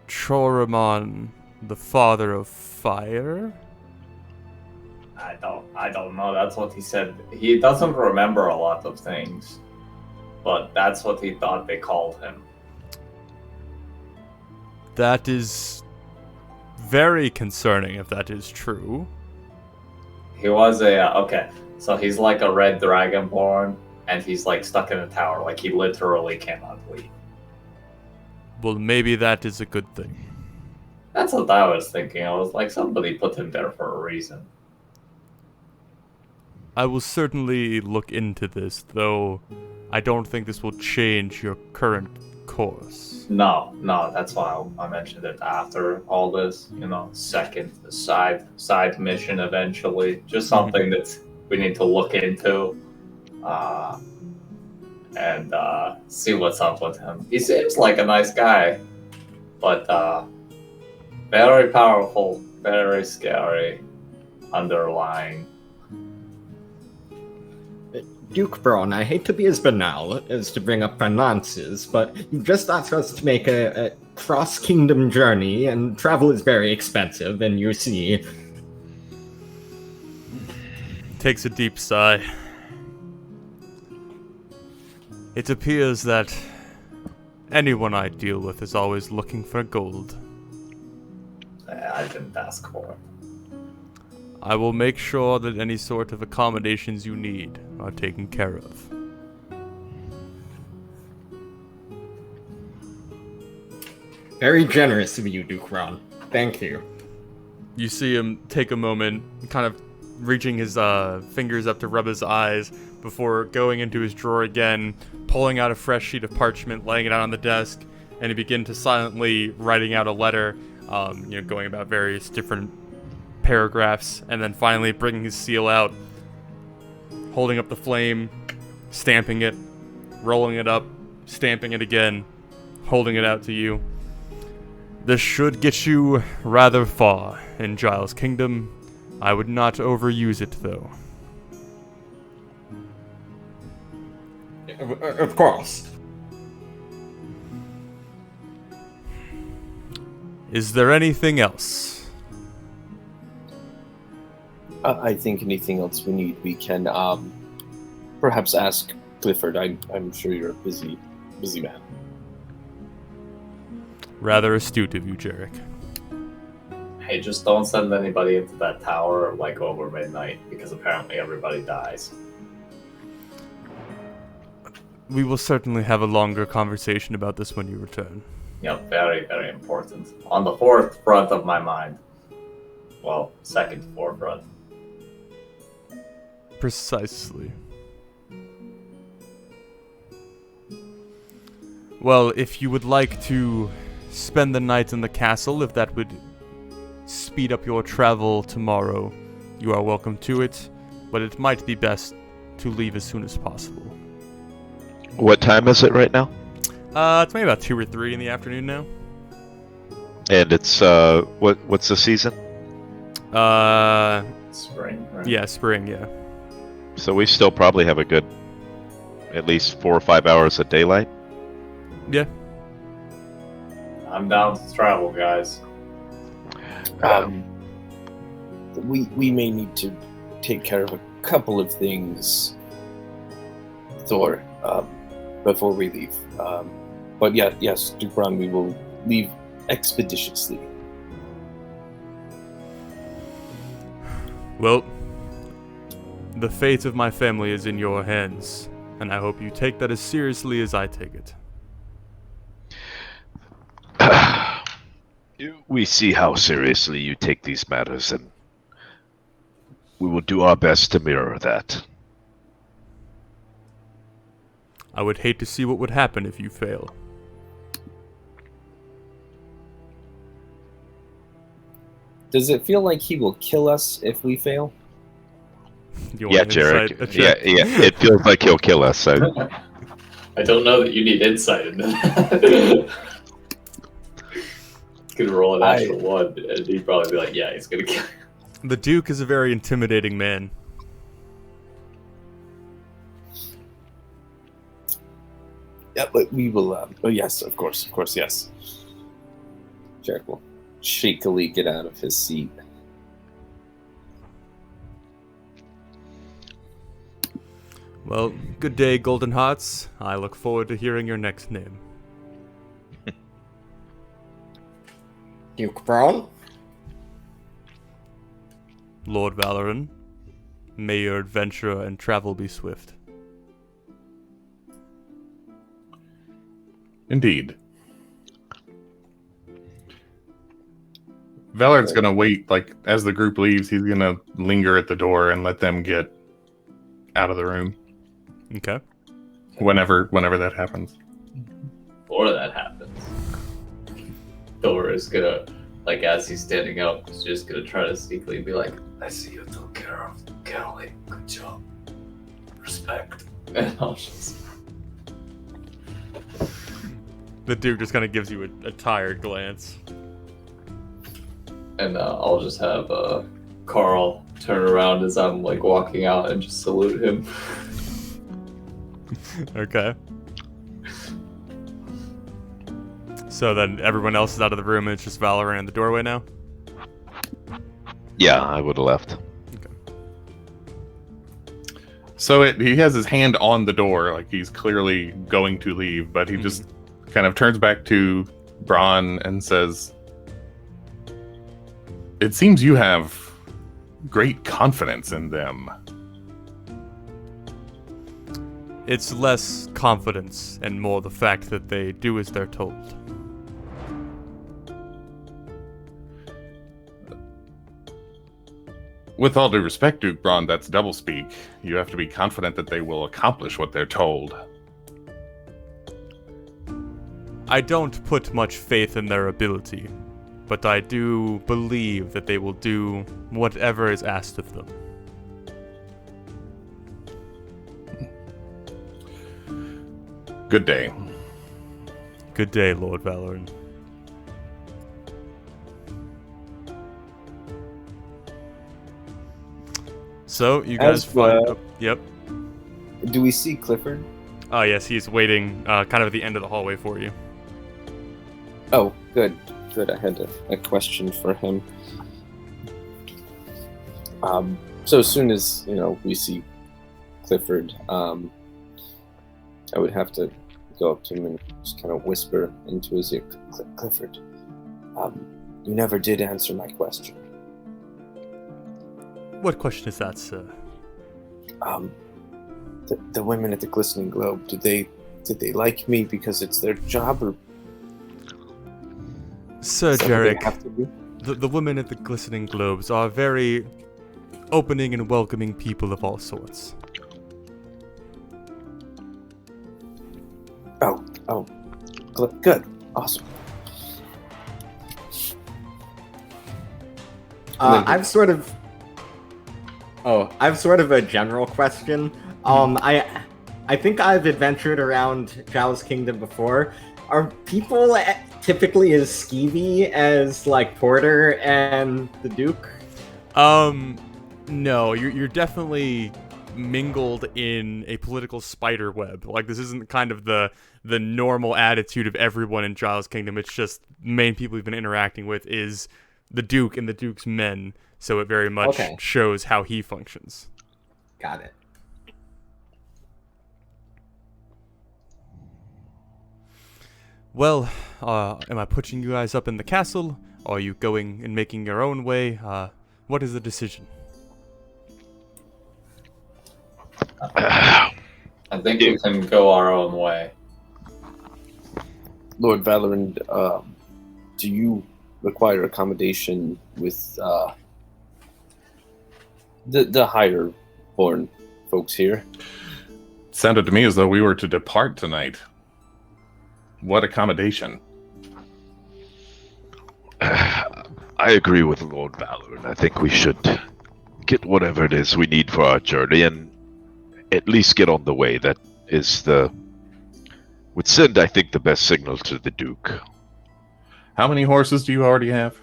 Choramon, the father of fire? I don't know. That's what he said. He doesn't remember a lot of things, but that's what he thought they called him. That is very concerning if that is true. He was okay. So he's like a red dragonborn, and he's like stuck in a tower. Like he literally cannot leave. Well, maybe that is a good thing. That's what I was thinking. I was like, somebody put him there for a reason. I will certainly look into this, though I don't think this will change your current course. No, that's why I mentioned it after all this. Second side mission eventually. Just something that we need to look into, and see what's up with him. He seems like a nice guy, but very powerful, very scary, underlying. Duke Braun, I hate to be as banal as to bring up finances, but you've just asked us to make a cross-kingdom journey, and travel is very expensive, and you see... Takes a deep sigh. It appears that anyone I deal with is always looking for gold. I didn't ask for it. I will make sure that any sort of accommodations you need are taken care of. Very generous of you, Duke Braun. Thank you. You see him take a moment, kind of reaching his fingers up to rub his eyes before going into his drawer again, pulling out a fresh sheet of parchment, laying it out on the desk, and he begin to silently writing out a letter, going about various different paragraphs, and then finally bringing his seal out, holding up the flame, stamping it, rolling it up, stamping it again, holding it out to you. This should get you rather far in Giles' kingdom. I would not overuse it, though. Of course. Is there anything else? I think anything else we need, we can perhaps ask Clifford. I'm sure you're a busy man. Rather astute of you, Jarek. Hey, just don't send anybody into that tower like over midnight, because apparently everybody dies. We will certainly have a longer conversation about this when you return. Yep, very, very important. On the forefront of my mind. Well, second forefront. Precisely. Well, if you would like to spend the night in the castle, if that would speed up your travel tomorrow, you are welcome to it, but it might be best to leave as soon as possible. What time is it right now? It's maybe about 2 or 3 in the afternoon now. And it's what's the season? Spring, right? Yeah, spring, yeah. So we still probably have a good at least 4 or 5 hours of daylight. Yeah. I'm down to travel, guys. We may need to take care of a couple of things, Thor, before we leave. But yeah, yes, Dukran, we will leave expeditiously. Well, the fate of my family is in your hands, and I hope you take that as seriously as I take it. We see how seriously you take these matters, and we will do our best to mirror that. I would hate to see what would happen if you fail. Does it feel like he will kill us if we fail? You want Jarek. insight check? Yeah. It feels like he'll kill us. I don't know that you need insight into that. Could roll an actual 1, and he'd probably be like, yeah, he's gonna kill you. The Duke is a very intimidating man. Yeah, but we will. Oh yes, of course, yes. Jarek will shakily get out of his seat. Well, good day, Golden Hearts. I look forward to hearing your next name. Duke Braun? Lord Valoran, may your adventure and travel be swift. Indeed. Vallard's gonna wait, like, as the group leaves, he's gonna linger at the door and let them get out of the room. Okay. Whenever that happens. Before that happens, Thor is gonna, like, as he's standing up, he's just gonna try to sneakily be like, I see you took care of Kelly. Good job. Respect. And I'll just... The Duke just kind of gives you a tired glance. And I'll just have Carl turn around as I'm, like, walking out and just salute him. Okay. So then everyone else is out of the room and it's just Valoran in the doorway now? Yeah, I would have left. So he has his hand on the door, like he's clearly going to leave, but he just kind of turns back to Braun and says, "It seems you have great confidence in them." It's less confidence and more the fact that they do as they're told. With all due respect, Duke Braun, that's doublespeak. You have to be confident that they will accomplish what they're told. I don't put much faith in their ability, but I do believe that they will do whatever is asked of them. Good day. Good day, Lord Valoran. So, you guys find... Yep. Do we see Clifford? Oh, yes, he's waiting kind of at the end of the hallway for you. Oh, good. Good, I had a question for him. So as soon as, we see Clifford, I would have to go up to him and just kind of whisper into his ear, Clifford, you never did answer my question. What question is that, sir? The women at the Glistening Globe, do they Did they like me because it's their job, or Sir something they Jarek, have to do? the women at the Glistening Globes are very opening and welcoming people of all sorts. Oh, good, awesome. I've sort of a general question. I think I've adventured around Zhao's kingdom before. Are people typically as skeevy as like Porter and the Duke? No, you're definitely mingled in a political spider web. Like, this isn't kind of the normal attitude of everyone in Giles' kingdom. It's just main people you've been interacting with is the Duke and the Duke's men, so it very much shows how he functions. Got it. Well, am I putting you guys up in the castle? Or are you going and making your own way? What is the decision? I think we can go our own way. Lord Valorant, do you require accommodation with the higher born folks here? It sounded to me as though we were to depart tonight. What accommodation? I agree with Lord Valorant. I think we should get whatever it is we need for our journey and at least get on the way. That is would send, I think, the best signal to the Duke. How many horses do you already have?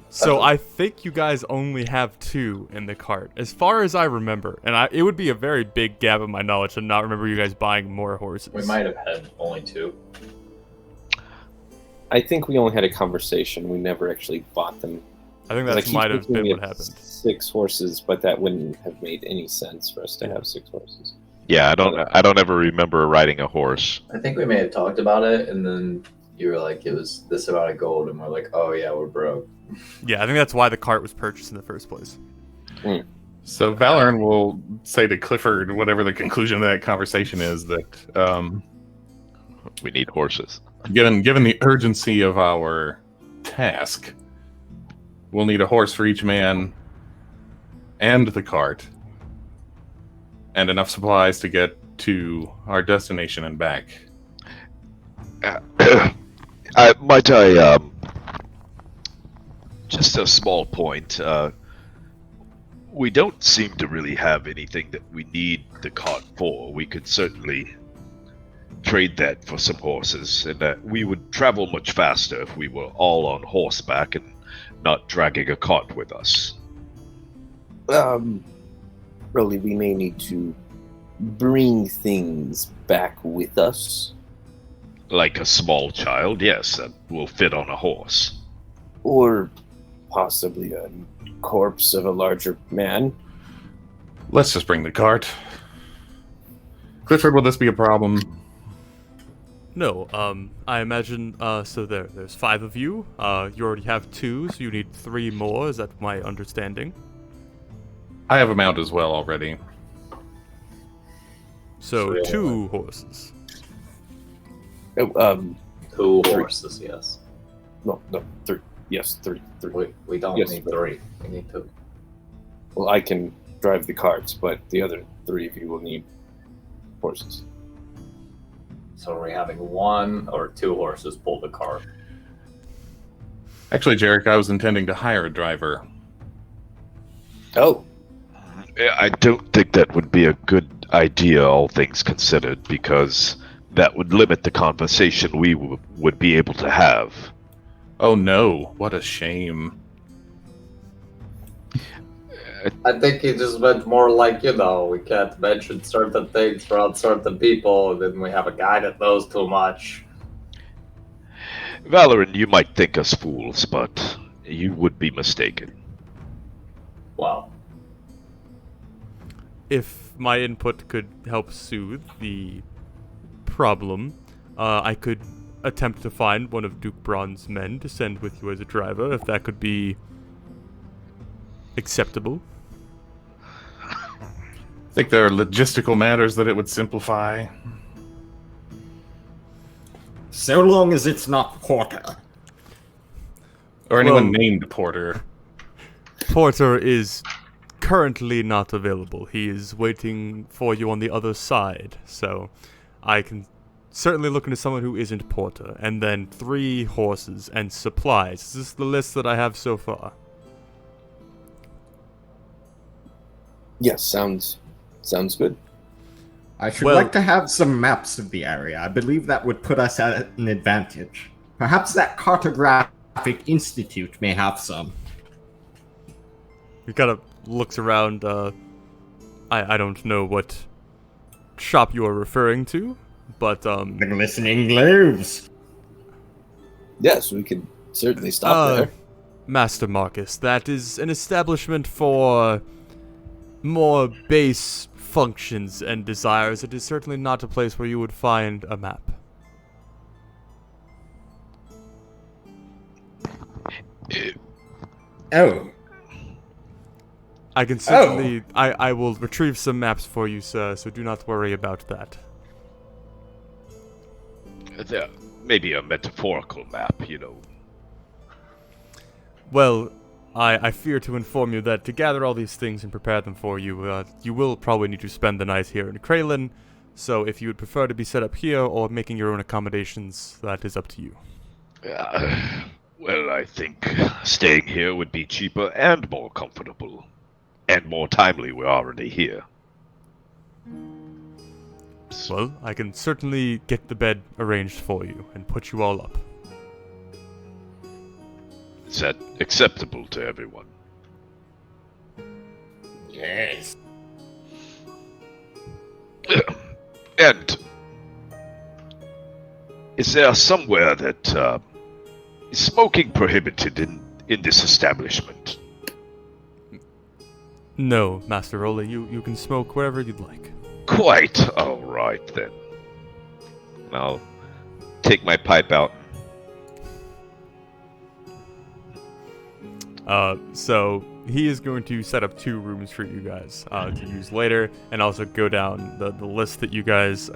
So I think you guys only have 2 in the cart, as far as I remember. And it would be a very big gap in my knowledge to not remember you guys buying more horses. We might have had only 2. I think we only had a conversation. We never actually bought them. I think that might have been what happened. 6 horses, but that wouldn't have made any sense for us to have 6 horses. Yeah, I don't ever remember riding a horse. I think we may have talked about it, and then you were like, it was this amount of gold, and we're like, oh yeah, we're broke. Yeah, I think that's why the cart was purchased in the first place. So Valorant will say to Clifford, whatever the conclusion of that conversation is, that we need horses. Given the urgency of our task, we'll need a horse for each man and the cart, and enough supplies to get to our destination and back. Might I, just a small point. We don't seem to really have anything that we need the cart for. We could certainly trade that for some horses, and we would travel much faster if we were all on horseback and not dragging a cart with us. Really, we may need to bring things back with us. Like a small child, yes, that will fit on a horse. Or possibly a corpse of a larger man. Let's just bring the cart. Clifford, will this be a problem? No, I imagine, so there's 5 of you. You already have 2, so you need 3 more, is that my understanding? I have a mount as well already. So 2 horses. 2 horses, yes. No, 3. Yes, 3. We don't need 3. We need 2. Well, I can drive the carts, but the other 3 of you will need horses. So are we having 1 or 2 horses pull the cart? Actually, Jarek, I was intending to hire a driver. Oh. I don't think that would be a good idea, all things considered, because that would limit the conversation we would be able to have. Oh no, what a shame. I think he just meant more like, we can't mention certain things around certain people, and then we have a guy that knows too much. Valorant, you might think us fools, but you would be mistaken. Wow. If my input could help soothe the problem, I could attempt to find one of Duke Braun's men to send with you as a driver, if that could be acceptable. think there are logistical matters that it would simplify. So long as it's not Porter. Or anyone Well- named Porter. Porter is currently not available. He is waiting for you on the other side, so I can certainly look into someone who isn't Porter. And then 3 horses and supplies. Is this the list that I have so far? Yes, sounds good. I should Well- like to have some maps of the area. I believe that would put us at an advantage. Perhaps that Cartographic Institute may have some. He kind of looks around. I don't know what shop you are referring to, but The Glistening Globes. Yes, we could certainly stop there. Master Marcus, that is an establishment for more base functions and desires. It is certainly not a place where you would find a map. Oh, I can certainly... I will retrieve some maps for you, sir, so do not worry about that. There may be a metaphorical map, you know. Well, I fear to inform you that to gather all these things and prepare them for you, you will probably need to spend the night here in Kralen, so if you would prefer to be set up here or making your own accommodations, that is up to you. Well, I think staying here would be cheaper and more comfortable. And more timely, we're already here. Well, I can certainly get the bed arranged for you and put you all up. Is that acceptable to everyone? yes. And is there somewhere that is smoking prohibited in this establishment? No, Master Rowley, you can smoke wherever you'd like. Quite all right then. I'll take my pipe out. So he is going to set up 2 rooms for you guys to use later, and also go down the list that you guys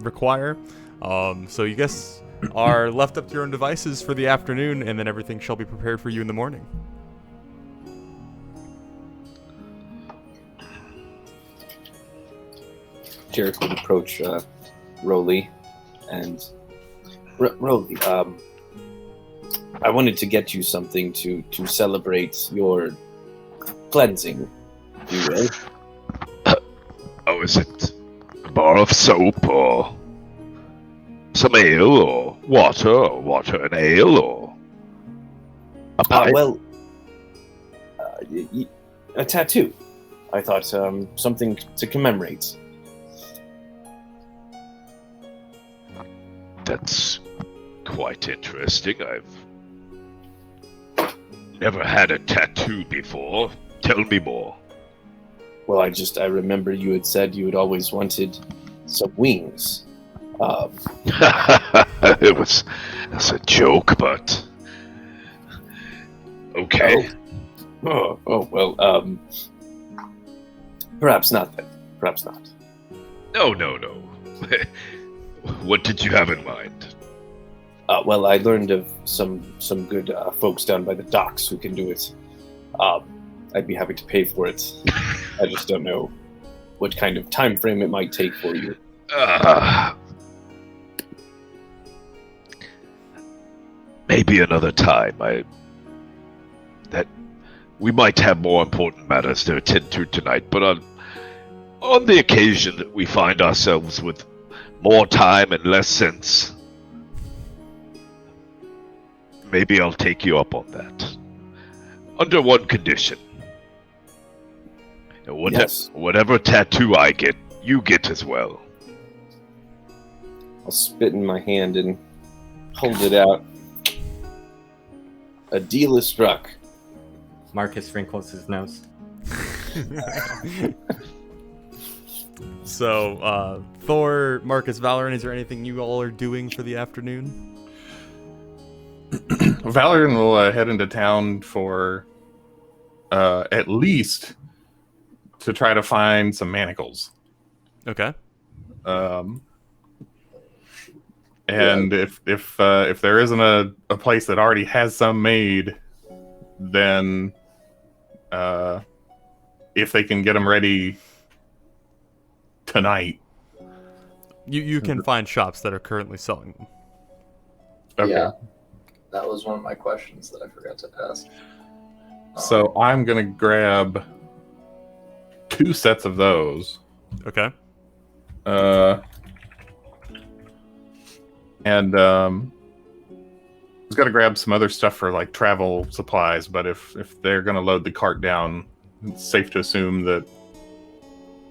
require. So you guys are left up to your own devices for the afternoon, and then everything shall be prepared for you in the morning. Jarek would approach Rolly and Rolly, I wanted to get you something to celebrate your cleansing, if you will. Oh, is it a bar of soap or some ale or water and ale or a pipe? A tattoo. I thought something to commemorate. That's quite interesting. I've never had a tattoo before. Tell me more. Well, I remember you had said you had always wanted some wings. That's a joke, but okay. Well, perhaps not then. Perhaps not. No. What did you have in mind? Well, I learned of some good folks down by the docks who can do it. I'd be happy to pay for it. I just don't know what kind of time frame it might take for you. Maybe another time. We might have more important matters to attend to tonight, but on the occasion that we find ourselves with more time and less sense, maybe I'll take you up on that. Under one condition. Yes. Whatever tattoo I get, you get as well. I'll spit in my hand and hold it out. A deal is struck. Marcus wrinkles his nose. So, Thor, Marcus, Valorant, is there anything you all are doing for the afternoon? Valerian will head into town for at least to try to find some manacles. Okay. And if there isn't a place that already has some made, then if they can get them ready tonight, You can find shops that are currently selling them. okay. Yeah, that was one of my questions that I forgot to ask. So I'm gonna grab 2 sets of those. Okay. And I was gonna grab some other stuff for like travel supplies, but if they're gonna load the cart down, it's safe to assume that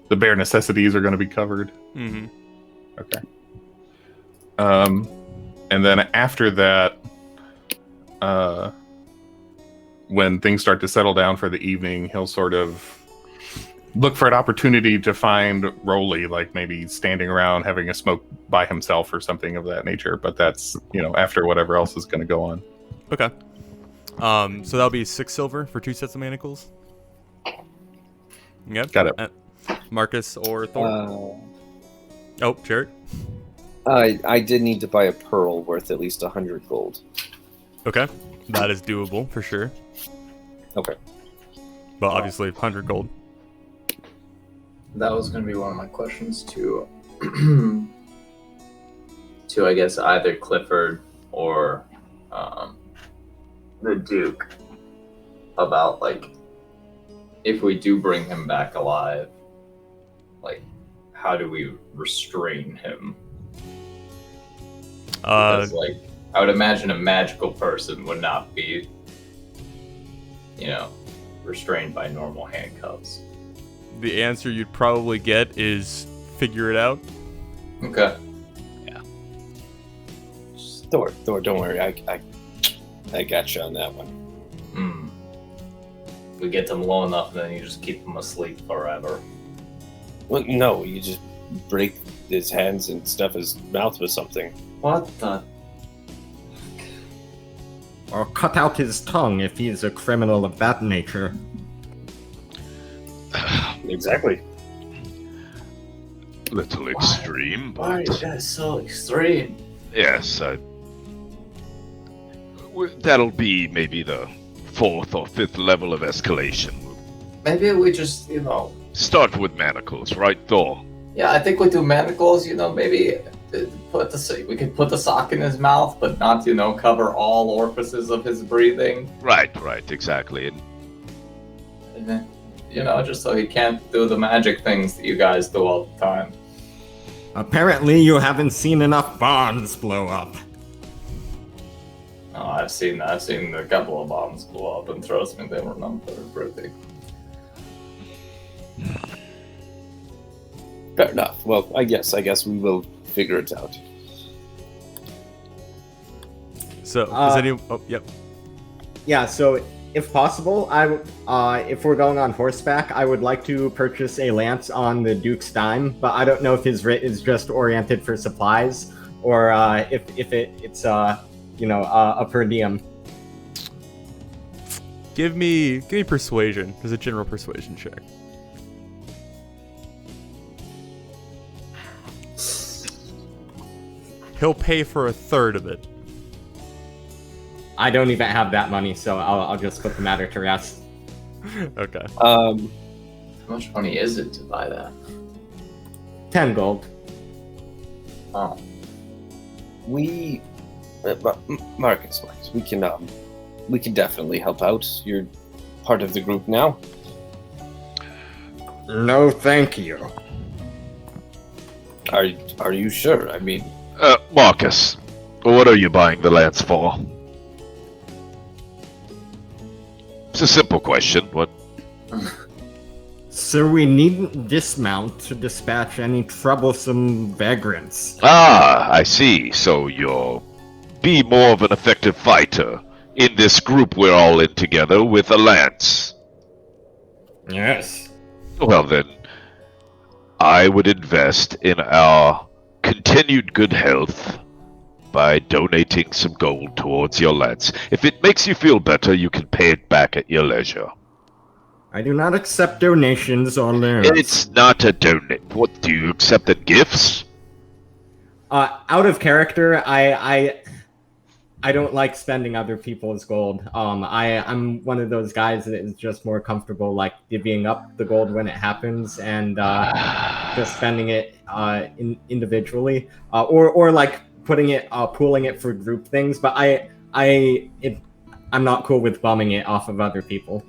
the bare necessities are gonna be covered. Mm-hmm. Okay. And then after that, when things start to settle down for the evening, he'll sort of look for an opportunity to find Rolly, like maybe standing around having a smoke by himself or something of that nature. But that's, after whatever else is going to go on. Okay. So that'll be 6 silver for 2 sets of manacles. Yep. Got it. Marcus or Thor? Jared? I did need to buy a pearl worth at least 100 gold. Okay. That is doable for sure. Okay. But obviously 100 gold. That was going to be one of my questions to, I guess, either Clifford or the Duke about, like, if we do bring him back alive, like, how do we restrain him? Because, like, I would imagine a magical person would not be, restrained by normal handcuffs. The answer you'd probably get is figure it out. Okay. Thor, don't worry. I got you on that one. We get them low enough, and then you just keep them asleep forever. Well, no, you just break his hands and stuff his mouth with something. What the? Or cut out his tongue if he's a criminal of that nature. Exactly. Little extreme, but... Why is that so extreme? Yes, that'll be maybe the 4th or 5th level of escalation. Maybe we just, Start with manacles, right, Thor? Yeah, I think we do manacles, maybe we could put the sock in his mouth, but not, cover all orifices of his breathing. Right, exactly. And then, just so he can't do the magic things that you guys do all the time. Apparently you haven't seen enough bombs blow up. Oh, I've seen a couple of bombs blow up, and trust me, they were not very pretty. Fair enough. Well, I guess we will figure it out. So, does anyone... Oh, yep. Yeah, so if possible, if we're going on horseback, I would like to purchase a lance on the Duke's dime, but I don't know if his writ is just oriented for supplies, or if it's a per diem. Give me persuasion. There's a general persuasion check. He'll pay for a third of it. I don't even have that money, so I'll just put the matter to rest. Okay. How much money is it to buy that? 10 gold. Oh. Marcus, we can definitely help out. You're part of the group now. No, thank you. Are you sure? I mean, Marcus, what are you buying the lance for? It's a simple question. What? Sir, we needn't dismount to dispatch any troublesome vagrants. Ah, I see. So you'll be more of an effective fighter in this group we're all in together with a lance. Yes. Well then, I would invest in our continued good health by donating some gold towards your lance. If it makes you feel better, you can pay it back at your leisure. I do not accept donations or loans. It's not a donate. What, do you accept the gifts? Out of character, I don't like spending other people's gold. I'm one of those guys that is just more comfortable like divvying up the gold when it happens and just spending it individually, or like putting it pooling it for group things. But I'm not cool with bumming it off of other people.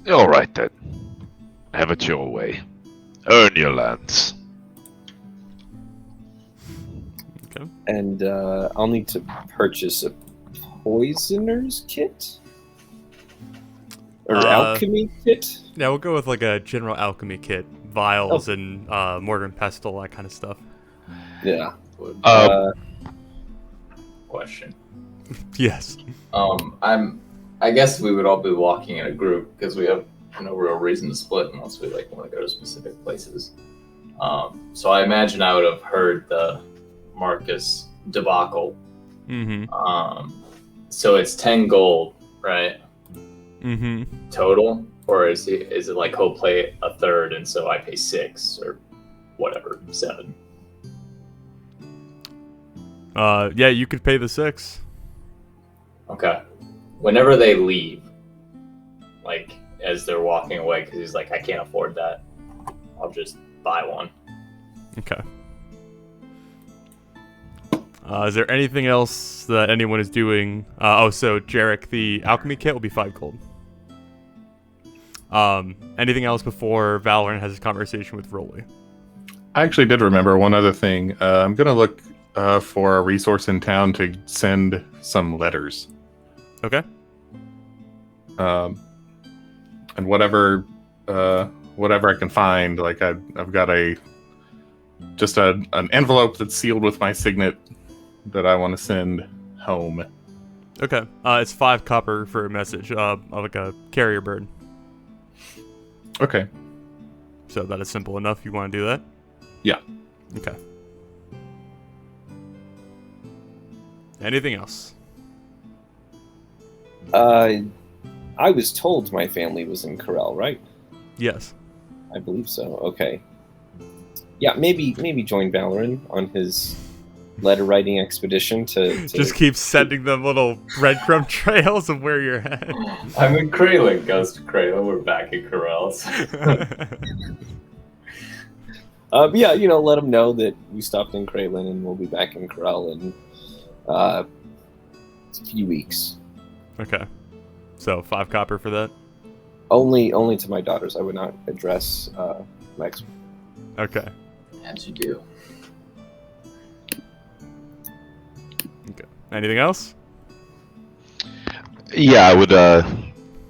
Alright then. Have it your way. Earn your lands. Okay. And I'll need to purchase a poisoner's kit? Or alchemy kit? Yeah, we'll go with like a general alchemy kit. Vials and mortar and pestle, that kind of stuff. Yeah. Question. Yes. I guess we would all be walking in a group because we have no real reason to split unless we like want to go to specific places. So I imagine I would have heard the Marcus debacle. Mm-hmm. So it's 10 gold, right? Mm-hmm. Total, or is it like he'll play a third and so I pay 6 or whatever, 7? Yeah, you could pay the 6. Okay. Whenever they leave, like as they're walking away, because he's like, I can't afford that, I'll just buy one. Okay. Is there anything else that anyone is doing? So Jarek, the alchemy kit will be 5 gold. Anything else before Valorant has his conversation with Rolly? I actually did remember one other thing. I'm gonna look for a resource in town to send some letters. Okay. And whatever I can find, like I've got an envelope that's sealed with my signet that I want to send home. Okay. It's 5 copper for a message, like a carrier bird. Okay. So that is simple enough. You want to do that? Yeah. Okay. Anything else? I was told my family was in Corel, right? Yes. I believe so. Okay. Yeah, maybe join Valorant on his letter writing expedition to just keep sending them little breadcrumb trails of where you're at. I'm in Kralen, goes to Kralen, we're back in Corels. Yeah, let them know that we stopped in Kralen and we'll be back in Corel in a few weeks. Okay. So 5 copper for that? Only to my daughters. I would not address my ex. Okay. As you do. Okay. Anything else? Yeah, I would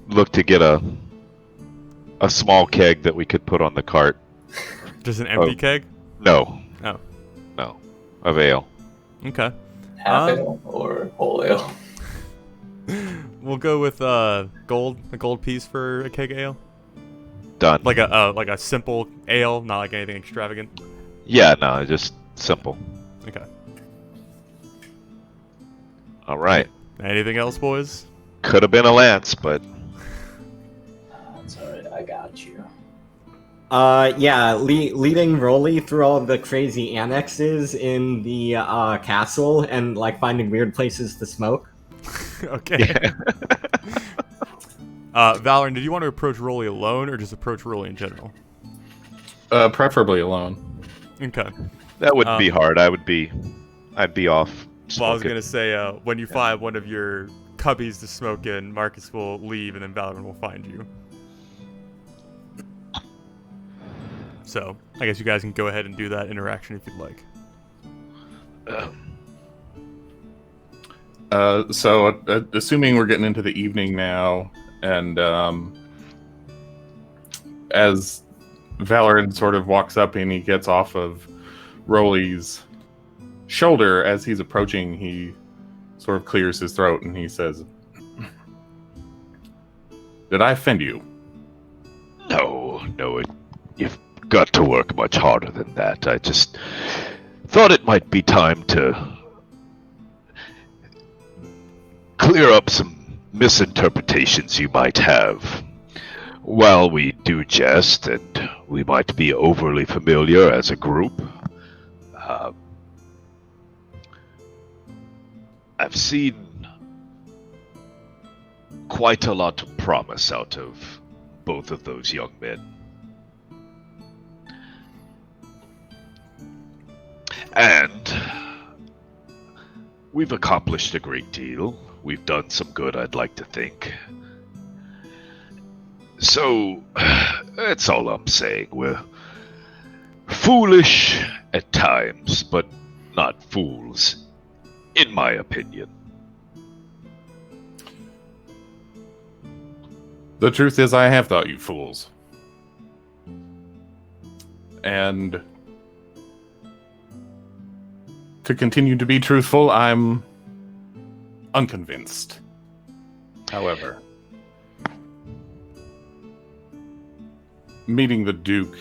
look to get a small keg that we could put on the cart. Just an empty keg? No. Oh. No. Of ale. Okay. Half ale or whole ale? We'll go with a gold piece for a keg ale. Done. Like a simple ale, not like anything extravagant. Yeah, no, just simple. Okay. All right. Anything else, boys? Could have been a lance, but That's alright, I got you. Yeah, leading Rolly through all of the crazy annexes in the castle and like finding weird places to smoke. Okay. yeah. Valorant, did you want to approach Rolly alone or just approach Rolly in general? Preferably alone. Okay. That wouldn't be hard. I'd be off. Well, I was smoking. gonna say when you find one of your cubbies to smoke in, Marcus will leave and then Valorant will find you. So I guess you guys can go ahead and do that interaction if you'd like. So assuming we're getting into the evening now, and as Valorant sort of walks up and he gets off of Rolly's shoulder, as he's approaching, he sort of clears his throat and he says, "Did I offend you?" No, you've got to work much harder than that. I just thought it might be time to clear up some misinterpretations you might have. While we do jest and we might be overly familiar as a group, uh, I've seen quite a lot of promise out of both of those young men. And we've accomplished a great deal. We've done some good, I'd like to think. So, that's all I'm saying. We're foolish at times, but not fools, in my opinion. The truth is, I have thought you fools. And to continue to be truthful, I'm unconvinced. However, meeting the Duke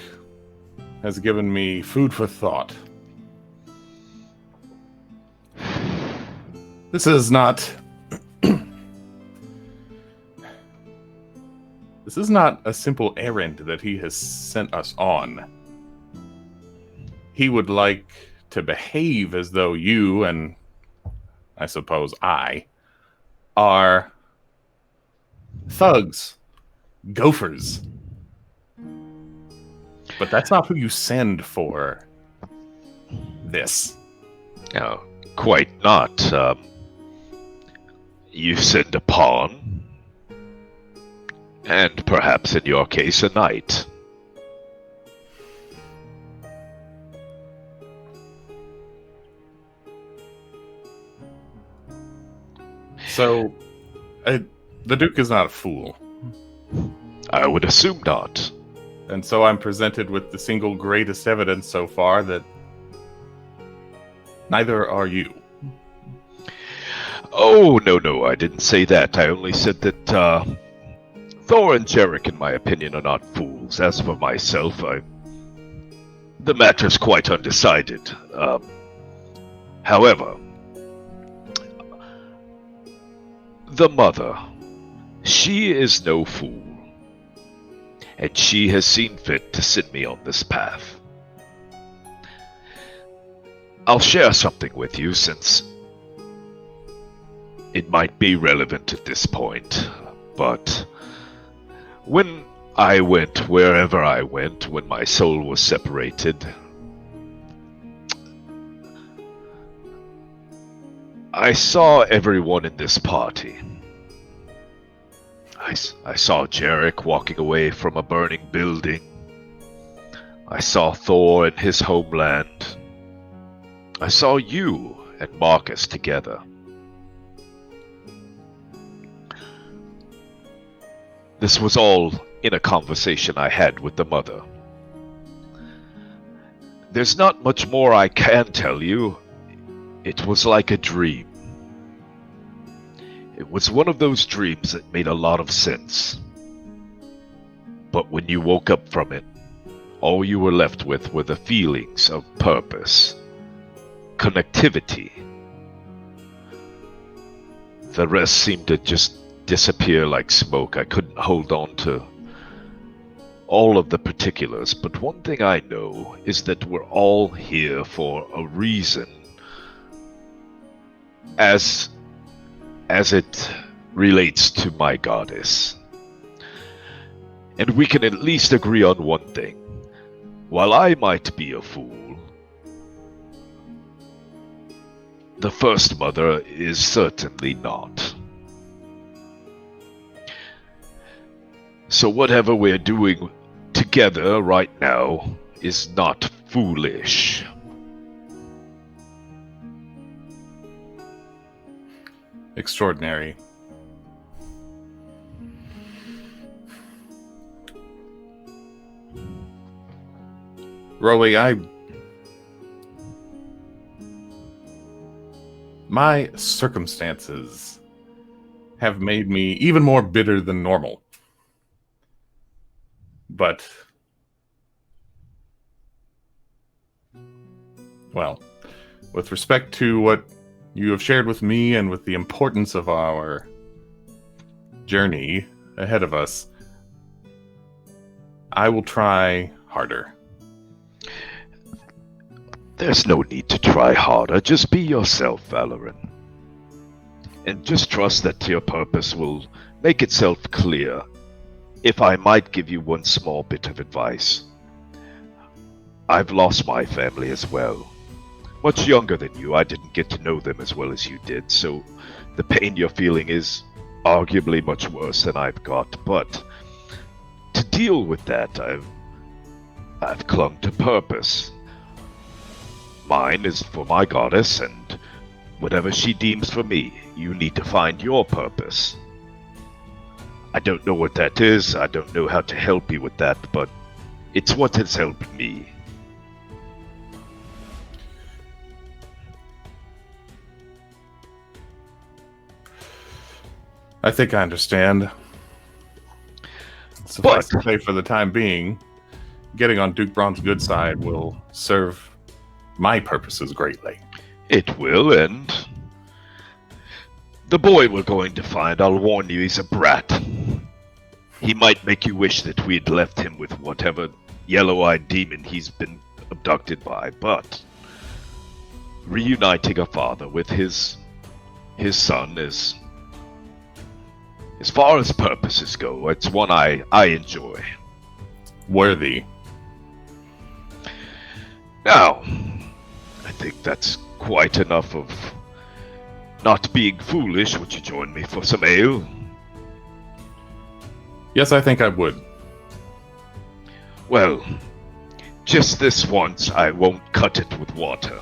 has given me food for thought. This is not... This is not a simple errand that he has sent us on. He would like to behave as though you, and I suppose I, are thugs, gophers. But that's not who you send for this. No, quite not. You send a pawn, and perhaps in your case a knight. So, the Duke is not a fool. I would assume not. And so I'm presented with the single greatest evidence so far that neither are you. Oh, no, I didn't say that. I only said that, Thor and Jarek, in my opinion, are not fools. As for myself, the matter's quite undecided. However, the mother, she is no fool. And she has seen fit to send me on this path. I'll share something with you since it might be relevant at this point, but when I went wherever I went, when my soul was separated, I saw everyone in this party. I saw Jarek walking away from a burning building. I saw Thor in his homeland. I saw you and Marcus together. This was all in a conversation I had with the mother. There's not much more I can tell you. It was like a dream. It was one of those dreams that made a lot of sense. But when you woke up from it, all you were left with were the feelings of purpose, connectivity. The rest seemed to just disappear like smoke. I couldn't hold on to all of the particulars, but one thing I know is that we're all here for a reason. As it relates to my goddess. And we can at least agree on one thing. While I might be a fool, the First Mother is certainly not. So whatever we're doing together right now is not foolish. Extraordinary. Rolly, my circumstances have made me even more bitter than normal. But, well, with respect to what you have shared with me and with the importance of our journey ahead of us, I will try harder. There's no need to try harder. Just be yourself, Valorant. And just trust that your purpose will make itself clear. If I might give you one small bit of advice, I've lost my family as well. Much younger than you, I didn't get to know them as well as you did, so the pain you're feeling is arguably much worse than I've got. But to deal with that, I've clung to purpose. Mine is for my goddess, and whatever she deems for me, you need to find your purpose. I don't know what that is, I don't know how to help you with that, but it's what has helped me. I think I understand. Suffice to say, for the time being, getting on Duke Braun's good side will serve my purposes greatly. It will, and the boy we're going to find, I'll warn you, he's a brat. He might make you wish that we'd left him with whatever yellow-eyed demon he's been abducted by, but reuniting a father with his son is, as far as purposes go, it's one I enjoy. Worthy. Now, I think that's quite enough of not being foolish. Would you join me for some ale? Yes, I think I would. Well, just this once, I won't cut it with water.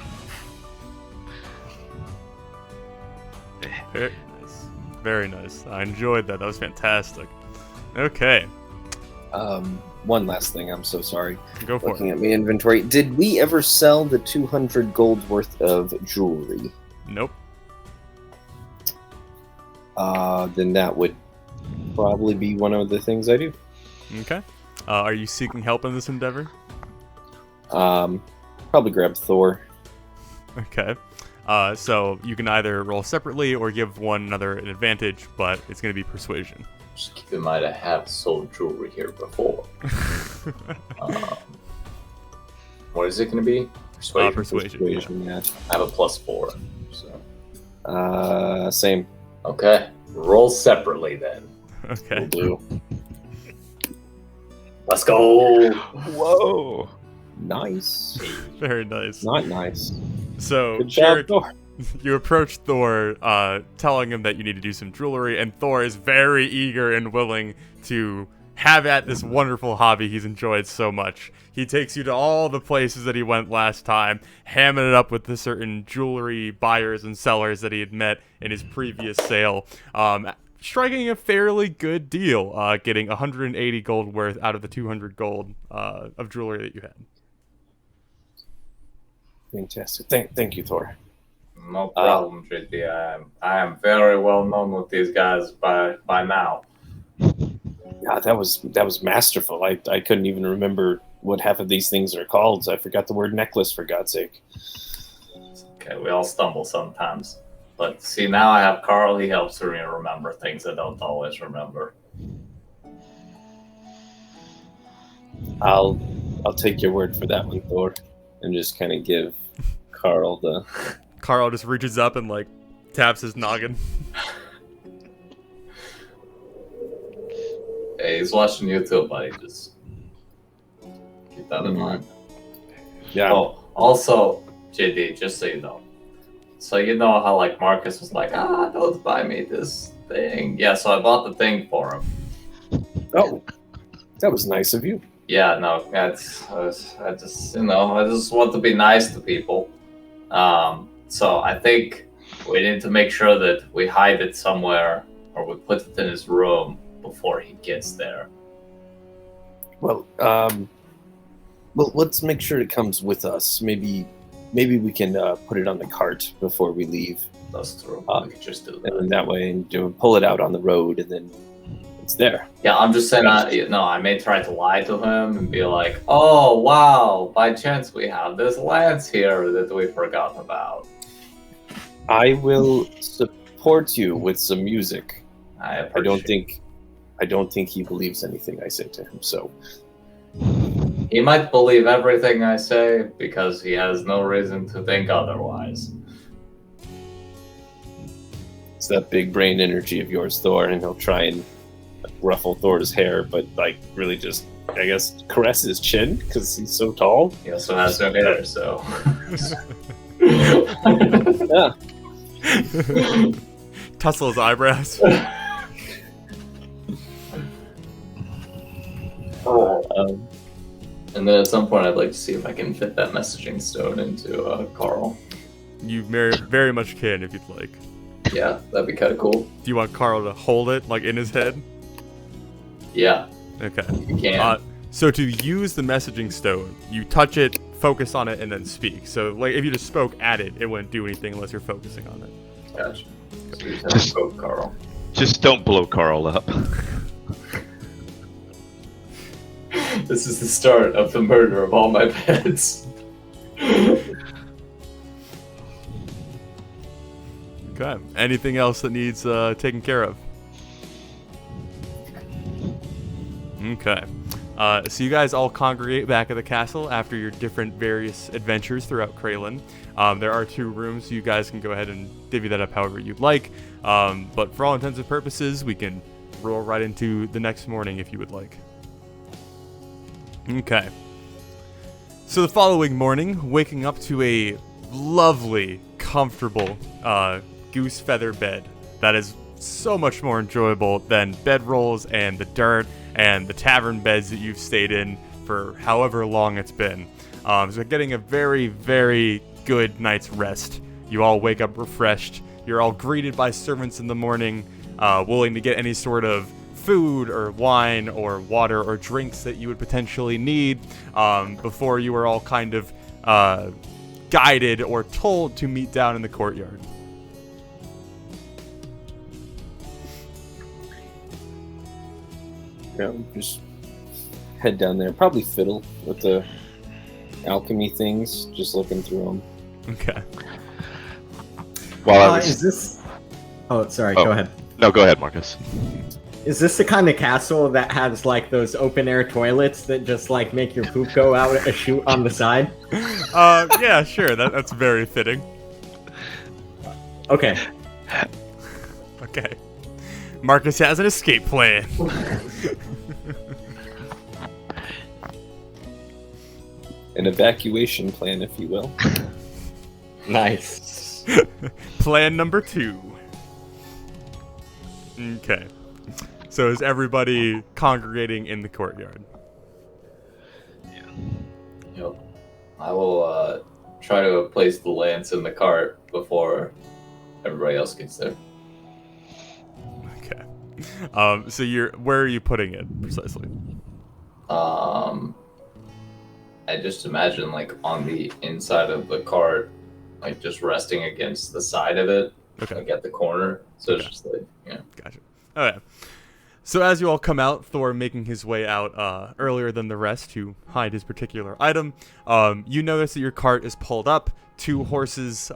Very nice. Very nice. I enjoyed that. That was fantastic. Okay. One last thing. I'm so sorry. Go for Looking it. at my inventory, did we ever sell the 200 gold worth of jewelry? Nope. Then that would probably be one of the things I do. Okay. Are you seeking help in this endeavor? Probably grab Thor. Okay. So you can either roll separately or give one another an advantage, but it's going to be persuasion. Just keep in mind I have sold jewelry here before. What is it going to be? Persuasion. Persuasion. Yeah. I have a +4. So. Same. Okay. Roll separately then. Okay. Will do. Let's go. Whoa! Nice. Very nice. Not nice. So, Good job, Sherrick, Thor. you approach Thor, telling him that you need to do some jewelry, and Thor is very eager and willing to have at this wonderful hobby he's enjoyed so much. He takes you to all the places that he went last time, hamming it up with the certain jewelry buyers and sellers that he had met in his previous sale, striking a fairly good deal, getting 180 gold worth out of the 200 gold of jewelry that you had. Fantastic. Thank you, Thor. No problem, JD. I am very well known with these guys by now. God, that was masterful. I couldn't even remember what half of these things are called. So I forgot the word necklace, for God's sake. Okay, we all stumble sometimes. But see, now I have Carl. He helps me remember things I don't always remember. I'll take your word for that one, Thor, and just kind of give Carl the. Carl just reaches up and like taps his noggin. Hey, he's watching you too, buddy. Just keep that in mind. Yeah. Oh, also, JD, just so you know. So you know how like Marcus was like, don't buy me this thing. Yeah, so I bought the thing for him. Oh, that was nice of you. Yeah, no, I just want to be nice to people. So I think we need to make sure that we hide it somewhere, or we put it in his room before he gets there. Well, let's make sure it comes with us. Maybe we can put it on the cart before we leave. That's true. We could just do And that. then that way, and pull it out on the road, and then it's there. Yeah, I'm just saying I may try to lie to him and be like, oh, wow, by chance we have this lance here that we forgot about. I will support you with some music. I I don't appreciate. think he believes anything I say to him. So He might believe everything I say because he has no reason to think otherwise. it's that big brain energy of yours, Thor, and he'll try and ruffle Thor's hair, but like really just, I guess, caress his chin because he's so tall. He also has no hair, so. Yeah. Tussle his eyebrows. And then at some point, I'd like to see if I can fit that messaging stone into Carl. You very much can if you'd like. Yeah, that'd be kind of cool. Do you want Carl to hold it, like, in his head? Yeah, Okay. you can. So to use the messaging stone, you touch it, focus on it, and then speak. So, like, if you just spoke at it, it wouldn't do anything unless you're focusing on it. Gotcha. So you have to quote Carl. Just don't blow Carl up. This is the start of the murder of all my pets. Okay. Anything else that needs taken care of? Okay. So you guys all congregate back at the castle after your different various adventures throughout Kralen. There are 2 rooms, so you guys can go ahead and divvy that up however you'd like. But for all intents and purposes, we can roll right into the next morning if you would like. Okay. So the following morning, waking up to a lovely, comfortable goose feather bed that is so much more enjoyable than bedrolls and the dirt and the tavern beds that you've stayed in for however long it's been. So getting a very, very good night's rest. You all wake up refreshed. You're all greeted by servants in the morning, willing to get any sort of food or wine or water or drinks that you would potentially need before you were all kind of guided or told to meet down in the courtyard. Yeah, just head down there. Probably fiddle with the alchemy things. Just looking through them. Okay. While I was... Is this? Oh, sorry. Oh. Go ahead. No, go ahead, Marcus. Is this the kind of castle that has like those open air toilets that just like make your poop go out a chute on the side? Yeah, sure. That's very fitting. Okay. Okay. Marcus has an escape plan. An evacuation plan, if you will. Nice. Plan number 2. Okay. So is everybody congregating in the courtyard? Yep. I will try to place the lance in the cart before everybody else gets there. Okay. So where are you putting it precisely? I just imagine like on the inside of the cart, like just resting against the side of it, Okay. like at the corner. So it's just like, yeah. Gotcha. Okay. So as you all come out, Thor making his way out earlier than the rest to hide his particular item, you notice that your cart is pulled up, 2 horses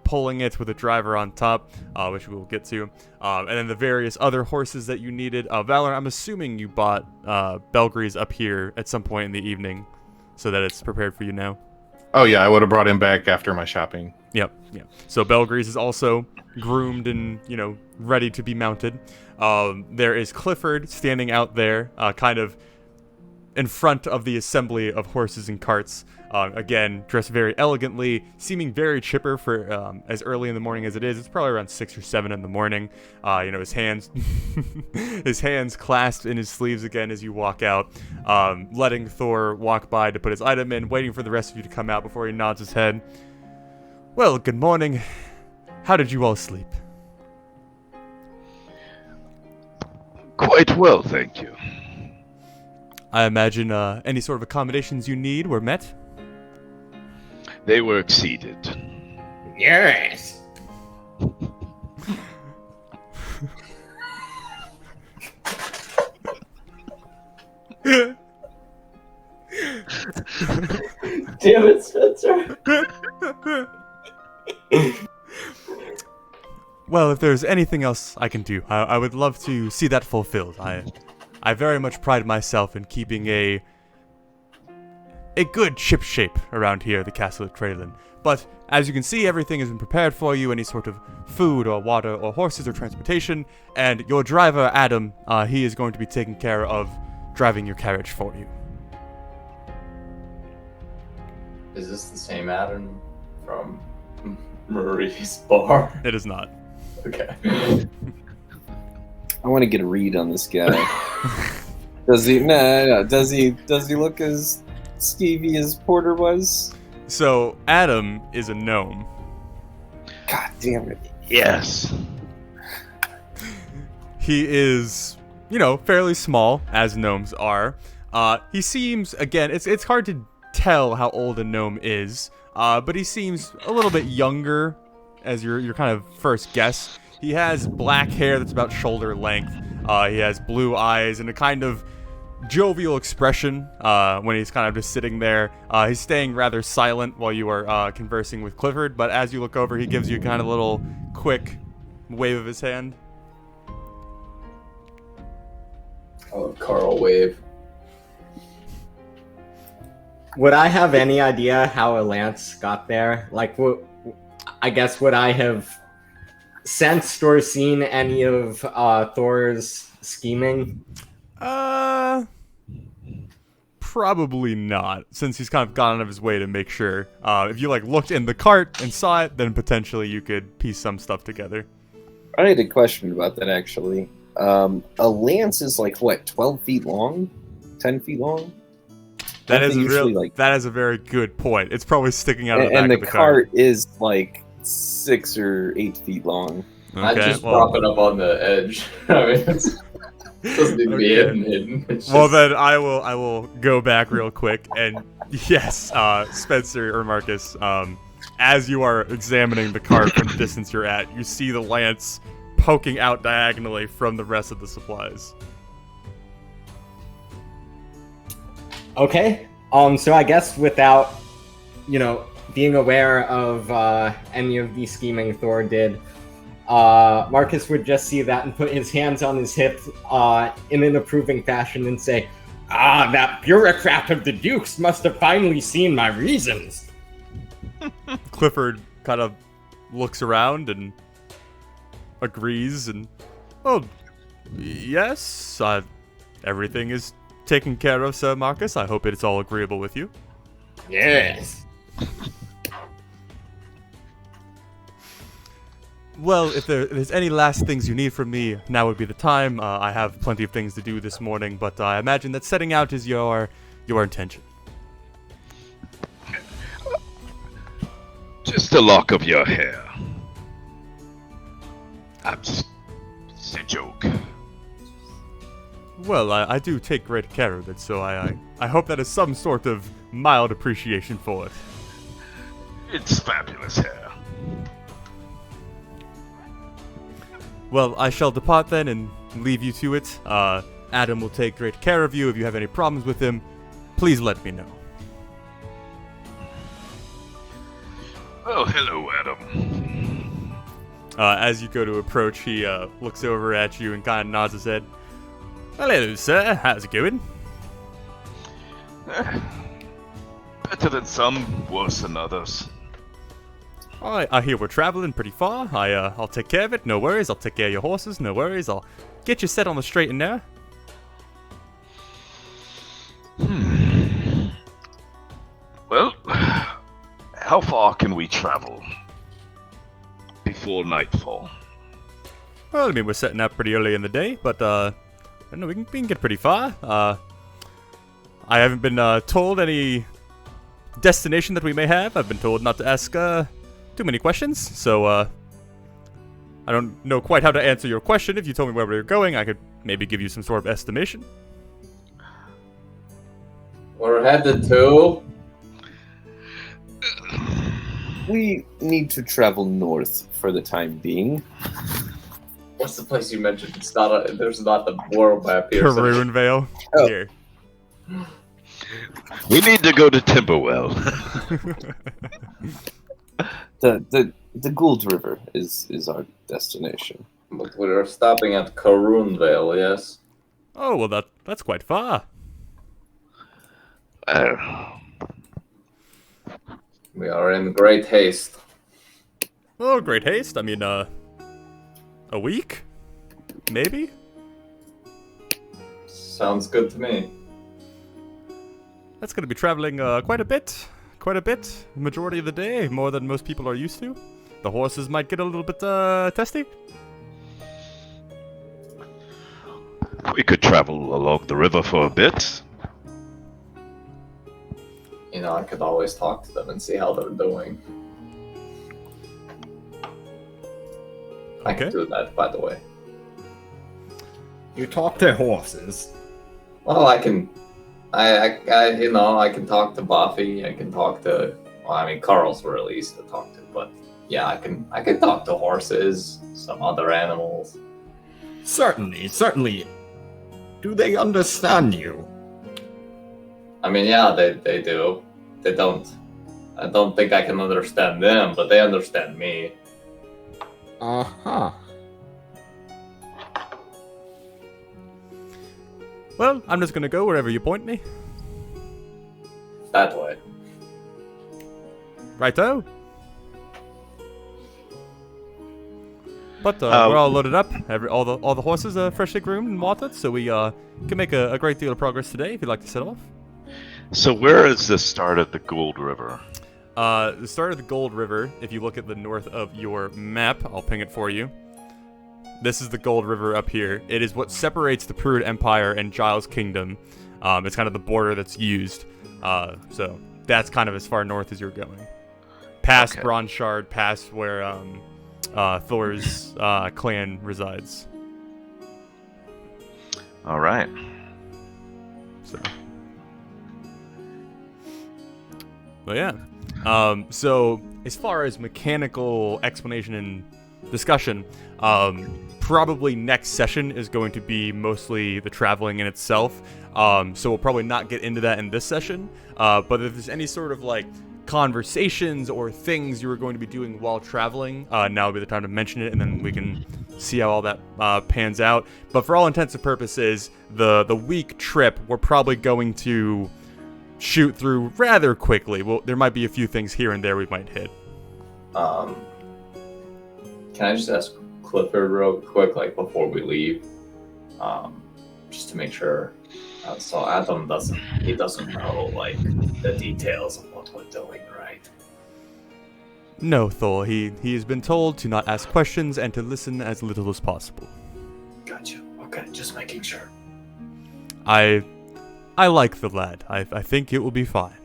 pulling it with a driver on top, which we will get to, and then the various other horses that you needed. Valor, I'm assuming you bought Belgrease up here at some point in the evening so that it's prepared for you now. Oh yeah, I would have brought him back after my shopping. Yep. So Belgrease is also groomed and, ready to be mounted. There is Clifford standing out there, kind of in front of the assembly of horses and carts. Again, dressed very elegantly, seeming very chipper for as early in the morning as it is. It's probably around 6 or 7 in the morning. His hands, his hands clasped in his sleeves again as you walk out, letting Thor walk by to put his item in, waiting for the rest of you to come out before he nods his head. Well, good morning. How did you all sleep? Quite well, thank you. I imagine any sort of accommodations you need were met? They were exceeded. Yes. Damn it, Spencer. Well, if there's anything else I can do, I would love to see that fulfilled. I very much pride myself in keeping a good ship shape around here, the castle of Kralen. But as you can see, everything has been prepared for you, any sort of food or water or horses or transportation, and your driver, Adam, he is going to be taking care of driving your carriage for you. Is this the same Adam from Marie's bar? It is not. Okay. I want to get a read on this guy. Does he? No. Does he look as skeevy as Porter was? So, Adam is a gnome. God damn it. Yes. He is, fairly small, as gnomes are. He seems, again, it's hard to tell how old a gnome is, but he seems a little bit younger, as your kind of first guess. He has black hair that's about shoulder length. He has blue eyes and a kind of jovial expression when he's kind of just sitting there. He's staying rather silent while you are conversing with Clifford, but as you look over, he gives you kind of a little quick wave of his hand. Oh, Carl wave. Would I have any idea how a lance got there? Like, I guess would I have sensed or seen any of Thor's scheming? Probably not, since he's kind of gone out of his way to make sure. If you looked in the cart and saw it, then potentially you could piece some stuff together. I had a question about that actually. A lance is 12 feet long? 10 feet long? That is a very good point. It's probably sticking out of the back and of the the cart. cart is 6 or 8 feet long. Okay, I just prop it up on the edge. I mean, it doesn't need to be hidden. Well, then I will go back real quick, and yes, Spencer or Marcus, as you are examining the cart from the distance you're at, you see the lance poking out diagonally from the rest of the supplies. Okay. So I guess without, being aware of any of the scheming Thor did, Marcus would just see that and put his hands on his hips in an approving fashion and say, "Ah, that bureaucrat of the Duke's must have finally seen my reasons." Clifford kind of looks around and agrees, and, "Oh, yes, everything is taken care of, Sir Marcus. I hope it's all agreeable with you." Yes. Well, if there's any last things you need from me, now would be the time. I have plenty of things to do this morning, but I imagine that setting out is your intention. Just a lock of your hair. It's a joke. Well, I do take great care of it, so I hope that is some sort of mild appreciation for it. It's fabulous hair. Well, I shall depart then and leave you to it. Adam will take great care of you. If you have any problems with him, please let me know. Oh, hello, Adam. As you go to approach, he looks over at you and kind of nods his head. "Hello, sir. How's it going?" Better than some, worse than others. I hear we're traveling pretty far. I'll take care of it. No worries. I'll take care of your horses. No worries. I'll get you set on the straight and narrow. Well, how far can we travel before nightfall? Well, I mean, we're setting out pretty early in the day, but I know we can get pretty far. I haven't been told any destination that we may have. I've been told not to ask too many questions, so I don't know quite how to answer your question. If you told me where we were going, I could maybe give you some sort of estimation. We're headed to. We need to travel north for the time being. What's the place you mentioned? It's not. There's not the world map here. Caroon Vale. Oh. Here. We need to go to Timberwell. The The Gould River is our destination. But we're stopping at Karunvale, yes? Oh, well, that's quite far. We are in great haste. Oh, great haste. I mean, a week? Maybe? Sounds good to me. That's gonna be traveling quite a bit. The majority of the day, more than most people are used to. The horses might get a little bit testy. We could travel along the river for a bit. You know, I could always talk to them and see how they're doing. I Okay. can do that, by the way. You talk to horses. Well, I can talk to Buffy. I can talk to. Well, I mean, Carl's really easy to talk to, but yeah, I can talk to horses, some other animals. Certainly. Do they understand you? I mean, yeah, they do. They don't. I don't think I can understand them, but they understand me. Uh-huh. Well, I'm just gonna go wherever you point me. That way. Righto. But we're all loaded up. All the horses are freshly groomed and watered, so we can make a great deal of progress today. If you'd like to set off. So where is the start of the Gould River? The start of the Gold River. If you look at the north of your map, I'll ping it for you. This is the Gold River up here. It is what separates the Prude Empire and Giles Kingdom. It's kind of the border that's used. So that's kind of as far north as you're going. Past Okay. Bronze Shard, past where Thor's clan resides. All right. So. But yeah. So as far as mechanical explanation and discussion, probably next session is going to be mostly the traveling in itself. So we'll probably not get into that in this session. But if there's any sort of like conversations or things you are going to be doing while traveling, now would be the time to mention it, and then we can see how all that pans out. But for all intents and purposes, the week trip, we're probably going to shoot through rather quickly. Well, there might be a few things here and there we might hit. Can I just ask Clifford real quick, like before we leave, just to make sure? So Adam doesn't know like the details of what we're doing, right? No, Thor. He has been told to not ask questions and to listen as little as possible. Gotcha. Okay, just making sure. I like the lad. I think it will be fine.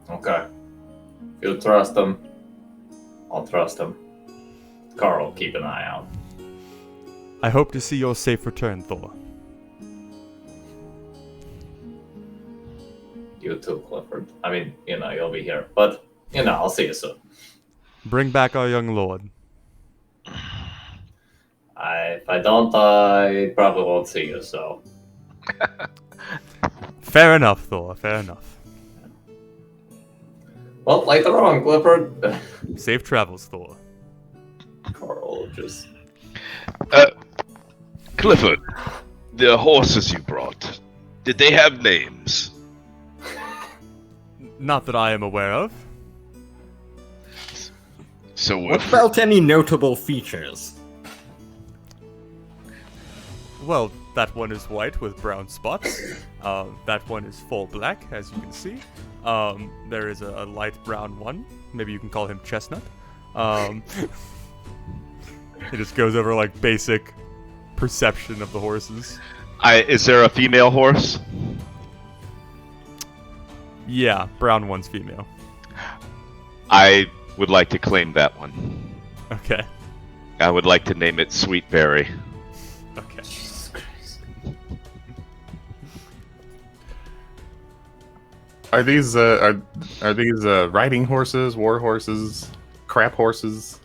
Okay. If you trust him, I'll trust him. Carl, keep an eye out. I hope to see your safe return, Thor. You too, Clifford. I mean, you'll be here. But, I'll see you soon. Bring back our young lord. If I don't, I probably won't see you, so. Fair enough, Thor. Fair enough. Well, later on, Clifford. Safe travels, Thor. Carl just. Clifford, the horses you brought, did they have names? Not that I am aware of. So What about any notable features? Well, that one is white with brown spots. That one is full black, as you can see. There is a light brown one. Maybe you can call him Chestnut. It just goes over like basic perception of the horses. Is there a female horse? Yeah, brown one's female. I would like to claim that one. Okay. I would like to name it Sweetberry. Okay. Jesus Christ. Are these riding horses, war horses, crap horses?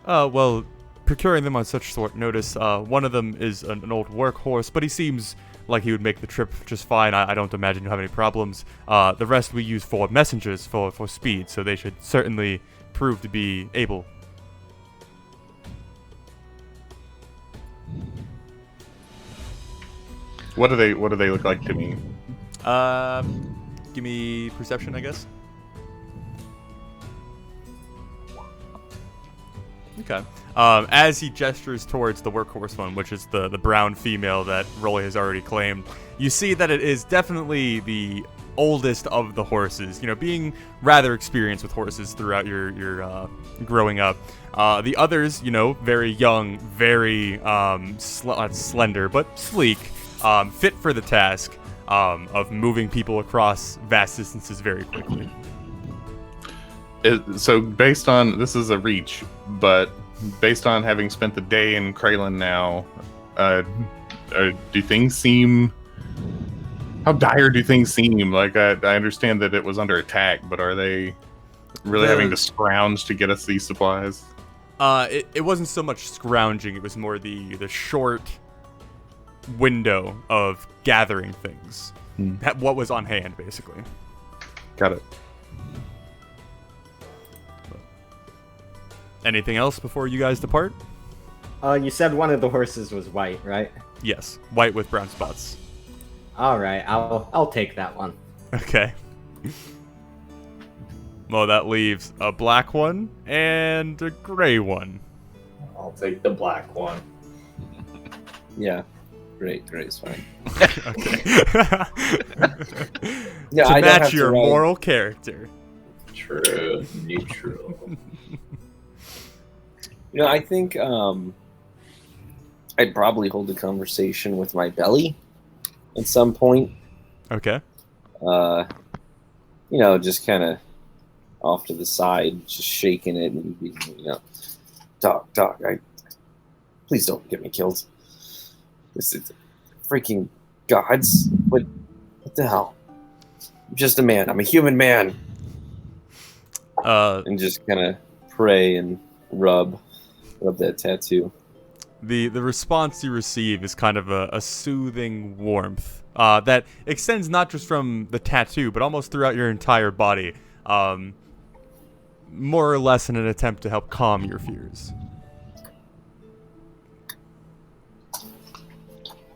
Well, procuring them on such short notice, one of them is an old workhorse, but he seems like he would make the trip just fine. I don't imagine you'll have any problems. The rest we use for messengers for speed, so they should certainly prove to be able What do they look like to me? Give me perception, I guess. Okay. As he gestures towards the workhorse one, which is the brown female that Rolly has already claimed, you see that it is definitely the oldest of the horses. You know, being rather experienced with horses throughout your growing up. The others, you know, very young, very not slender, but sleek, fit for the task of moving people across vast distances very quickly. So based on, this is a reach, but based on having spent the day in Kralen now, do things seem, how dire do things seem? Like, I understand that it was under attack, but are they really having to scrounge to get us these supplies? It wasn't so much scrounging, it was more the short window of gathering things. What was on hand, basically. Got it. Anything else before you guys depart? You said one of the horses was white, right? Yes, white with brown spots. All right, I'll take that one. Okay. Well, that leaves a black one and a gray one. I'll take the black one. Yeah, gray's fine. Okay. Yeah, to I don't match have to your ride. moral character. True, neutral. You know, I think I'd probably hold a conversation with my belly at some point. Okay. You know, just kind of off to the side, just shaking it and, you know, Doc, please don't get me killed. This is freaking gods. What the hell? I'm just a man. I'm a human man. And just kind of pray and rub that tattoo. The response you receive is kind of a soothing warmth that extends not just from the tattoo, but almost throughout your entire body. More or less in an attempt to help calm your fears.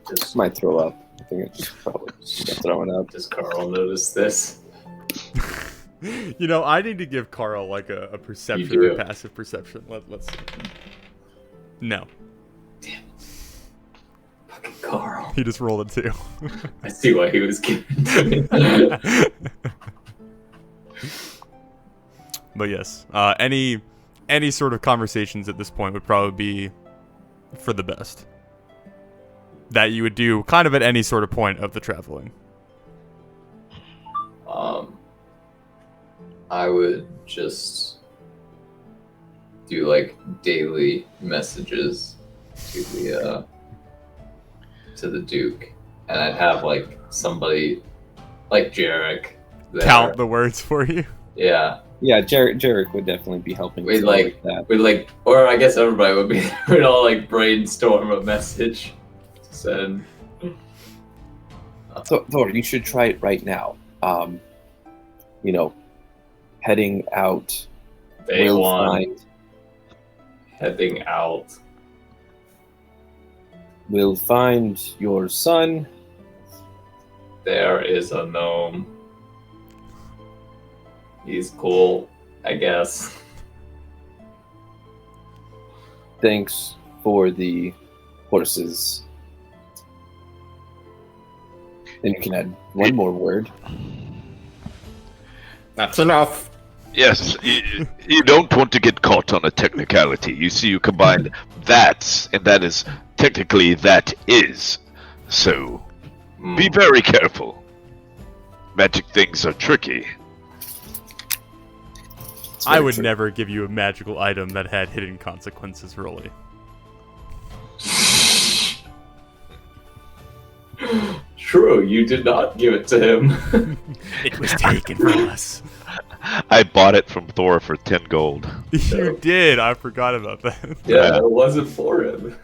Just might throw up. I think I just probably throwing up. Does Carl notice this? You know, I need to give Carl like a perception You do. or passive perception. Let's see. No. Fucking Carl. He just rolled a 2. I see why he was giving to me. But yes, any sort of conversations at this point would probably be for the best. That you would do kind of at any sort of point of the traveling. I would just do like daily messages to the Duke, and I'd have like somebody like Jarek there. Count the words for you. Yeah. Yeah, Jarek would definitely be helping. We'd us like with that. we'd like, or I guess everybody would be. We'd all like brainstorm a message to send. Thor, you should try it right now. You know, heading out. Day We'll one. find. Heading out. We'll find your son. There is a gnome. He's cool, I guess. Thanks for the horses. Then you can add one more word. That's enough. Yes, you don't want to get caught on a technicality. You see, you combine that, and that is technically that is. So, be very careful. Magic things are tricky. I would never give you a magical item that had hidden consequences, really. True, you did not give it to him. It was taken from us. I bought it from Thor for 10 gold. You did. I forgot about that. Yeah, it wasn't for him.